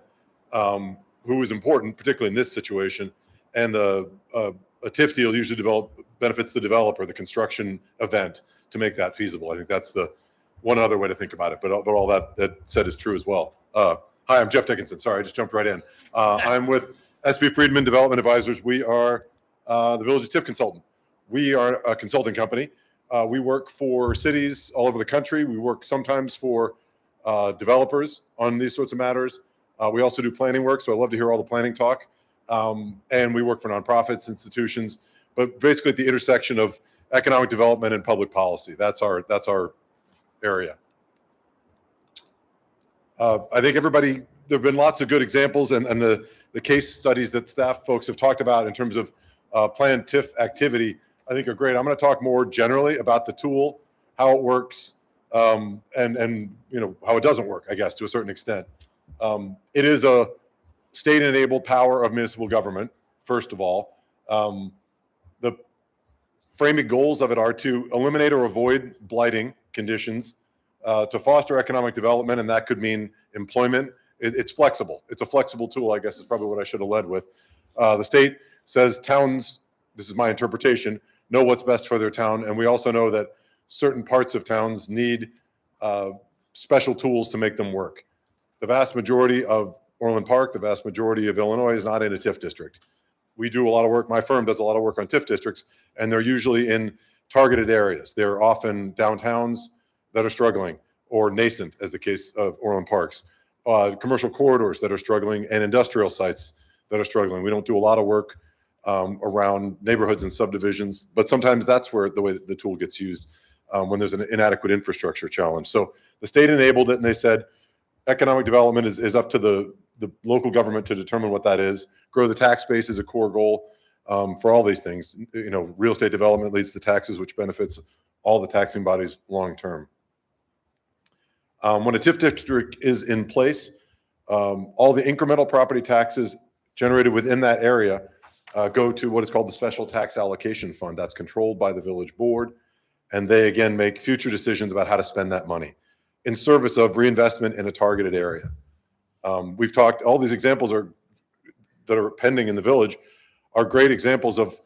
who is important, particularly in this situation, and a TIF deal usually benefits the developer, the construction event, to make that feasible. I think that's the one other way to think about it, but all that said is true as well. Hi, I'm Jeff Dickinson. Sorry, I just jumped right in. I'm with SB Friedman Development Advisors. We are the village's TIF consultant. We are a consulting company. We work for cities all over the country. We work sometimes for developers on these sorts of matters. We also do planning work, so I love to hear all the planning talk. And we work for nonprofits, institutions, but basically at the intersection of economic development and public policy. That's our area. I think there have been lots of good examples, and the case studies that staff folks have talked about in terms of planned TIF activity, I think are great. I'm going to talk more generally about the tool, how it works, and how it doesn't work, I guess, to a certain extent. It is a state-enabled power of municipal government, first of all. The framing goals of it are to eliminate or avoid blighting conditions, to foster economic development, and that could mean employment. It's flexible. It's a flexible tool, I guess, is probably what I should have led with. The state says towns, this is my interpretation, know what's best for their town, and we also know that certain parts of towns need special tools to make them work. The vast majority of Orland Park, the vast majority of Illinois is not in a TIF district. We do a lot of work, my firm does a lot of work on TIF districts, and they're usually in targeted areas. They're often downtowns that are struggling or nascent, as the case of Orland Parks, commercial corridors that are struggling, and industrial sites that are struggling. We don't do a lot of work around neighborhoods and subdivisions, but sometimes that's where the way that the tool gets used when there's an inadequate infrastructure challenge. So the state enabled it, and they said economic development is up to the local government to determine what that is. Grow the tax base is a core goal for all these things. You know, real estate development leads to taxes, which benefits all the taxing bodies long term. When a TIF district is in place, all the incremental property taxes generated within that area go to what is called the Special Tax Allocation Fund. That's controlled by the village board, and they again make future decisions about how to spend that money in service of reinvestment in a targeted area. We've talked, all these examples that are pending in the village are great examples of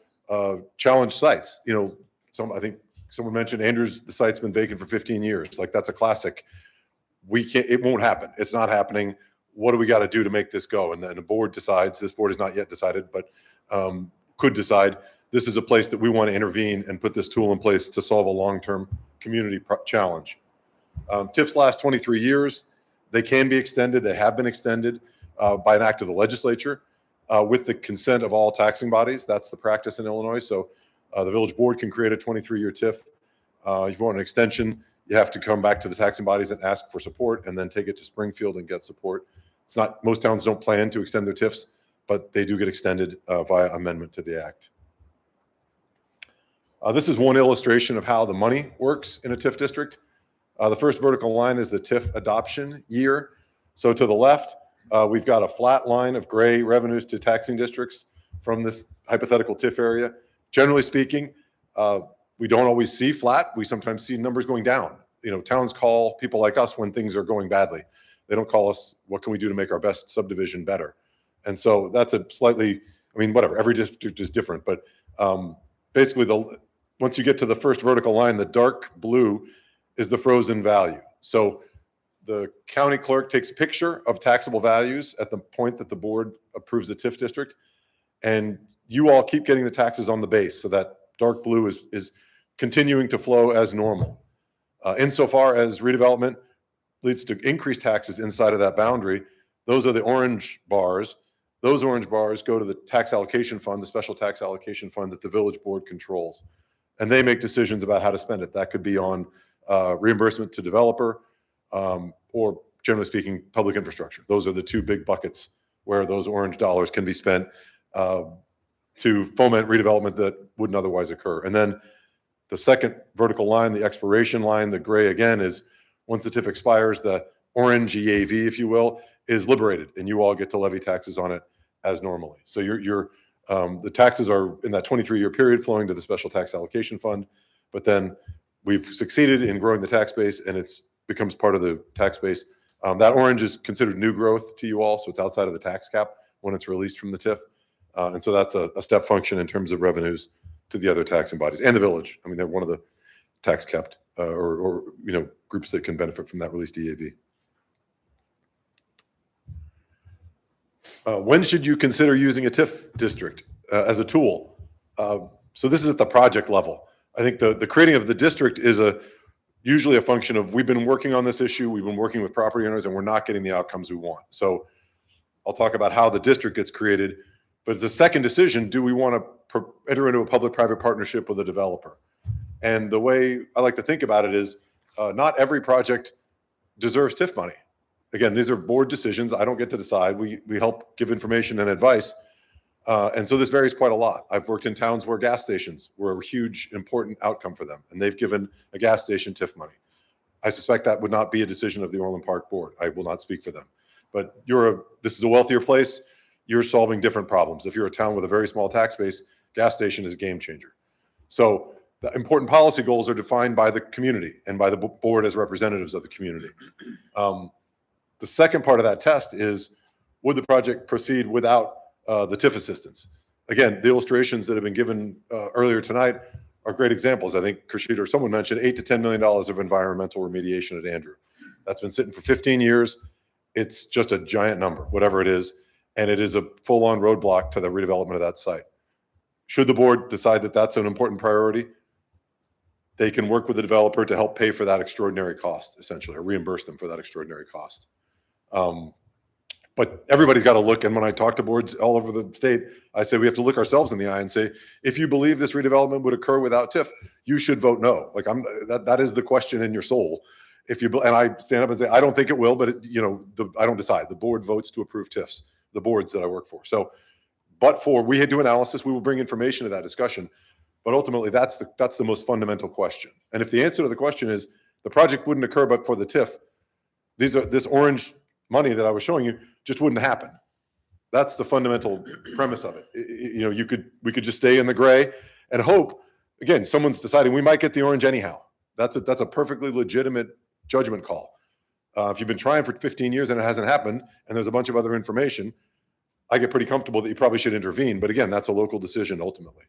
challenged sites. You know, I think someone mentioned Andrews, the site's been vacant for 15 years. Like, that's a classic. It won't happen. It's not happening. What do we got to do to make this go? And then the board decides, this board has not yet decided, but could decide this is a place that we want to intervene and put this tool in place to solve a long-term community challenge. TIFs last 23 years. They can be extended. They have been extended by an act of the legislature with the consent of all taxing bodies. That's the practice in Illinois. So the village board can create a 23-year TIF. If you want an extension, you have to come back to the taxing bodies and ask for support, and then take it to Springfield and get support. It's not, most towns don't plan to extend their TIFs, but they do get extended via amendment to the act. This is one illustration of how the money works in a TIF district. The first vertical line is the TIF adoption year. So to the left, we've got a flat line of gray revenues to taxing districts from this hypothetical TIF area. Generally speaking, we don't always see flat. We sometimes see numbers going down. You know, towns call people like us when things are going badly. They don't call us, what can we do to make our best subdivision better? And so that's a slightly, I mean, whatever, every district is different, but basically once you get to the first vertical line, the dark blue is the frozen value. So the county clerk takes a picture of taxable values at the point that the board approves the TIF district, and you all keep getting the taxes on the base. So that dark blue is continuing to flow as normal. Insofar as redevelopment leads to increased taxes inside of that boundary, those are the orange bars. Those orange bars go to the tax allocation fund, the special tax allocation fund that the village board controls. And they make decisions about how to spend it. That could be on reimbursement to developer, or generally speaking, public infrastructure. Those are the two big buckets where those orange dollars can be spent to foment redevelopment that wouldn't otherwise occur. And then the second vertical line, the expiration line, the gray again, is once the TIF expires, the orange EAV, if you will, is liberated, and you all get to levy taxes on it as normally. So the taxes are in that 23-year period flowing to the special tax allocation fund, but then we've succeeded in growing the tax base, and it's becomes part of the tax base. That orange is considered new growth to you all, so it's outside of the tax cap when it's released from the TIF. And so that's a step function in terms of revenues to the other taxing bodies and the village. I mean, they're one of the tax capped or you know, groups that can benefit from that released EAV. When should you consider using a TIF district as a tool? So this is at the project level. I think the creating of the district is usually a function of, we've been working on this issue, we've been working with property owners, and we're not getting the outcomes we want. So I'll talk about how the district gets created, but the second decision, do we want to enter into a public-private partnership with a developer? And the way I like to think about it is, not every project deserves TIF money. Again, these are board decisions. I don't get to decide. We help give information and advice. And so this varies quite a lot. I've worked in towns where gas stations were a huge, important outcome for them, and they've given a gas station TIF money. I suspect that would not be a decision of the Orland Park Board. I will not speak for them. But this is a wealthier place. You're solving different problems. If you're a town with a very small tax base, gas station is a game changer. So the important policy goals are defined by the community and by the board as representatives of the community. The second part of that test is, would the project proceed without the TIF assistance? Again, the illustrations that have been given earlier tonight are great examples. I think Kashid or someone mentioned $8 to $10 million of environmental remediation at Andrew. That's been sitting for 15 years. It's just a giant number, whatever it is, and it is a full-on roadblock to the redevelopment of that site. Should the board decide that that's an important priority? they can work with the developer to help pay for that extraordinary cost, essentially, or reimburse them for that extraordinary cost. But everybody's got to look, and when I talk to boards all over the state, I say we have to look ourselves in the eye and say, if you believe this redevelopment would occur without TIF, you should vote no. Like that is the question in your soul. If you, and I stand up and say, I don't think it will, but I don't decide. The board votes to approve TIFs, the boards that I work for. So, but we do analysis, we will bring information to that discussion. But ultimately, that's the most fundamental question. And if the answer to the question is the project wouldn't occur but for the TIF, this orange money that I was showing you just wouldn't happen. That's the fundamental premise of it. We could just stay in the gray and hope. Again, someone's deciding we might get the orange anyhow. That's a perfectly legitimate judgment call. If you've been trying for 15 years and it hasn't happened, and there's a bunch of other information, I get pretty comfortable that you probably should intervene. But again, that's a local decision ultimately.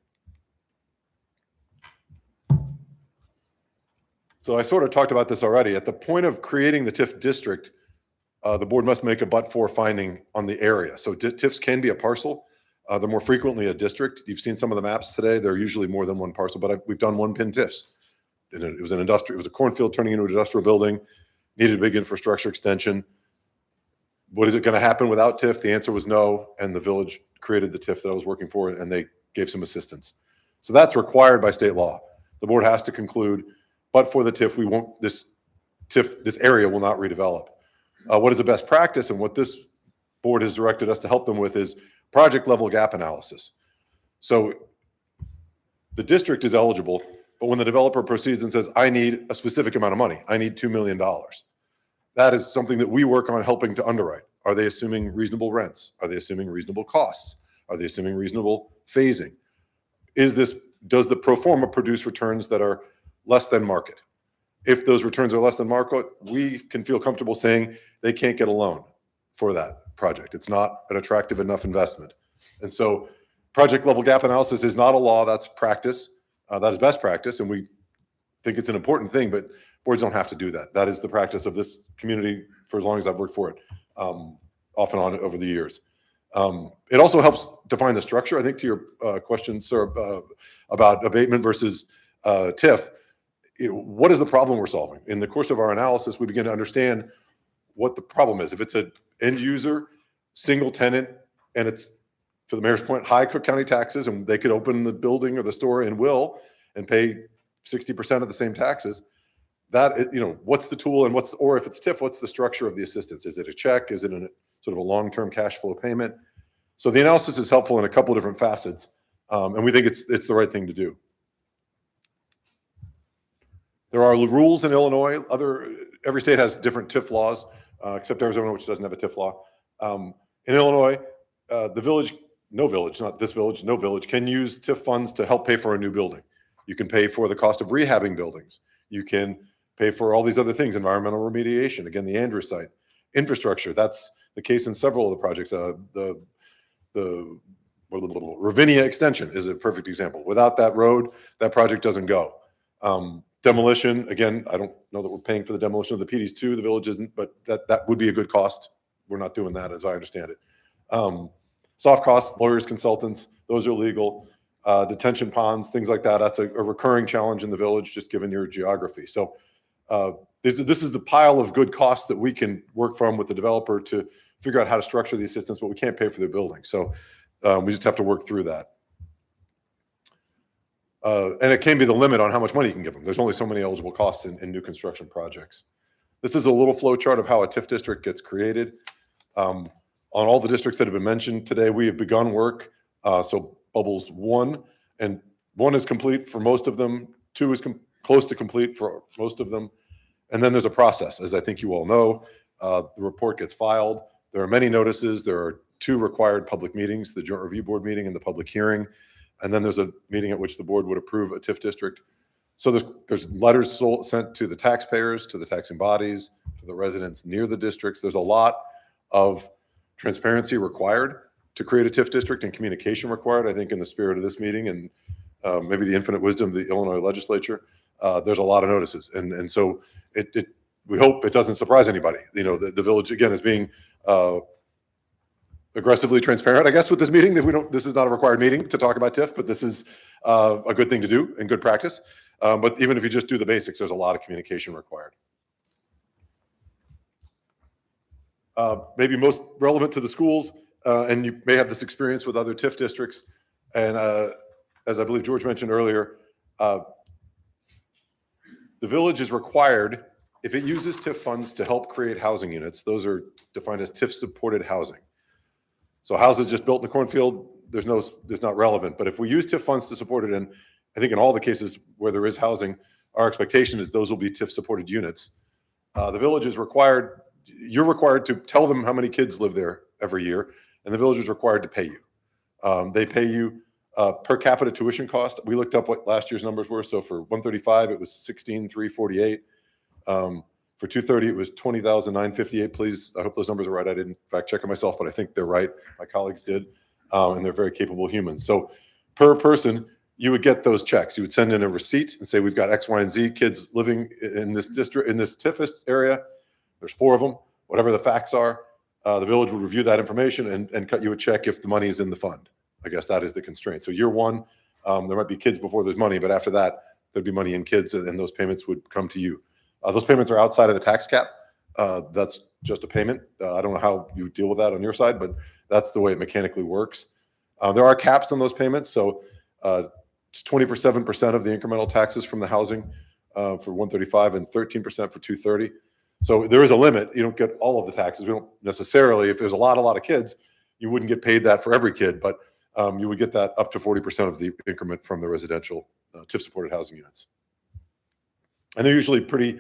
So I sort of talked about this already. At the point of creating the TIF district, the board must make a but-for finding on the area. So TIFs can be a parcel. They're more frequently a district. You've seen some of the maps today. They're usually more than one parcel, but we've done one-pin TIFs. And it was a cornfield turning into an industrial building, needed a big infrastructure extension. What is it going to happen without TIF? The answer was no, and the village created the TIF that I was working for, and they gave some assistance. So that's required by state law. The board has to conclude, but for the TIF, this area will not redevelop. What is the best practice, and what this board has directed us to help them with is project level gap analysis. So the district is eligible, but when the developer proceeds and says, I need a specific amount of money, I need $2 million. That is something that we work on helping to underwrite. Are they assuming reasonable rents? Are they assuming reasonable costs? Are they assuming reasonable phasing? Does the pro forma produce returns that are less than market? If those returns are less than market, we can feel comfortable saying they can't get a loan for that project. It's not an attractive enough investment. And so project level gap analysis is not a law, that's practice. That is best practice, and we think it's an important thing, but boards don't have to do that. That is the practice of this community for as long as I've worked for it, off and on over the years. It also helps define the structure. I think to your question, sir, about abatement versus TIF, what is the problem we're solving? In the course of our analysis, we begin to understand what the problem is. If it's an end user, single tenant, and it's, to the mayor's point, high Cook County taxes, and they could open the building or the store and pay 60% of the same taxes, that, what's the tool, and or if it's TIF, what's the structure of the assistance? Is it a check? Is it a sort of a long-term cash flow payment? So the analysis is helpful in a couple of different facets, and we think it's the right thing to do. There are rules in Illinois. Every state has different TIF laws, except Arizona, which doesn't have a TIF law. In Illinois, no village can use TIF funds to help pay for a new building. You can pay for the cost of rehabbing buildings. You can pay for all these other things, environmental remediation, again, the Andrews site, infrastructure. That's the case in several of the projects. The Ravinia extension is a perfect example. Without that road, that project doesn't go. Demolition, again, I don't know that we're paying for the demolition of the PDs too, the village isn't, but that would be a good cost. We're not doing that as I understand it. Soft costs, lawyers, consultants, those are legal. Detention ponds, things like that. That's a recurring challenge in the village, just given your geography. So this is the pile of good costs that we can work from with the developer to figure out how to structure the assistance, but we can't pay for their building. So we just have to work through that. And it can be the limit on how much money you can give them. There's only so many eligible costs in new construction projects. This is a little flow chart of how a TIF district gets created. On all the districts that have been mentioned today, we have begun work. So bubbles 1 is complete for most of them. 2 is close to complete for most of them. And then there's a process, as I think you all know. The report gets filed. There are many notices. There are 2 required public meetings, the Joint Review Board meeting and the public hearing. And then there's a meeting at which the board would approve a TIF district. So there's letters sent to the taxpayers, to the taxing bodies, to the residents near the districts. There's a lot of transparency required to create a TIF district and communication required, I think, in the spirit of this meeting and maybe the infinite wisdom of the Illinois legislature. There's a lot of notices. And so we hope it doesn't surprise anybody. The village, again, is being aggressively transparent, I guess, with this meeting. This is not a required meeting to talk about TIF, but this is a good thing to do and good practice. But even if you just do the basics, there's a lot of communication required. Maybe most relevant to the schools, and you may have this experience with other TIF districts. And as I believe George mentioned earlier, the village is required, if it uses TIF funds to help create housing units, those are defined as TIF supported housing. So houses just built in a cornfield, there's not relevant. But if we use TIF funds to support it, and I think in all the cases where there is housing, our expectation is those will be TIF supported units. The village is required, you're required to tell them how many kids live there every year, and the village is required to pay you. They pay you per capita tuition cost. We looked up what last year's numbers were. So for 135, it was 16,348. For 230, it was 20,958. Please, I hope those numbers are right. I didn't fact check it myself, but I think they're right. My colleagues did, and they're very capable humans. So per person, you would get those checks. You would send in a receipt and say, we've got X, Y, and Z kids living in this district, in this TIF area. There's 4 of them, whatever the facts are. The village would review that information and cut you a check if the money is in the fund. I guess that is the constraint. So year one, there might be kids before there's money, but after that, there'd be money in kids, and those payments would come to you. Those payments are outside of the tax cap. That's just a payment. I don't know how you deal with that on your side, but that's the way it mechanically works. There are caps on those payments. So it's 27% of the incremental taxes from the housing for 135 and 13% for 230. So there is a limit. You don't get all of the taxes. We don't necessarily, if there's a lot of kids, you wouldn't get paid that for every kid, but you would get that up to 40% of the increment from the residential TIF supported housing units. And they're usually pretty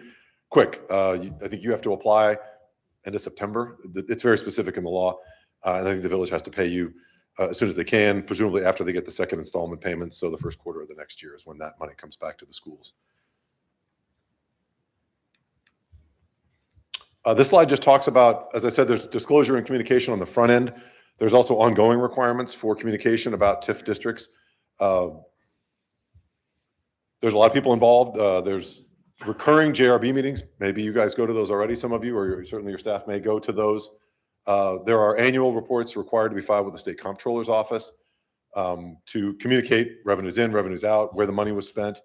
quick. I think you have to apply end of September. It's very specific in the law. And I think the village has to pay you as soon as they can, presumably after they get the second installment payments. So the first quarter of the next year is when that money comes back to the schools. This slide just talks about, as I said, there's disclosure and communication on the front end. There's also ongoing requirements for communication about TIF districts. There's a lot of people involved. There's recurring JRB meetings. Maybe you guys go to those already, some of you, or certainly your staff may go to those. There are annual reports required to be filed with the state comptroller's office to communicate revenues in, revenues out, where the money was spent.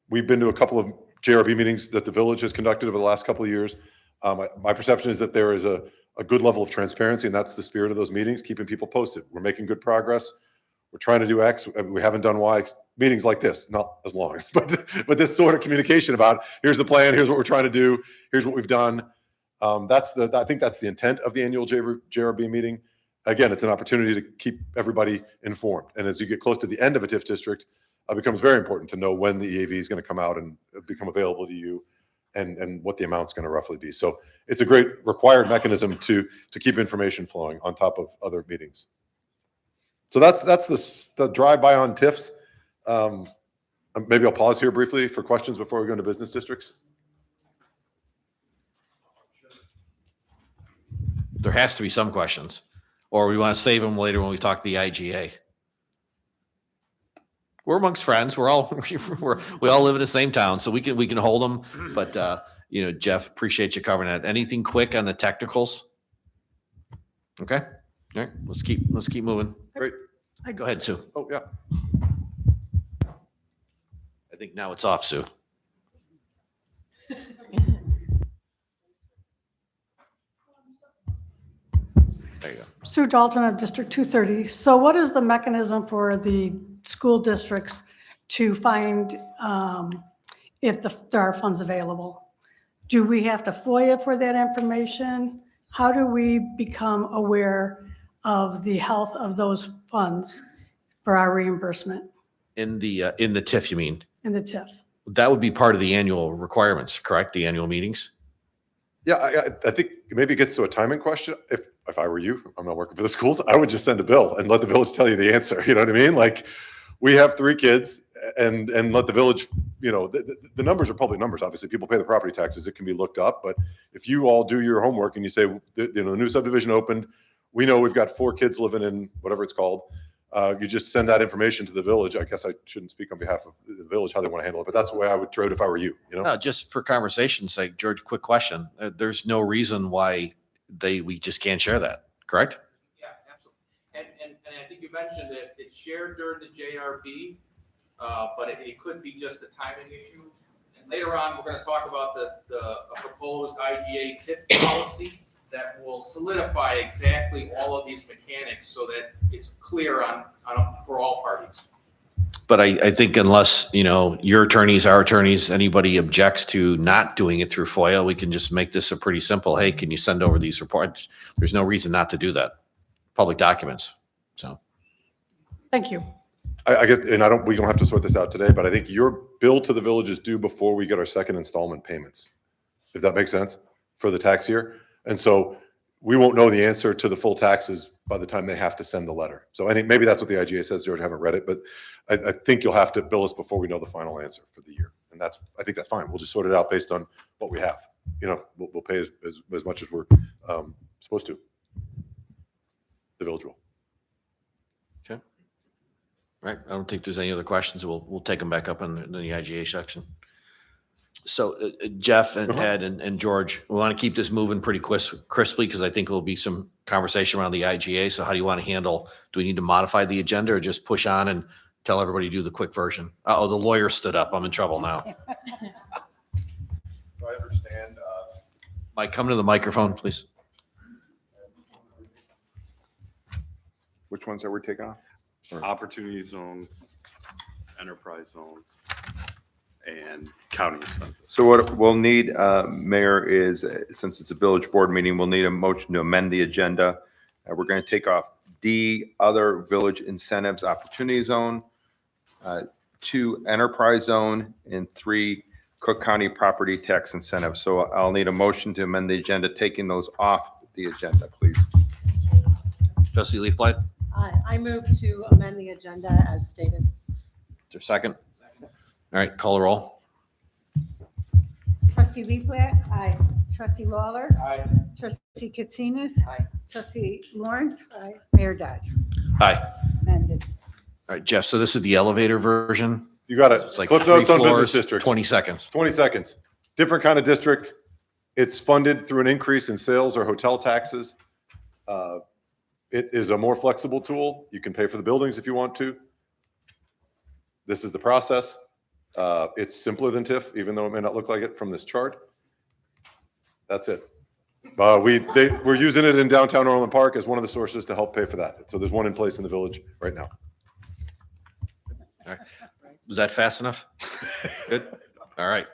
We've been to a couple of JRB meetings that the village has conducted over the last couple of years. My perception is that there is a good level of transparency, and that's the spirit of those meetings, keeping people posted. We're making good progress. We're trying to do X. We haven't done Y. Meetings like this, not as long, but this sort of communication about here's the plan, here's what we're trying to do, here's what we've done. I think that's the intent of the annual JRB meeting. Again, it's an opportunity to keep everybody informed. And as you get close to the end of a TIF district, it becomes very important to know when the EAV is going to come out and become available to you, and what the amount's going to roughly be. So it's a great required mechanism to keep information flowing on top of other meetings. So that's the drive-by on TIFs. Maybe I'll pause here briefly for questions before we go into business districts. There has to be some questions, or we want to save them later when we talk the IGA. We're amongst friends. We all live in the same town, so we can hold them. But Jeff, appreciate you covering that. Anything quick on the technicals? Okay. All right. Let's keep moving. Great. Go ahead, Sue. Oh yeah. I think now it's off, Sue. There you go. Sue Dalton of District 230. So what is the mechanism for the school districts to find if there are funds available? Do we have to FOIA for that information? How do we become aware of the health of those funds for our reimbursement In the TIF, you mean? in the TIF? That would be part of the annual requirements, correct? The annual meetings? Yeah, I think maybe it gets to a timing question. If I were you, I'm not working for the schools, I would just send a bill and let the village tell you the answer. You know what I mean? Like, we have 3 kids, and let the village, the numbers are public numbers. Obviously, people pay the property taxes. It can be looked up. But if you all do your homework and you say, the new subdivision opened, we know we've got 4 kids living in whatever it's called. You just send that information to the village. I guess I shouldn't speak on behalf of the village how they want to handle it, but that's the way I would treat it if I were you. No, just for conversation's sake, George, quick question. There's no reason why we just can't share that, correct? Yeah, absolutely. And I think you mentioned that it's shared during the JRB, but it could be just a timing issue. And later on, we're gonna talk about a proposed IGA TIF policy that will solidify exactly all of these mechanics so that it's clear for all parties. But I think unless, your attorneys, our attorneys, anybody objects to not doing it through FOIA, we can just make this a pretty simple, hey, can you send over these reports? There's no reason not to do that. Public documents, so. Thank you. I guess, and we don't have to sort this out today, but I think your bill to the village is due before we get our second installment payments, if that makes sense, for the tax year. And so we won't know the answer to the full taxes by the time they have to send the letter. So I think maybe that's what the IGA says. George, I haven't read it, but I think you'll have to bill us before we know the final answer for the year. And I think that's fine. We'll just sort it out based on what we have. We'll pay as much as we're supposed to. The village will. Okay. Right. I don't think there's any other questions. We'll take them back up in the IGA section. So Jeff and Ed and George, we want to keep this moving pretty crisply because I think there'll be some conversation around the IGA. So how do you want to handle, do we need to modify the agenda or just push on and tell everybody to do the quick version? Oh, the lawyer stood up. I'm in trouble now. So I understand. Mike, come to the microphone, please. Which ones are we taking off? Opportunity zone, enterprise zone, and county expenses. So what we'll need, Mayor, is since it's a village board meeting, we'll need a motion to amend the agenda. We're going to take off D, other village incentives opportunity zone, 2, enterprise zone, and 3, Cook County property tax incentives. So I'll need a motion to amend the agenda, taking those off the agenda, please. Trustee Leafblad, I move to amend the agenda as stated. is there a second? All right, call the roll. Trustee Leaflet. Aye. Trustee Lawler. Aye. Trustee Katsinas. Aye. Trustee Lawrence. Aye. Mayor Dodge. Aye. Amended. All right, Jeff, so this is the elevator version. You got it. It's like Cliff 3 notes on business floors, districts. 20 seconds. 20 seconds. Different kind of district. It's funded through an increase in sales or hotel taxes. It is a more flexible tool. You can pay for the buildings if you want to. This is the process. It's simpler than TIF, even though it may not look like it from this chart. That's it. We're using it in downtown Orland Park as one of the sources to help pay for that. So there's one in place in the village right now. All right. Was that fast enough? Good. All right.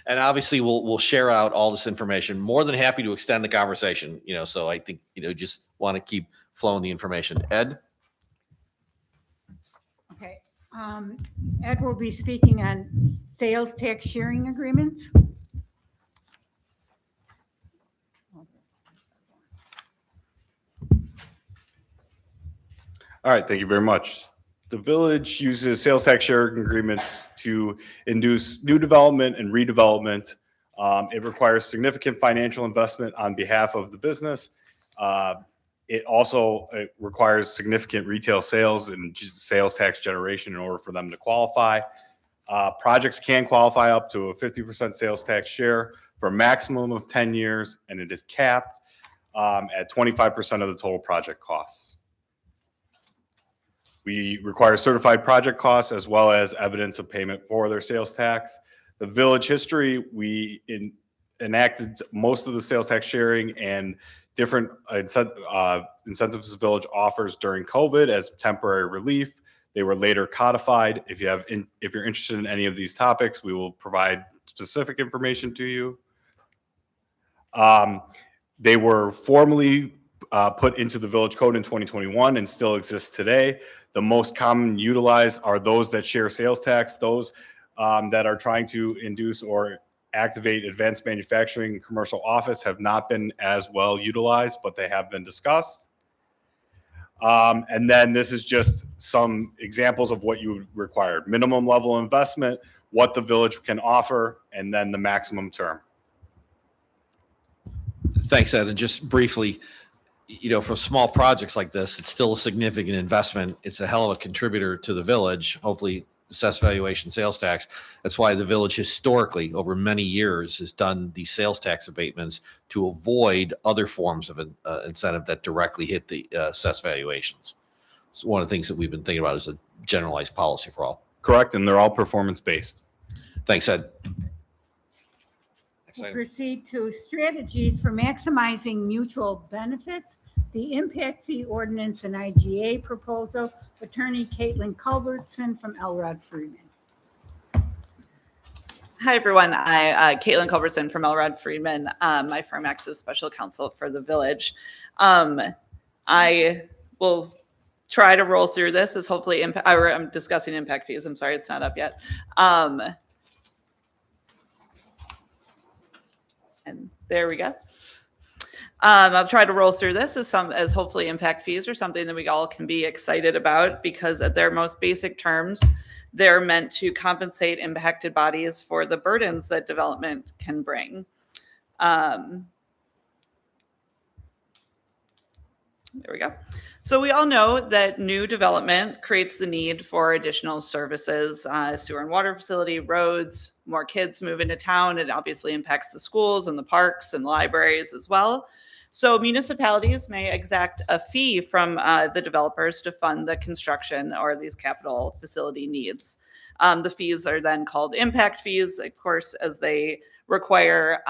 And obviously we'll share out all this information. More than happy to extend the conversation, so I think, just want to keep flowing the information. Ed? Okay. Ed will be speaking on sales tax sharing agreements. All right, thank you very much. The village uses sales tax sharing agreements to induce new development and redevelopment. It requires significant financial investment on behalf of the business. It also requires significant retail sales and sales tax generation in order for them to qualify. Projects can qualify up to a 50% sales tax share for a maximum of 10 years, and it is capped at 25% of the total project costs. We require certified project costs as well as evidence of payment for their sales tax. The village history, we enacted most of the sales tax sharing and different incentives the village offers during COVID as temporary relief. They were later codified. If you're interested in any of these topics, we will provide specific information to you. They were formally put into the village code in 2021 and still exist today. The most common utilized are those that share sales tax, those that are trying to induce or activate advanced manufacturing and commercial office have not been as well utilized, but they have been discussed. And then this is just some examples of what you would require. Minimum level investment, what the village can offer, and then the maximum term. Thanks, Ed. And just briefly, for small projects like this, it's still a significant investment. It's a hell of a contributor to the village, hopefully assessed valuation sales tax. That's why the village historically, over many years, has done these sales tax abatements to avoid other forms of incentive that directly hit the assessed valuations. It's one of the things that we've been thinking about as a generalized policy for all. Correct, and they're all performance-based. Thanks, Ed. We'll proceed to strategies for maximizing mutual benefits, the impact fee ordinance and IGA proposal. Attorney Caitlin Culbertson from Elrod Freeman. Hi, everyone. Caitlin Culbertson from Elrod Freeman. My firm acts as special counsel for the village. I will try to roll through this as hopefully I'm discussing impact fees. I'm sorry, it's not up yet. And there we go. I'll try to roll through this as hopefully impact fees are something that we all can be excited about, because at their most basic terms, they're meant to compensate impacted bodies for the burdens that development can bring. There we go. So we all know that new development creates the need for additional services, sewer and water facility, roads, more kids move into town. It obviously impacts the schools and the parks and the libraries as well. So municipalities may exact a fee from the developers to fund the construction or these capital facility needs. The fees are then called impact fees, of course, as they require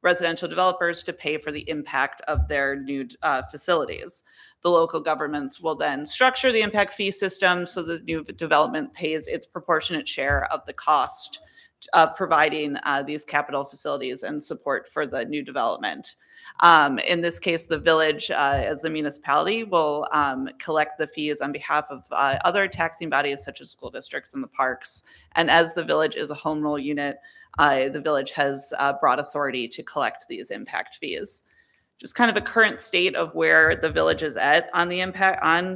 residential developers to pay for the impact of their new facilities. The local governments will then structure the impact fee system so the new development pays its proportionate share of the cost of providing these capital facilities and support for the new development. In this case, the village, as the municipality, will collect the fees on behalf of other taxing bodies such as school districts and the parks. And as the village is a home rule unit, the village has broad authority to collect these impact fees. Just kind of a current state of where the village is at on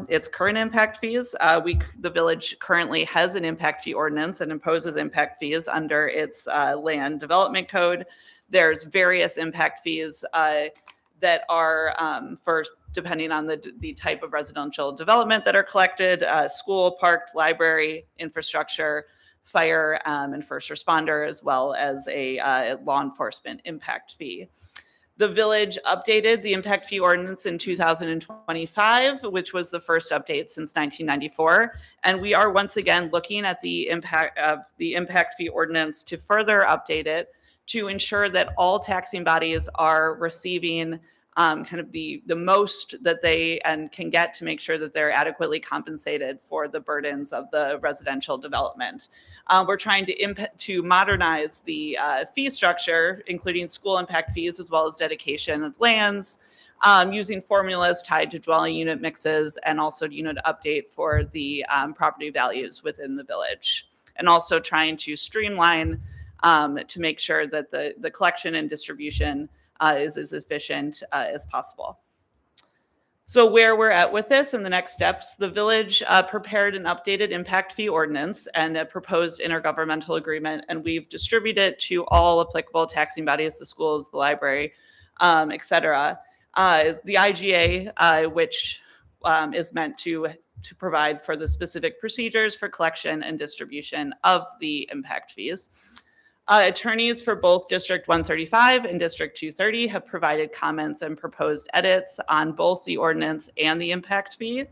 its current impact fees. The village currently has an impact fee ordinance and imposes impact fees under its land development code. There's various impact fees that are depending on the type of residential development that are collected, school, park, library, infrastructure, fire, and first responder, as well as a law enforcement impact fee. The village updated the impact fee ordinance in 2025, which was the first update since 1994. And we are once again looking at the impact fee ordinance to further update it to ensure that all taxing bodies are receiving kind of the most that they can get to make sure that they're adequately compensated for the burdens of the residential development. We're trying to modernize the fee structure, including school impact fees, as well as dedication of lands, using formulas tied to dwelling unit mixes, and also unit update for the property values within the village. And also trying to streamline to make sure that the collection and distribution is as efficient as possible. So where we're at with this and the next steps, the village prepared an updated impact fee ordinance and a proposed intergovernmental agreement, and we've distributed it to all applicable taxing bodies, the schools, the library, et cetera. The IGA, which is meant to provide for the specific procedures for collection and distribution of the impact fees. Attorneys for both District 135 and District 230 have provided comments and proposed edits on both the ordinance and the impact fee.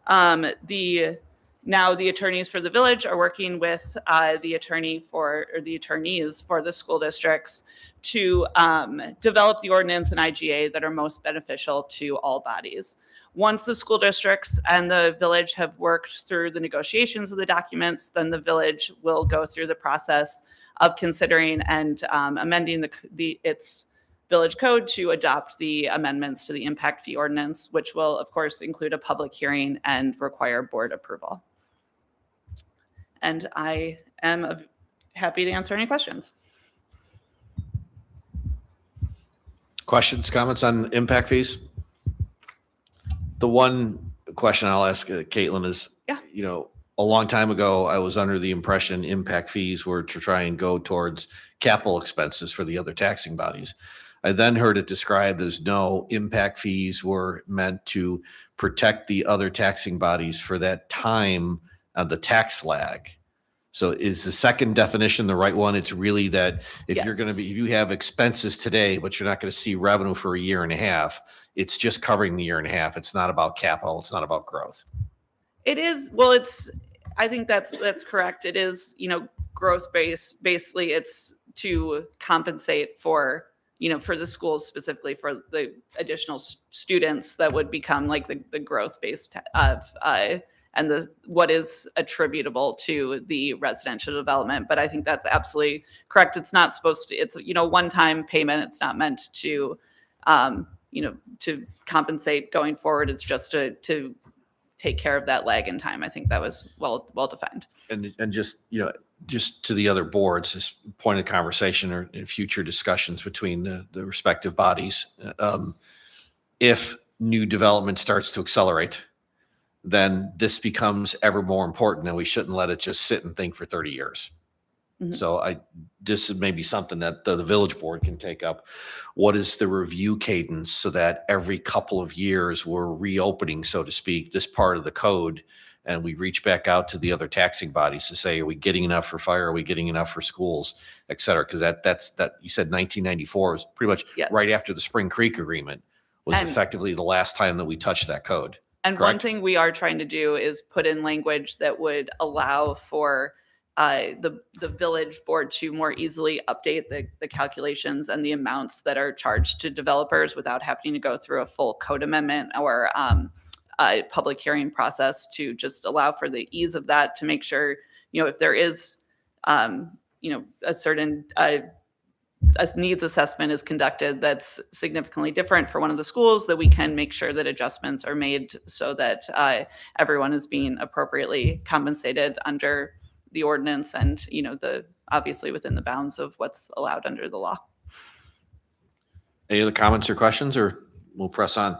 Now the attorneys for the village are working with the attorneys for the school districts to develop the ordinance and IGA that are most beneficial to all bodies. Once the school districts and the village have worked through the negotiations of the documents, then the village will go through the process of considering and amending its village code to adopt the amendments to the impact fee ordinance, which will, of course, include a public hearing and require board approval. And I am happy to answer any questions. Questions, comments on impact fees? The one question I'll ask Caitlin is, a long time ago, I was under the impression impact fees were to try and go towards capital expenses for the other taxing bodies. I then heard it described as no, impact fees were meant to protect the other taxing bodies for that time of the tax lag. So is the second definition the right one? It's really that if you have expenses today, but you're not going to see revenue for a year and a half, it's just covering the year and a half. It's not about capital. It's not about growth. It is, well, it's I think that's correct. It is, growth based. Basically, it's to compensate for, for the schools specifically for the additional students that would become like the growth based of and the what is attributable to the residential development. But I think that's absolutely correct. It's not supposed to. It's one-time payment. It's not meant to, to compensate going forward. It's just to take care of that lag in time. I think that was well defined. And just, just to the other boards, this point of conversation or in future discussions between the respective bodies. If new development starts to accelerate, then this becomes ever more important, and we shouldn't let it just sit and think for 30 years. Mhm. So this is maybe something that the village board can take up. What is the review cadence so that every couple of years we're reopening, so to speak, this part of the code, and we reach back out to the other taxing bodies to say, are we getting enough for fire? Are we getting enough for schools, et cetera? Because that's you said 1994 was pretty much Yes. right after the Spring Creek Agreement was And- effectively the last time that we touched that code. And one Correct. thing we are trying to do is put in language that would allow for the village board to more easily update the calculations and the amounts that are charged to developers without having to go through a full code amendment or a public hearing process, to just allow for the ease of that, to make sure, if there is, a certain a needs assessment is conducted that's significantly different for one of the schools, that we can make sure that adjustments are made so that everyone is being appropriately compensated under the ordinance and, the obviously within the bounds of what's allowed under the law. Any other comments or questions, or we'll press on?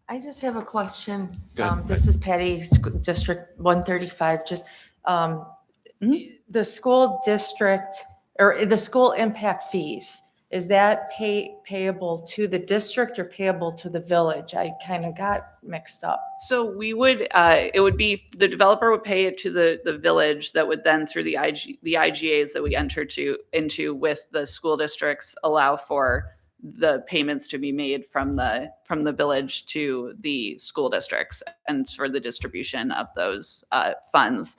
I just have a question. Go ahead. This is Patty, District 135. Just the school district or the school impact fees, is that payable to the district or payable to the village? I kind of got mixed up. So we would, it would be, the developer would pay it to the village, that would then, through the IGAs that we enter into with the school districts, allow for the payments to be made from the village to the school districts, and for the distribution of those funds,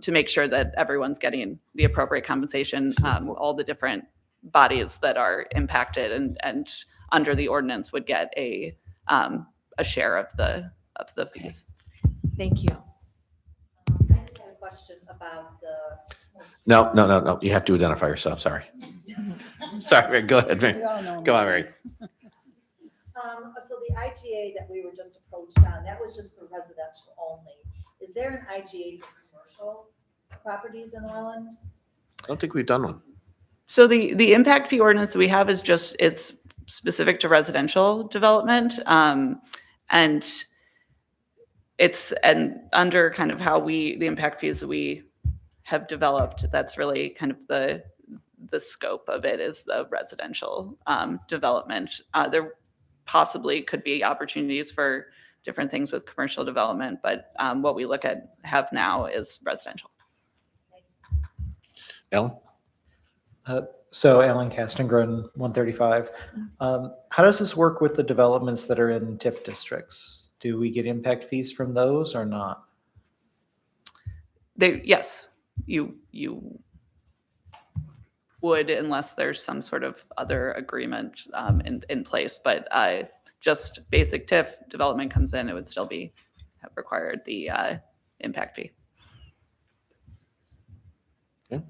to make sure that everyone's getting the appropriate compensation, all the different bodies that are impacted and under the ordinance would get a share of the fees. Thank you. I just had a question about the. No. You have to identify yourself. Sorry. Sorry. Go ahead, Mary. Go on, Mary. So the IGA that we were just approached on, that was just for residential only. Is there an IGA for commercial properties in Orland? I don't think we've done one. So the impact fee ordinance that we have is just, it's specific to residential development. And it's, and under kind of how the impact fees that we have developed, that's really kind of the scope of it, is the residential development. There possibly could be opportunities for different things with commercial development, but what we have now is residential. Ellen? So Alan Castengren, 135. How does this work with the developments that are in TIF districts? Do we get impact fees from those or not? Yes, you would, unless there's some sort of other agreement in place. But just basic TIF development comes in, it would still have required the impact fee. Okay.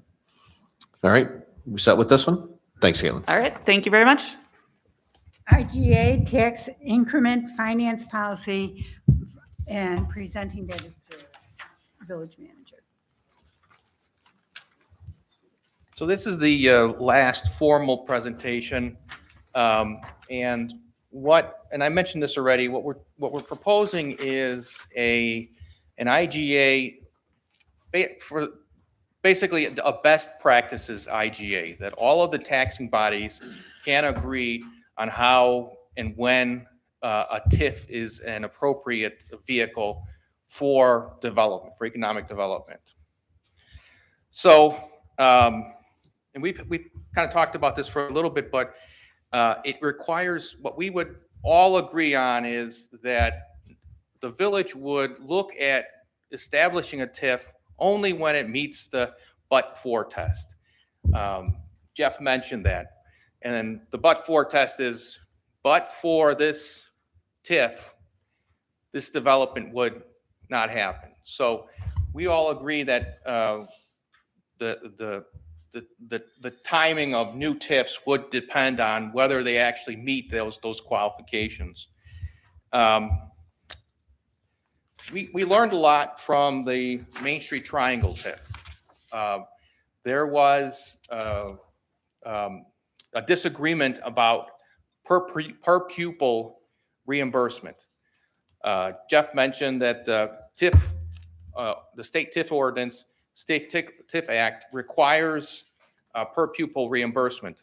All right. We set with this one? Thanks, Caitlin. All right. Thank you very much. IGA tax increment finance policy, and presenting that is the village manager. So this is the last formal presentation, and I mentioned this already. What we're proposing is an IGA for basically a best practices IGA that all of the taxing bodies can agree on how and when a TIF is an appropriate vehicle for development, for economic development. So. And we've kind of talked about this for a little bit, but it requires, what we would all agree on is that the village would look at establishing a TIF only when it meets the but-for test. Jeff mentioned that. And the but-for test is, but for this TIF, this development would not happen. So we all agree that the timing of new TIFs would depend on whether they actually meet those qualifications. We learned a lot from the Main Street Triangle TIF. There was a disagreement about per pupil reimbursement. Jeff mentioned that the TIF, the state TIF ordinance, state TIF Act requires per pupil reimbursement.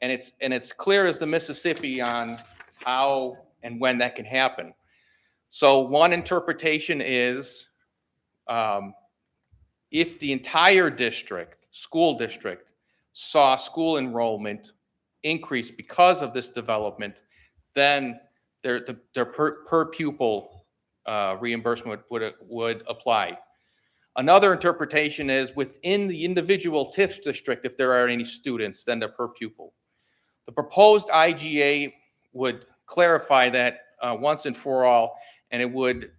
And it's clear as the Mississippi on how and when that can happen. So one interpretation is if the entire district, school district, saw school enrollment increase because of this development, then their per pupil reimbursement would apply. Another interpretation is within the individual TIF district, if there are any students, then they're per pupil. The proposed IGA would clarify that once and for all, and it would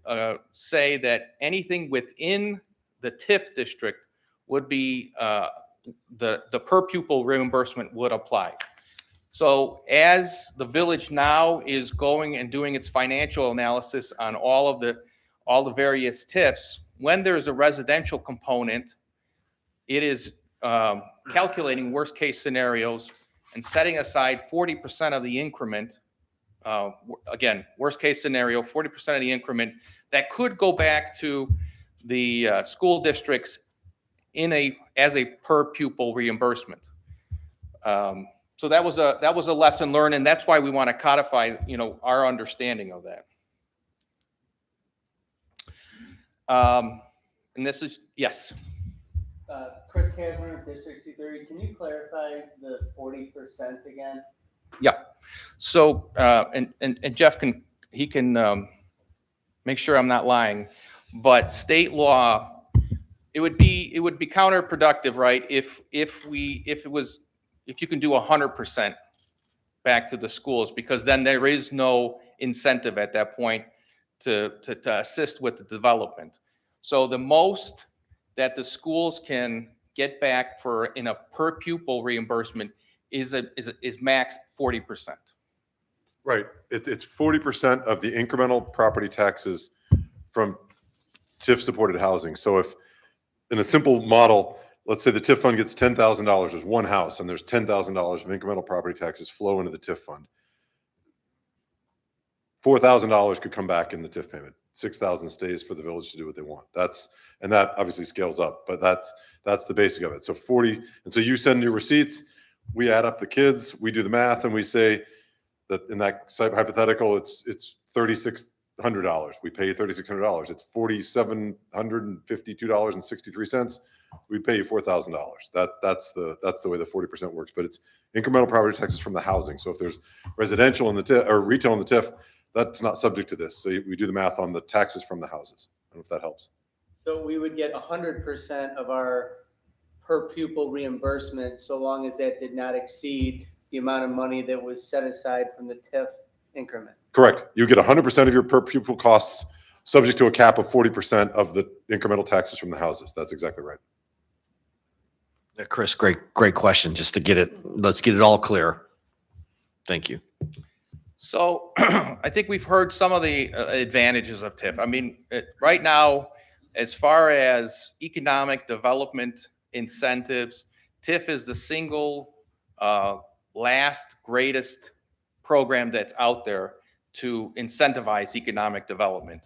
say that anything within the TIF district would be the per pupil reimbursement would apply. So as the village now is going and doing its financial analysis on all the various TIFs, when there's a residential component, it is calculating worst case scenarios and setting aside 40% of the increment. Again, worst case scenario, 40% of the increment that could go back to the school districts as a per pupil reimbursement. So that was a lesson learned, and that's why we want to codify, our understanding of that. And this is, yes. Chris Kasmer, District 230. Can you clarify the 40% again? Yeah. So, and Jeff can make sure I'm not lying, but state law, it would be counterproductive, right? If you can do 100% back to the schools, because then there is no incentive at that point to assist with the development. So the most that the schools can get back in a per pupil reimbursement is max 40%. Right. It's 40% of the incremental property taxes from TIF supported housing. So if in a simple model, let's say the TIF fund gets $10,000, there's one house and there's $10,000 of incremental property taxes flow into the TIF fund. $4,000 could come back in the TIF payment. $6,000 stays for the village to do what they want. And that obviously scales up, but that's the basic of it. So 40, and so you send your receipts, we add up the kids, we do the math, and we say that in that hypothetical, it's $3,600. We pay you $3,600. It's $4,752.63. We pay you $4,000. That's the way the 40% works. But it's incremental property taxes from the housing. So if there's residential in the TIF or retail in the TIF, that's not subject to this. So we do the math on the taxes from the houses. I don't know if that helps. So we would get 100% of our per pupil reimbursement so long as that did not exceed the amount of money that was set aside from the TIF increment. Correct. You get 100% of your per pupil costs subject to a cap of 40% of the incremental taxes from the houses. That's exactly right. Chris, great question. Just to let's get it all clear. Thank you. So I think we've heard some of the advantages of TIF. I mean, right now, as far as economic development incentives, TIF is the single last greatest program that's out there to incentivize economic development.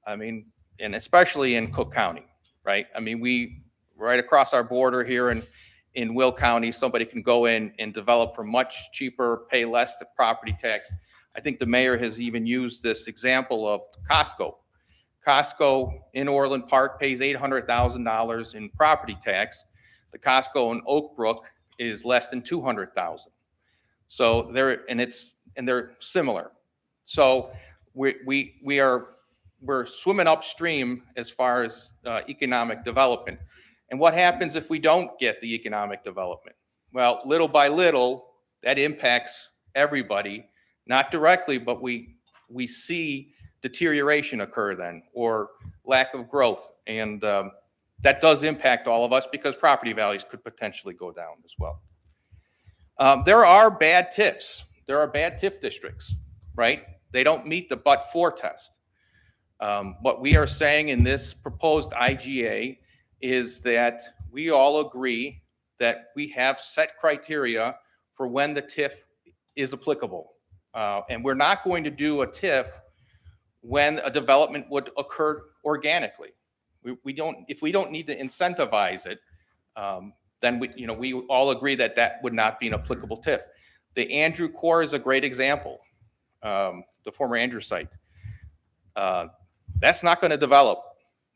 I mean, and especially in Cook County, right? I mean, right across our border here in Will County, somebody can go in and develop for much cheaper, pay less property tax. I think the mayor has even used this example of Costco. Costco in Orland Park pays $800,000 in property tax. The Costco in Oak Brook is less than $200,000. So they're similar. So we are we're swimming upstream as far as economic development. And what happens if we don't get the economic development? Well, little by little, that impacts everybody, not directly, but we see deterioration occur then, or lack of growth. And that does impact all of us because property values could potentially go down as well. There are bad TIFs. There are bad TIF districts, right? They don't meet the but-for test. What we are saying in this proposed IGA is that we all agree that we have set criteria for when the TIF is applicable. And we're not going to do a TIF when a development would occur organically. If we don't need to incentivize it, then we all agree that that would not be an applicable TIF. The Andrew Core is a great example, the former Andrew site. That's not going to develop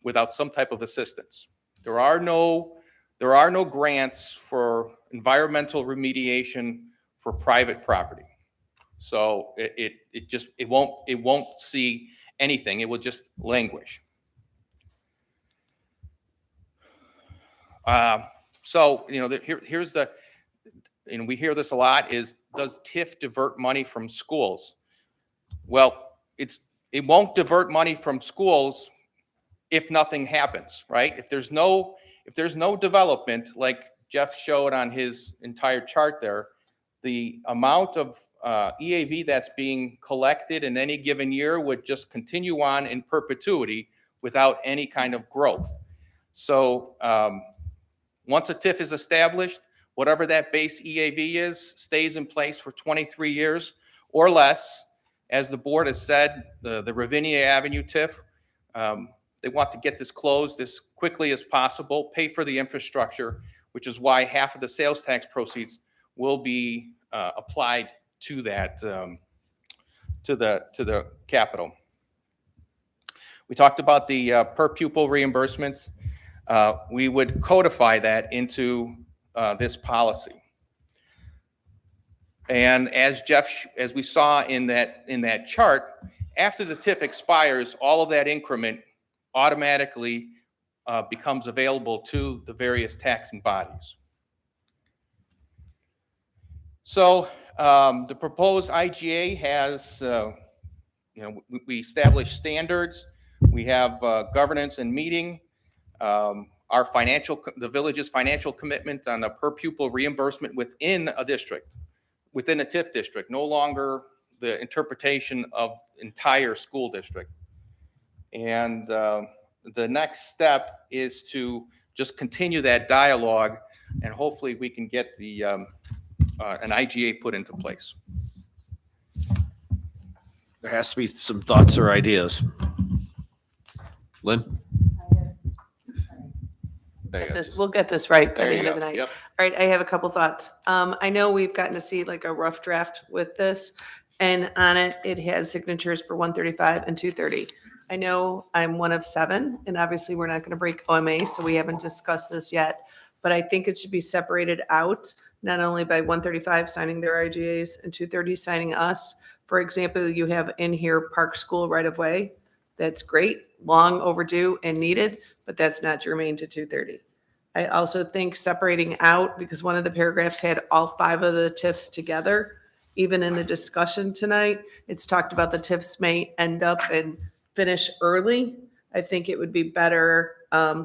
without some type of assistance. There are no grants for environmental remediation for private property. So it won't see anything. It will just languish. So here's the, we hear this a lot, is does TIF divert money from schools? Well, it won't divert money from schools if nothing happens, right? If there's no development, like Jeff showed on his entire chart there, the amount of EAV that's being collected in any given year would just continue on in perpetuity without any kind of growth. So once a TIF is established, whatever that base EAV is stays in place for 23 years or less. As the board has said, the Ravinia Avenue TIF, they want to get this closed as quickly as possible, pay for the infrastructure, which is why half of the sales tax proceeds will be applied to that, to the capital. We talked about the per pupil reimbursements. We would codify that into this policy. And as we saw in that chart, after the TIF expires, all of that increment automatically becomes available to the various taxing bodies. So the proposed IGA has, we establish standards. We have governance and meeting. The village's financial commitment on a per pupil reimbursement within a district, within a TIF district, no longer the interpretation of entire school district. And the next step is to just continue that dialogue, and hopefully we can get the an IGA put into place. There has to be some thoughts or ideas. Lynn? We'll get this right by There the you end of the go. night. Yep. All right, I have a couple thoughts. I know we've gotten to see like a rough draft with this, and on it, it has signatures for 135 and 230. I know I'm one of 7, and obviously we're not going to break OMA, so we haven't discussed this yet, but I think it should be separated out, not only by 135 signing their IGAs and 230 signing us. For example, you have in here Park School right of way. That's great, long overdue and needed, but that's not germane to 230. I also think separating out, because one of the paragraphs had all 5 of the TIFs together, even in the discussion tonight, it's talked about the TIFs may end up and finish early. I think it would be better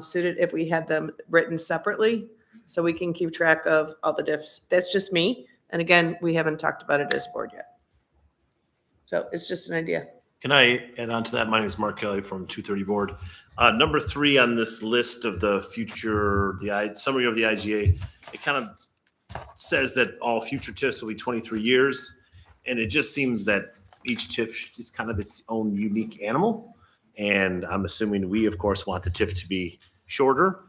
suited if we had them written separately so we can keep track of all the TIFs. That's just me. And again, we haven't talked about it as a board yet. So it's just an idea. Can I add on to that? My name is Mark Kelly from 230 Board. Number 3 on this list of the future, the summary of the IGA, it kind of says that all future TIFs will be 23 years. And it just seems that each TIF is kind of its own unique animal. And I'm assuming we, of course, want the TIF to be shorter.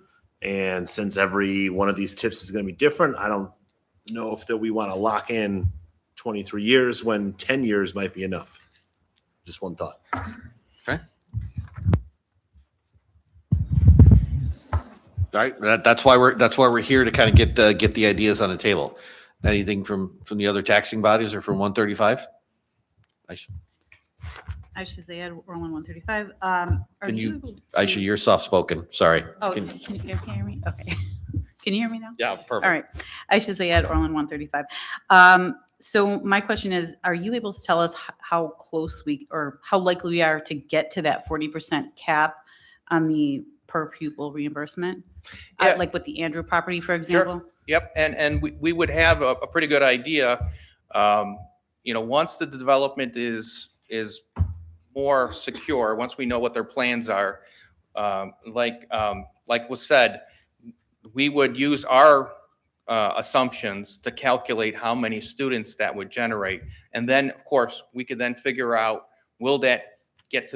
And since every one of these TIFs is going to be different, I don't know if that we want to lock in 23 years when 10 years might be enough. Just one thought. Okay. All right. That's why we're here to kind of get the ideas on the table. Anything from the other taxing bodies or from 135? Aisha Zayed, Orland 135. Are Can you, able to- Aisha, you're soft-spoken, sorry. Oh, Can- can you guys hear me? Okay. Can you hear me now? Yeah, perfect. All right. Aisha Zayed, Orland 135. So my question is, are you able to tell us how close we, or how likely we are to get to that 40% cap on the per pupil reimbursement? Yeah. Like with the Andrew property, for example? Yep, and we would have a pretty good idea, once the development is more secure, once we know what their plans are, like was said, we would use our assumptions to calculate how many students that would generate. And then, of course, we could then figure out, will that get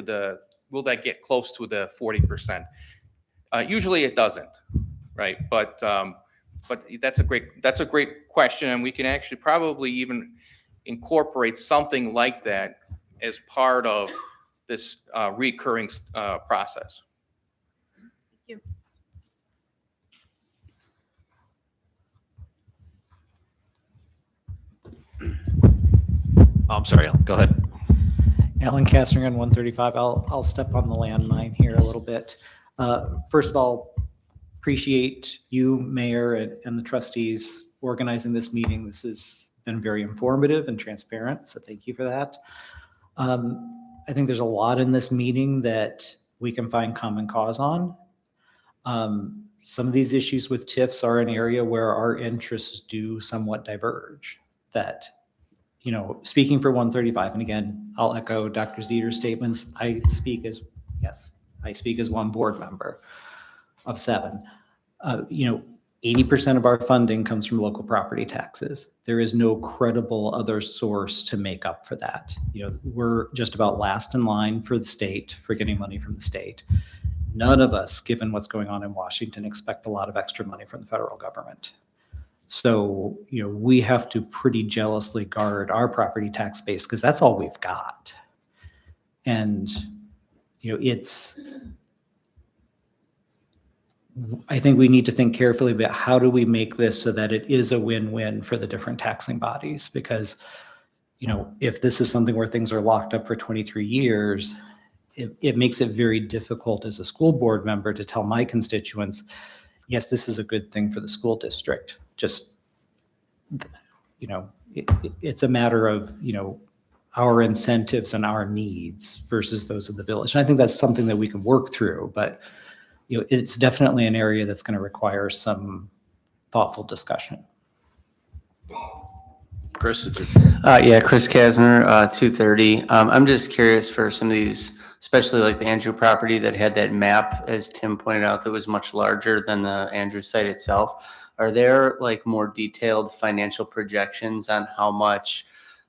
close to the 40%? Usually it doesn't, right? But that's a great question, and we can actually probably even incorporate something like that as part of this recurring process. Thank you. Oh, I'm sorry, go ahead. Alan Castner on 135. I'll step on the landmine here a little bit. First of all, appreciate you, Mayor, and the trustees organizing this meeting. This has been very informative and transparent, so thank you for that. I think there's a lot in this meeting that we can find common cause on. Some of these issues with TIFs are an area where our interests do somewhat diverge. That, speaking for 135, and again, I'll echo Dr. Zeter's statements. I speak as one board member of 7. 80% of our funding comes from local property taxes. There is no credible other source to make up for that. We're just about last in line for the state, for getting money from the state. None of us, given what's going on in Washington, expect a lot of extra money from the federal government. So, we have to pretty jealously guard our property tax base because that's all we've got. And, I think we need to think carefully about how do we make this so that it is a win-win for the different taxing bodies, because, if this is something where things are locked up for 23 years, it makes it very difficult as a school board member to tell my constituents, yes, this is a good thing for the school district. Just, it's a matter of, our incentives and our needs versus those of the village. And I think that's something that we can work through, but it's definitely an area that's going to require some thoughtful discussion. Chris? Chris Kasmer, 230. I'm just curious for some of these, especially like the Andrew property that had that map, as Tim pointed out, that was much larger than the Andrew site itself. Are there like more detailed financial projections on how much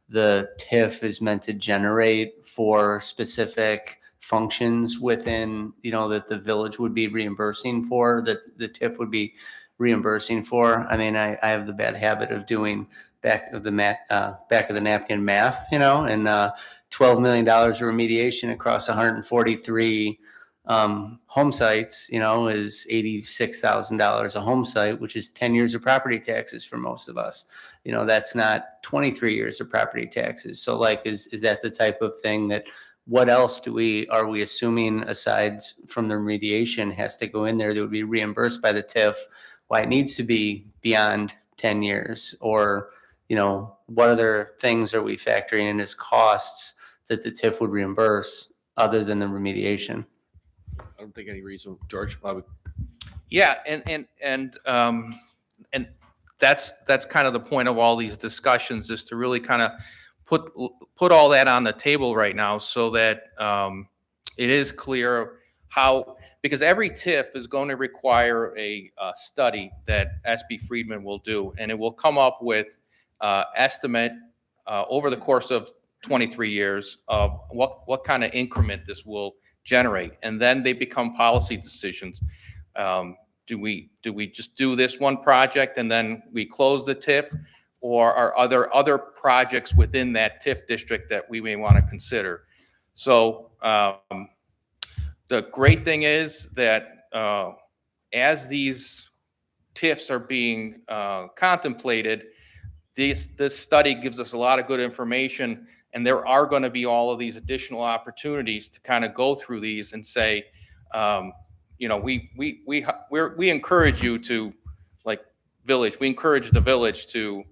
the TIF is meant to generate for specific functions within, that the village would be reimbursing for, that the TIF would be reimbursing for? I mean, I have the bad habit of doing back of the napkin math, and $12 million of remediation across 143 home sites, is $86,000 a home site, which is 10 years of property taxes for most of us. That's not 23 years of property taxes. So is that the type of thing that, what else are we assuming aside from the remediation has to go in there that would be reimbursed by the TIF? Why it needs to be beyond 10 years? Or, what other things are we factoring in as costs that the TIF would reimburse other than the remediation? I don't think any reason, George. I would. Yeah, and that's kind of the point of all these discussions, is to really kind of put all that on the table right now, so that it is clear how, because every TIF is going to require a study that SB Friedman will do, and it will come up with estimate over the course of 23 years of what kind of increment this will generate, and then they become policy decisions. Do we just do this one project and then we close the TIF, or are there other projects within that TIF district that we may want to consider? So the great thing is that as these TIFs are being contemplated, this study gives us a lot of good information, And there are going to be all of these additional opportunities to kind of go through these and say, you know, we encourage you to, like village, we encourage the village to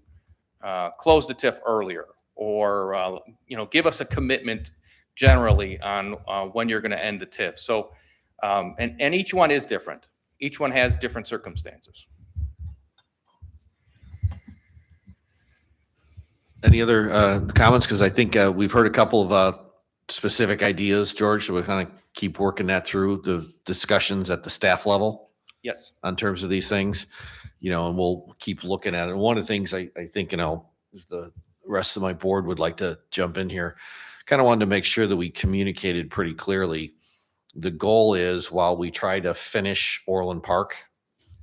close the TIF earlier, or you know, give us a commitment generally on when you're going to end the TIF. So, and each one is different. Each one has different circumstances. Any other comments? Because I think we've heard a couple of specific ideas, George, so we kind of keep working that through the discussions at the staff level. Yes. On terms of these things, you know, and we'll keep looking at it. And one of the things I think, you know, if the rest of my board would like to jump in here, kind of wanted to make sure that we communicated pretty clearly. The goal is, while we try to finish Orland Park,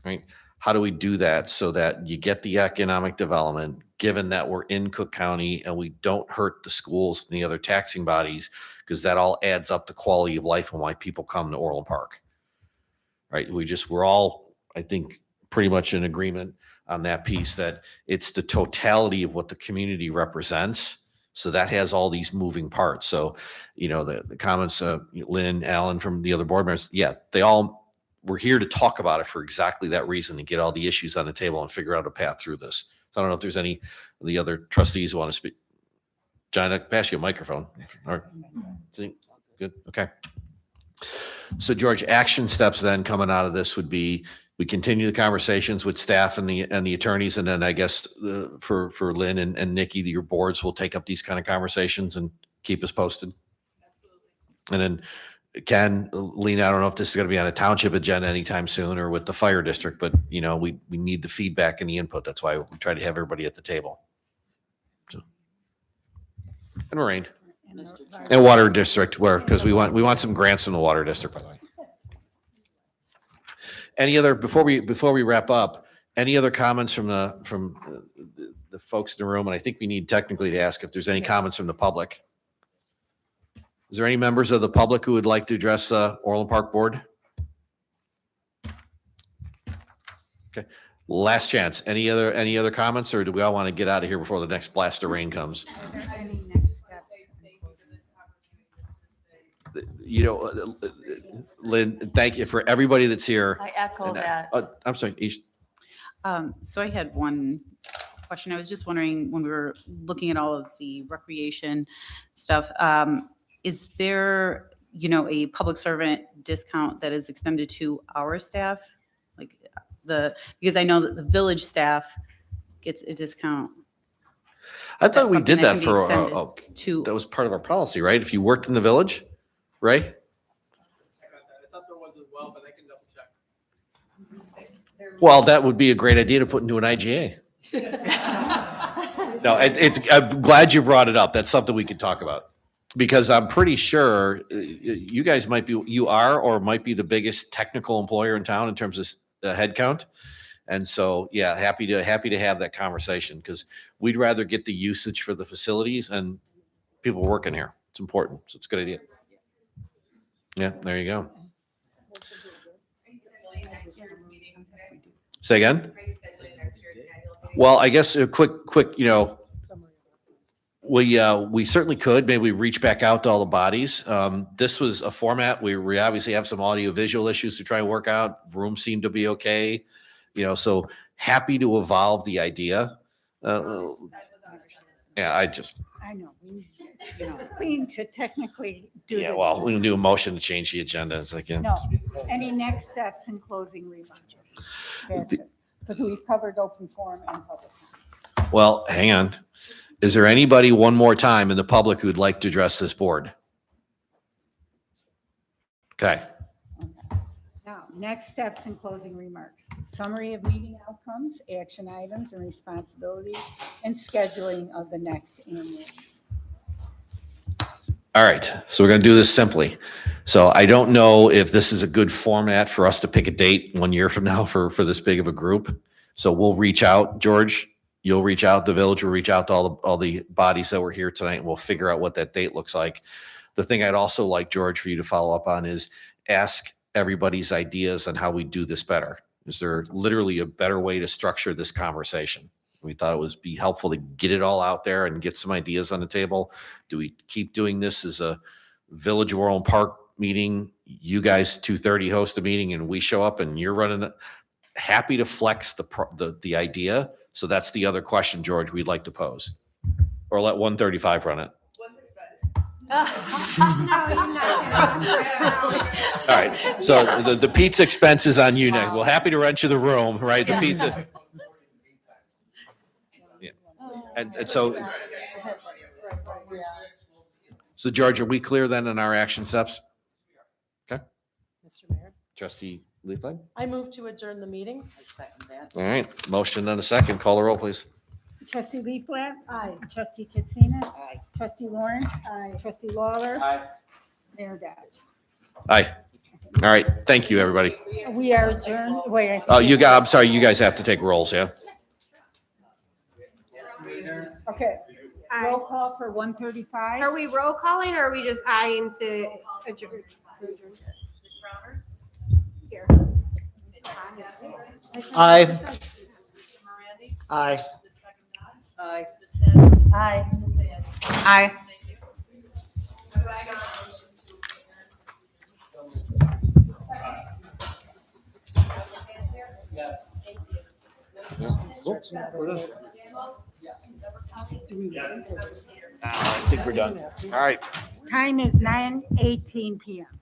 right? How do we do that so that you get the economic development, given that we're in Cook County and we don't hurt the schools and the other taxing bodies, because that all adds up to quality of life and why people come to Orland Park, right? We're all, I think, pretty much in agreement on that piece, that it's the totality of what the community represents. So that has all these moving parts. So, you know, the comments, Lynn, Alan from the other board members, yeah, we're here to talk about it for exactly that reason, and get all the issues on the table and figure out a path through this. So I don't know if there's any of the other trustees who want to speak. John, I can pass you a microphone. All right. See? Good. Okay. So George, action steps then coming out of this would be, we continue the conversations with staff and the attorneys, and then I guess for Lynn and Nikki, your boards will take up these kind of conversations and keep us posted. And then Ken, Lena, I don't know if this is going to be on a township agenda anytime soon or with the fire district, but you know, we need the feedback and the input. That's why we try to have everybody at the table. So, and Moraine and water district, because we want some grants in the water district, by the way. Any other, before we wrap up, any other comments from the folks in the room? And I think we need technically to ask if there's any comments from the public. Is there any members of the public who would like to address Orland Park Board? Okay, last chance. Any other comments, or do we all want to get out of here before the next blast of rain comes? You know, Lynn, thank you for everybody that's here. I echo that. I'm sorry, Ish. So I had one question. I was just wondering, when we were looking at all of the recreation stuff, is there, you know, a public servant discount that is extended to our staff? Like because I know that the village staff gets a discount. I thought we did that can be for, extended that was part of our policy, right? If you worked in the village, right? I thought there was as well, but I can double check. Well, that would be a great idea to put into an IGA. No, I'm glad you brought it up. That's something we could talk about, because I'm pretty sure you guys might be the biggest technical employer in town in terms of head count. And so, yeah, happy to have that conversation, because we'd rather get the usage for the facilities and people working here. It's important. So it's a good idea. Yeah, there you go. Say again? Well, I guess a quick, you know, we certainly could. Maybe we reach back out to all the bodies. This was a format. We obviously have some audio visual issues to try and work out. Room seemed to be okay. You know, so happy to evolve the idea. Yeah, I know. We need to technically do. Yeah, well, we can do a motion to change the agenda. It's like, yeah. No, any next steps in closing remarks? That's it. Because we've covered open forum and public. Well, hang on. Is there anybody one more time in the public who'd like to address this board? Okay. Now, next steps in closing remarks. Summary of meeting outcomes, action items and responsibilities, and scheduling of the next annual. All right, so we're going to do this simply. So I don't know if this is a good format for us to pick a date 1 year from now for this big of a group. So we'll reach out, George. You'll reach out, the village will reach out to all the bodies that were here tonight, and we'll figure out what that date looks like. The thing I'd also like, George, for you to follow up on is ask everybody's ideas on how we do this better. Is there literally a better way to structure this conversation? We thought it would be helpful to get it all out there and get some ideas on the table. Do we keep doing this as a Village of Orland Park meeting? You guys 2:30 host a meeting and we show up and you're running it. Happy to flex the idea. So that's the other question, George, we'd like to pose. Or let 135 run it. All right. So the pizza expense is on you next. Well, happy to rent you the room, right? The pizza. Yeah. And so George, are we clear then on our action steps? Okay. Mr. Mayor, Trustee Leafland? I move to adjourn the meeting. I second that. All right. Motion and a second. Call the roll, please. Trustee Leaflet. Aye. Trustee Katsinas. Aye. Trustee Lawrence. Aye. Trustee Lawler. Aye. Mayor Dodge. Aye. All right. Thank you, everybody. We are adjourned. Wait. Oh, I'm sorry. You guys have to take rolls, yeah? Okay. Roll call for 135. Are we roll calling or are we just eyeing to adjourn? Here. Aye. Aye. Aye. Aye. Aye. I think we're done. All right. Time is 9:18 PM.